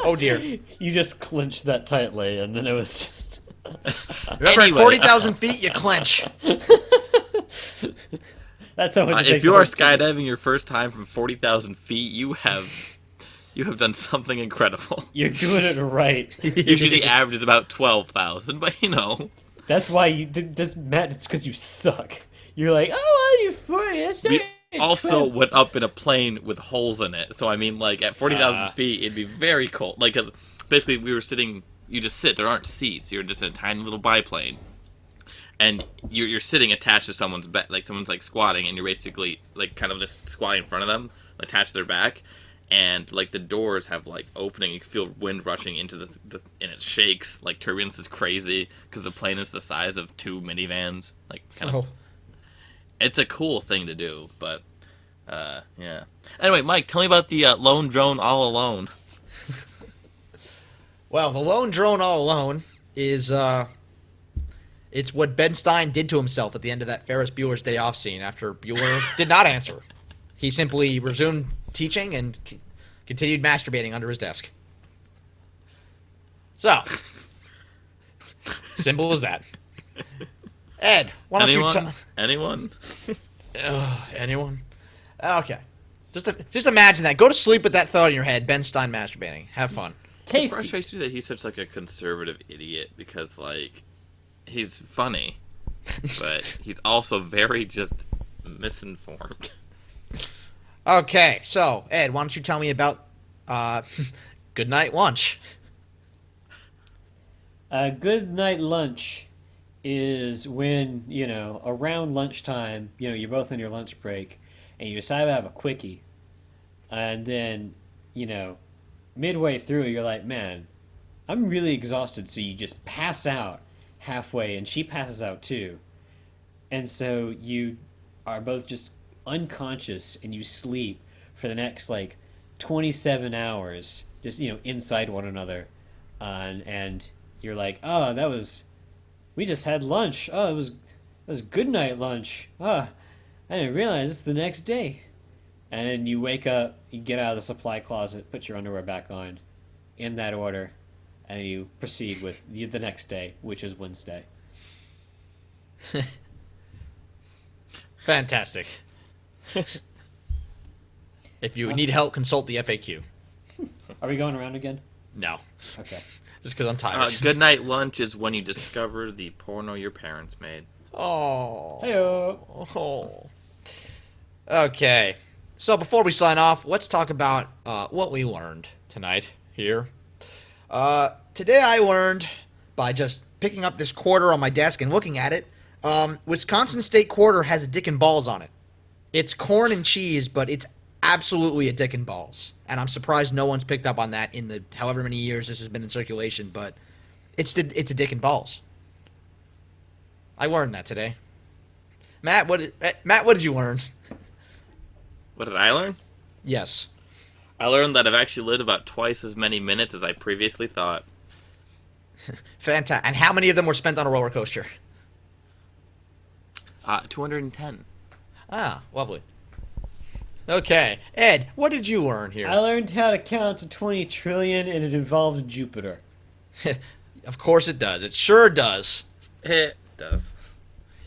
Oh dear. You just clenched that tightly, and then it was just... Remember, Anyway. at 40,000 feet, you clench. That's how much it If takes you to are hold two. skydiving your first time from 40,000 feet, you have done something incredible. You're doing it right. Usually the average is about 12,000, but That's why you did this, Matt. It's because you suck. You're like, oh, you're 40. That's we not also incredible." went up in a plane with holes in it. So I mean, like at 40,000 feet, it'd be very cold. Like, 'cause basically we were sitting. You just sit. There aren't seats. You're just in a tiny little biplane, and you're sitting attached to someone's back, like someone's like squatting, and you're basically like kind of just squatting in front of them, attached to their back, and like the doors have like opening. You can feel wind rushing into and it shakes. Like turbulence is crazy because the plane is the size of 2 minivans. Like kind of, it's a cool thing to do, but yeah. Anyway, Mike, tell me about the lone drone all alone. Well, the lone drone all alone is it's what Ben Stein did to himself at the end of that Ferris Bueller's Day Off scene after Bueller did not answer. He simply resumed teaching and continued masturbating under his desk. So, simple as that. Ed, why don't you Anyone? anyone? Okay. Just imagine that. Go to sleep with that thought in your head. Ben Stein masturbating. Have fun. It Tasty. frustrates me that he's such like a conservative idiot because like he's funny, but he's also very just misinformed. Okay, so Ed, why don't you tell me about good night lunch? Good night lunch is when, around lunchtime, you're both on your lunch break, and you decide to have a quickie. And then, midway through, you're like, man, I'm really exhausted. So you just pass out halfway, and she passes out too. And so you are both just unconscious, and you sleep for the next, 27 hours, just, inside one another. And you're like, oh, we just had lunch. Oh, it was good night lunch. Oh, I didn't realize it's the next day. And then you wake up, you get out of the supply closet, put your underwear back on, in that order, and you proceed with the next day, which is Wednesday. Fantastic. If you need help, consult the FAQ. Are we going around again? No. Okay. Just because I'm tired. Good night lunch is when you discover the porno your parents made. Oh. Heyo. Oh. Okay. So before we sign off, let's talk about what we learned tonight here. Today I learned by just picking up this quarter on my desk and looking at it. Wisconsin State quarter has a dick and balls on it. It's corn and cheese, but it's absolutely a dick and balls. And I'm surprised no one's picked up on that in the however many years this has been in circulation, but it's a dick and balls. I learned that today. Matt, what did you learn? What did I learn? Yes. I learned that I've actually lived about twice as many minutes as I previously thought. Fantastic. And how many of them were spent on a roller coaster? 210. Ah, lovely. Okay. Ed, what did you learn here? I learned how to count to 20 trillion, and it involved Jupiter. Of course it does. It sure does. It does.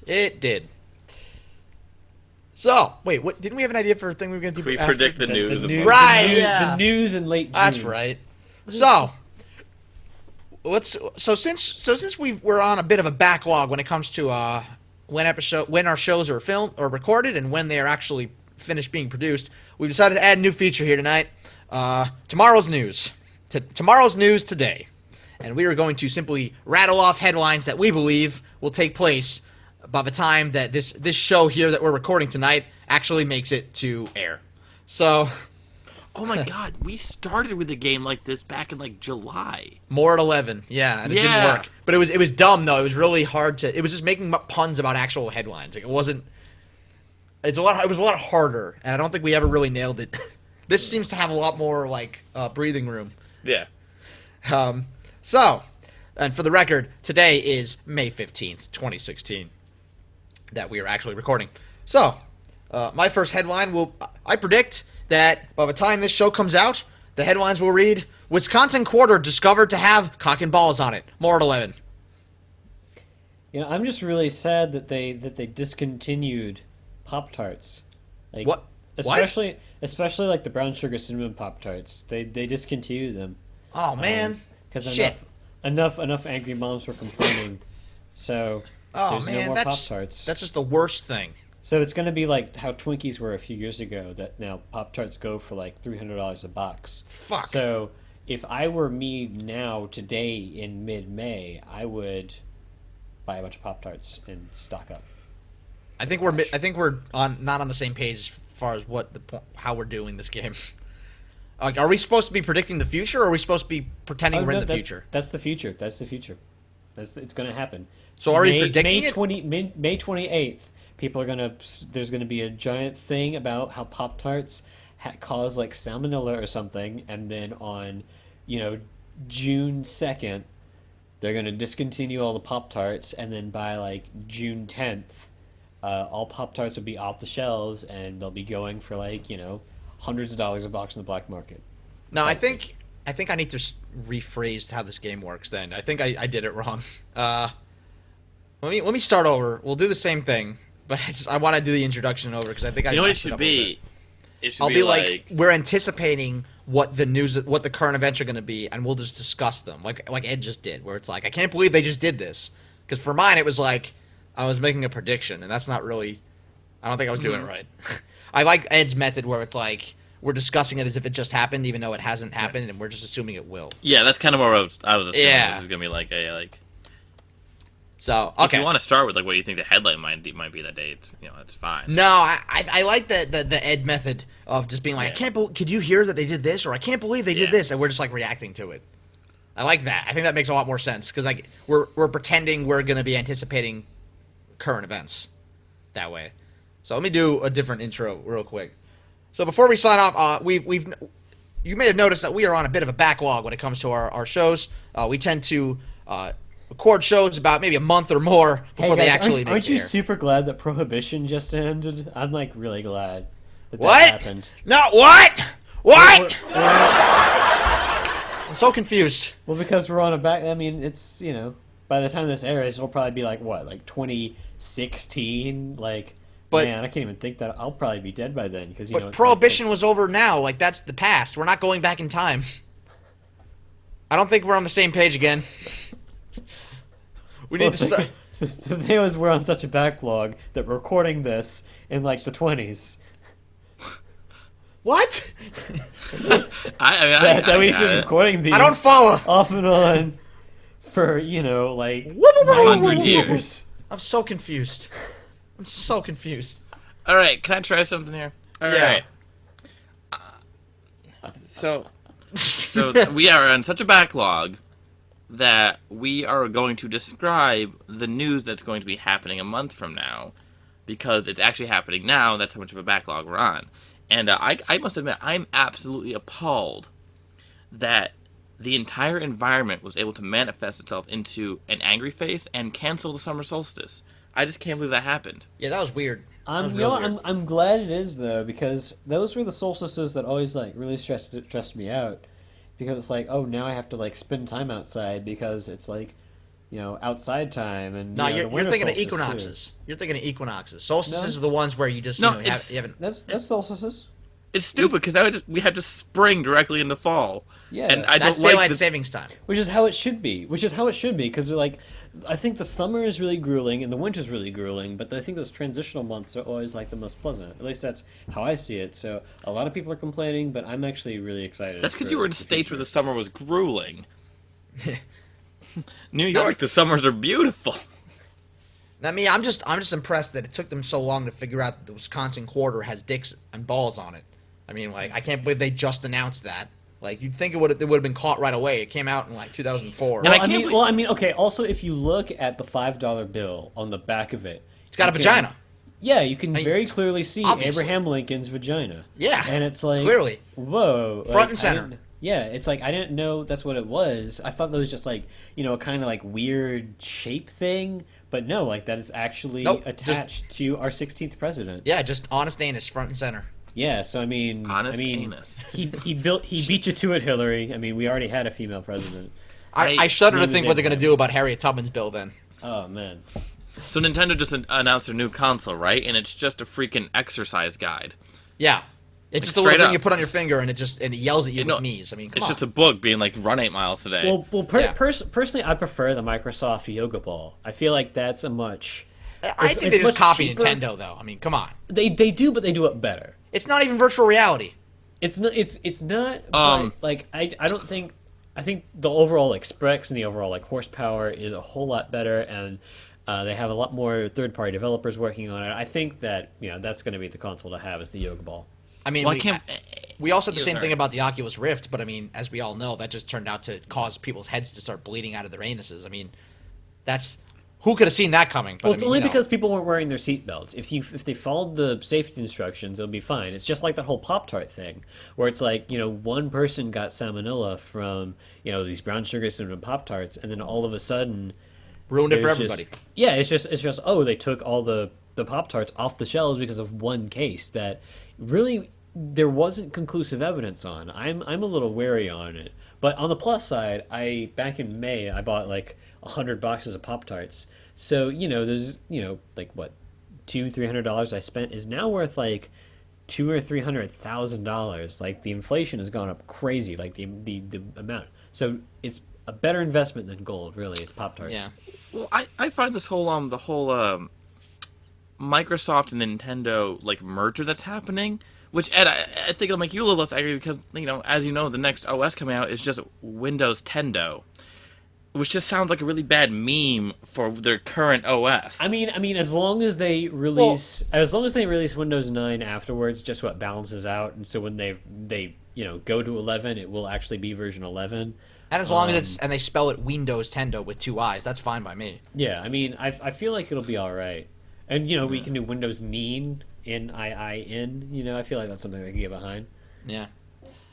It did. So, wait, what? Didn't we have an idea for a thing we were going to do? We after? predict the news. Right, the news, yeah. The news in late June. That's right. So, since we're on a bit of a backlog when it comes to when our shows are filmed or recorded and when they are actually finished being produced, we've decided to add a new feature here tonight. Tomorrow's news. Tomorrow's news today. And we are going to simply rattle off headlines that we believe will take place by the time that this show here that we're recording tonight actually makes it to air. So, Oh my god, we started with a game like this back in July. more at 11, yeah, and it didn't Yeah. work. But it was dumb though. It was really hard to. It was just making puns about actual headlines. It wasn't. It was a lot harder, and I don't think we ever really nailed it. This seems to have a lot more breathing room. Yeah. So, and for the record, today is May 15th, 2016, that we are actually recording. So, my first headline I predict that by the time this show comes out, the headlines will read, Wisconsin quarter discovered to have cock and balls on it. More at 11. I'm just really sad that they discontinued Pop-Tarts. What? Especially the brown sugar cinnamon Pop-Tarts. They discontinued them. Oh, man. Because Shit. enough angry moms were complaining. So there's no more Pop-Tarts. That's just the worst thing. So it's going to be like how Twinkies were a few years ago, that now Pop-Tarts go for $300 a box. Fuck. So if I were me now today in mid-May, I would buy a bunch of Pop-Tarts and stock up. I think we're not on the same page as far as how we're doing this game. Like, are we supposed to be predicting the future, or are we supposed to be pretending we're in the future? That's the future. It's going to happen. So are we predicting it? May 28th, there's going to be a giant thing about how Pop-Tarts cause like salmonella or something, and then on, June 2nd, they're going to discontinue all the Pop-Tarts, and then by like June 10th, all Pop-Tarts will be off the shelves, and they'll be going for like, hundreds of dollars a box in the black market. No, I think I need to rephrase how this game works. Then I think I did it wrong. Let me start over. We'll do the same thing, but I want to do the introduction over because I think I know what it messed should up a be. bit. It should I'll be like, like we're anticipating what the current events are going to be, and we'll just discuss them, like Ed just did, where it's like, I can't believe they just did this. Because for mine, it was like I was making a prediction, and that's not really. I don't think I was doing it right. I like Ed's method, where it's like we're discussing it as if it just happened, even though it hasn't happened, and we're just assuming it will. Yeah, that's kind of where I was assuming Yeah. this was gonna be like a like. So okay. If you want to start with like what you think the headline might be that day, that's fine. No, I like the Ed method of just being like, Yeah. I can't believe, could you hear that they did this, or I can't believe they did Yeah. this, and we're just like reacting to it. I like that. I think that makes a lot more sense because like we're pretending we're gonna be anticipating current events that way. So let me do a different intro real quick. So before we sign off, you may have noticed that we are on a bit of a backlog when it comes to our shows. We tend to record shows about maybe a month or more before Hey they guys, actually aren't you air. super glad that Prohibition just ended? I'm like really glad that What? happened. No, what? What? We're- I'm so confused. Well, because we're on a back. I mean, it's by the time this airs, it'll probably be like what, like 2016. Like, But- man, I can't even think that I'll probably be dead by then because But Prohibition was over now. Like, that's the past. We're not going back in time. I don't think we're on the same page again. We need to start. The thing was, we're on such a backlog that we're recording this in like the 20s. What? That we've been recording these I don't follow. off and on for like 100 years. I'm so confused. I'm so confused. All right, can I try something here? All Yeah. right. So we are on such a backlog that we are going to describe the news that's going to be happening a month from now, because it's actually happening now. That's how much of a backlog we're on. And I must admit, I'm absolutely appalled that the entire environment was able to manifest itself into an angry face and cancel the summer solstice. I just can't believe that happened. Yeah, that was weird. That was I'm real weird. I'm glad it is though, because those were the solstices that always like really stressed me out, because it's like, oh, now I have to like spend time outside because it's like outside time. And No, the you're winter thinking of solstice, too. equinoxes. You're thinking of equinoxes. Solstices No. are the ones where you just No, you it's- haven't. That's solstices. It's stupid because we had to spring directly into fall. Yeah, and I That's don't like daylight the, savings time. which is how it should be. Because like, I think the summer is really grueling and the winter's really grueling, but I think those transitional months are always like the most pleasant. At least that's how I see it. So a lot of people are complaining, but I'm actually really excited. That's because for you were in the states future. where the summer was grueling. New York, the summers are beautiful. Now, me, I'm just impressed that it took them so long to figure out that the Wisconsin quarter has dicks and balls on it. I mean, like, I can't believe they just announced that. Like, you'd think it would have been caught right away. It came out in like 2004. And Well, I I can't mean, believe- well, I mean, okay. Also, if you look at the $5 bill on the back of it, It's got a you can- vagina. Yeah, you can I mean, very clearly see obviously. Abraham Lincoln's vagina. Yeah, And it's like, clearly. whoa, Front like, and I center. didn't- Yeah, it's like I didn't know that's what it was. I thought that was just like a kind of like weird shape thing, but no, like that is actually Nope, attached to our 16th president. Yeah, just honest anus, front and center. Yeah, so I mean, Honest anus. he beat you to it, Hillary. I mean, we already had a female president. I shudder to Name is think what they're going to Abraham. do about Harriet Tubman's bill then. Oh man, So Nintendo just announced their new console, right? And it's just a freaking exercise guide. Yeah. It's just a straight little thing up. you put on your finger and it yells at you know, with knees. I mean, come It's on. just a book being like, run 8 miles today. well, Yeah. personally, I prefer the Microsoft Yoga Ball. I feel like that's a much. I think it's they just much copy cheaper. Nintendo, though. I mean, come on. They do, but they do it better. It's not even virtual reality. It's not. It's not. Um, but, like I don't think I think the overall specs and the overall horsepower is a whole lot better, and they have a lot more third-party developers working on it. I think that that's going to be the console to have is the Yoga Ball. I mean, Well, I can't. we also said the Yeah, same sorry. thing about the Oculus Rift, but I mean, as we all know, that just turned out to cause people's heads to start bleeding out of their anuses. I mean, that's who could have seen that coming? But Well, I it's mean, only you know. because people weren't wearing their seatbelts. If they followed the safety instructions, it'll be fine. It's just like that whole Pop-Tart thing, where it's like one person got salmonella from these brown sugar cinnamon Pop-Tarts, and then all of a sudden ruined it for there's just- everybody. yeah, it's just oh, they took all the Pop-Tarts off the shelves because of one case that really there wasn't conclusive evidence on. I'm a little wary on it. But on the plus side, back in May I bought like 100 boxes of Pop-Tarts. So, there's like what, $200-300 I spent is now worth like $200,000-300,000. Like the inflation has gone up crazy, like the amount. So it's a better investment than gold, really, is Pop-Tarts. Yeah. Well, I find this whole the whole Microsoft and Nintendo merger that's happening, which Ed, I think it'll make you a little less angry because as you know, the next OS coming out is just Windows Tendo, which just sounds like a really bad meme for their current OS. I mean, as long as they release Windows 9 afterwards, just what balances out, and so when they go to 11, it will actually be version 11. And as long as they spell it Windows Tendo with 2 eyes, that's fine by me. Yeah, I mean, I feel like it'll be all right, and we can do Windows Neen, N-I-I-N. I feel like that's something they can get behind. Yeah.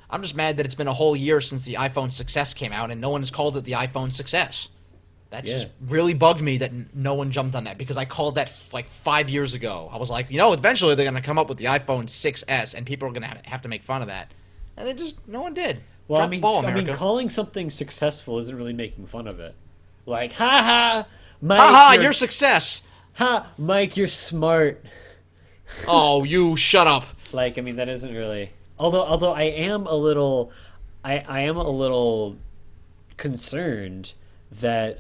I'm just mad that it's been a whole year since the iPhone 6S came out, and no one has called it the iPhone 6S. That just really bugged me that no one jumped on that, because I called that like 5 years ago. I was like, eventually they're going to come up with the iPhone 6S, and people are going to have to make fun of that. And no one did. Well, Drop the ball, America. calling something successful isn't really making fun of it. Like, ha, Mike, Haha, your success! ha, Mike, you're smart. Oh, you shut up. Like, I mean, that isn't really. Although I am a little, I am a little concerned that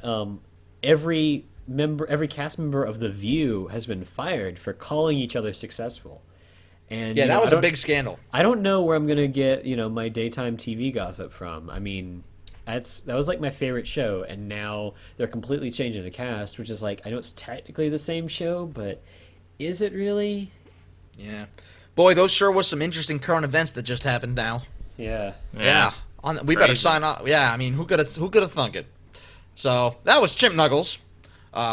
every cast member of The View has been fired for calling each other successful. And Yeah, that was I a don't- big scandal. I don't know where I'm gonna get my daytime TV gossip from. I mean, that was like my favorite show, and now they're completely changing the cast, which is like, I know it's technically the same show, but is it really? Yeah. Boy, those sure was some interesting current events that just happened now. Yeah. Yeah. We better Crazy. sign off. Yeah, I mean, who could have thunk it? So, that was Chimp Knuckles.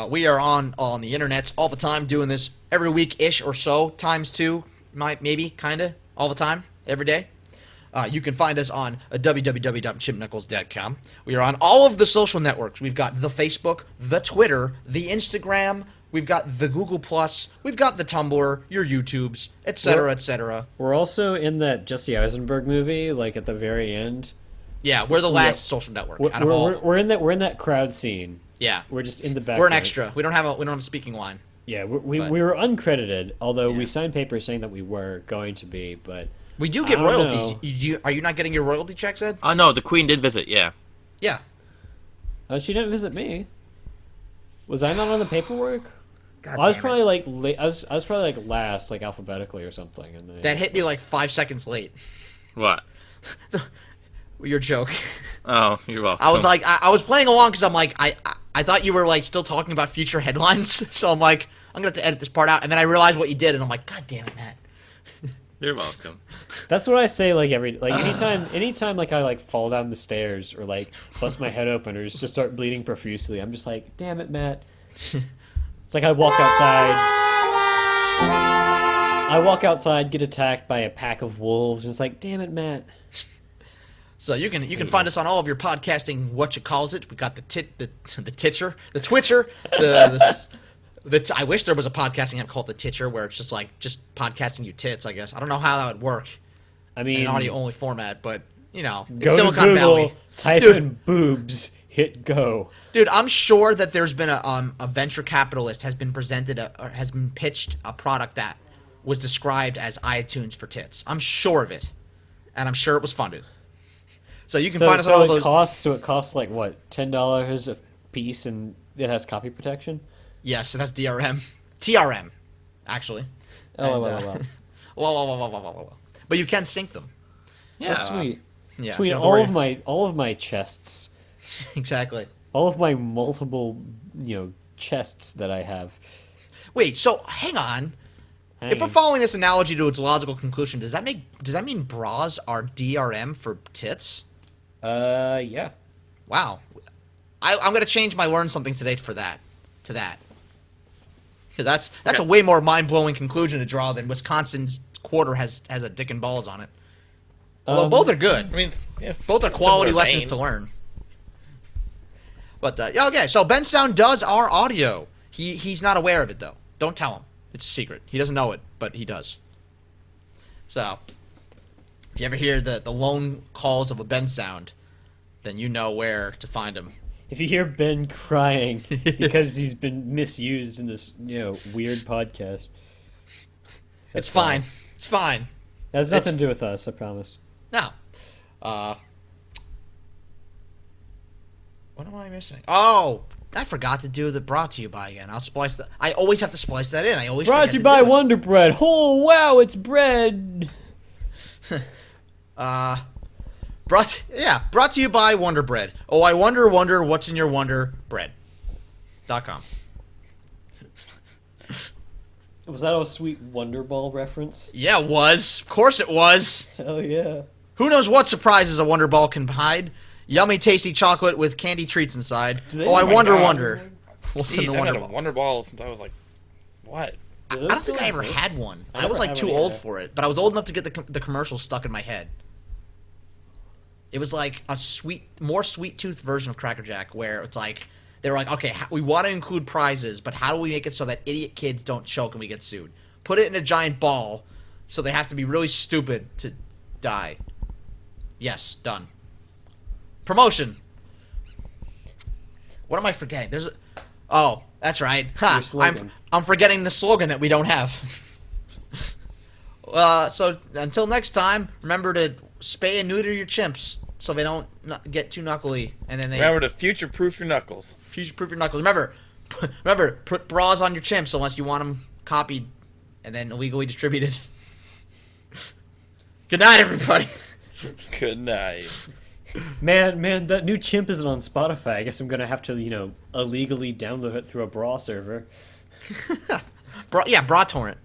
We are on the internet all the time doing this every week-ish or so, times two, maybe, kind of, all the time, every day. You can find us on www.chimpknuckles.com. We are on all of the social networks. We've got the Facebook, the Twitter, the Instagram, we've got the Google+, we've got the Tumblr, your YouTubes, etc., etc. We're also in that Jesse Eisenberg movie, like at the very end. Yeah, we're the last social network We're, out of all. we're in that crowd scene. Yeah, We're just in the background. we're an extra. We don't have a speaking line. Yeah, we But- were uncredited, although Yeah. we signed papers saying that we were going to be, but We do get I don't royalties. know. Are you not getting your royalty checks, Ed? Oh no, the Queen did visit. Yeah. Yeah. she didn't visit me. Was I not on the paperwork? God I was damn it. probably like I was probably like last, like alphabetically or something. And That hit me like 5 seconds late. What? Your joke. Oh, you're welcome. I was like, I was playing along because I'm like, I thought you were like still talking about future headlines. So I'm like, I'm gonna have to edit this part out. And then I realized what you did, and I'm like, God damn it, Matt. You're welcome. That's what I say like anytime like I like fall down the stairs or like bust my head open or just start bleeding profusely. I'm just like, damn it, Matt. It's like I walk outside, get attacked by a pack of wolves, and it's like, damn it, Matt. So you can find us on all of your podcasting whatchalls. We got the Titcher, the Twitcher, I wish there was a podcasting app called the Titcher where it's just podcasting you tits. I guess I don't know how that would work I in mean, an audio only format, but it's go Silicon to Google, Valley. type Dude. in boobs, hit go. Dude, I'm sure that there's been a venture capitalist has been pitched a product that was described as iTunes for tits. I'm sure of it, and I'm sure it was funded. So you can find us on all those. It costs like what, $10 a piece, and it has copy protection. Yes, it has TRM, actually. Oh, And, well. well. But you can sync them. Yeah. Oh, sweet. Yeah, Between you don't have to worry. all of my chests, Exactly. all of my multiple, chests that I have. Wait, so hang on. If we're hanging. following this analogy to its logical conclusion, does that mean bras are DRM for tits? Yeah. Wow. I'm gonna change my learn something today for that. To that. Because that's a way more mind blowing conclusion to draw than Wisconsin's quarter has a dick and balls on it. Although both are good. I mean, it's Both are quality similar lessons vein. to learn. But yeah, okay, so Ben Sound does our audio. He's not aware of it though. Don't tell him. It's a secret. He doesn't know it, but he does. So, if you ever hear the lone calls of a Ben Sound, then you know where to find him. If you hear Ben crying because he's been misused in this, weird podcast, It's fine. It's fine. that has nothing to do with us. I promise. No. What am I missing? Oh, I forgot to do the brought to you by again. I'll splice that. I always have to splice that in. I always Brought forget to you to by do it. Wonder Bread. Oh wow, it's bread. Brought to you by Wonder Bread. Oh, I wonder what's in your Wonder Bread.com. Was that a sweet Wonder Ball reference? Yeah, it was. Of course it was. Hell yeah. Who knows what surprises a Wonder Ball can hide? Yummy, tasty chocolate with candy treats inside. they- Oh, I Oh my wonder. God. What's in Jeez, the I've Wonder had a Ball? Wonder Ball since I was like, what? I don't think I ever had one. I was never like had too one old either. for it, but I was old enough to get the commercial stuck in my head. It was like a more sweet tooth version of Cracker Jack, where it's like they were like, okay, we want to include prizes, but how do we make it so that idiot kids don't choke and we get sued? Put it in a giant ball, so they have to be really stupid to die. Yes, done. Promotion. What am I forgetting? Oh, that's right. Ha! Your slogan. I'm forgetting the slogan that we don't have. So until next time, remember to spay and neuter your chimps so they don't get too knuckly, and then they Remember to future-proof your knuckles. future-proof your knuckles. Remember, put bras on your chimps unless you want them copied and then illegally distributed. Good night, everybody. Good night. Man, that new chimp isn't on Spotify. I guess I'm gonna have to, illegally download it through a bra server. Bra torrent.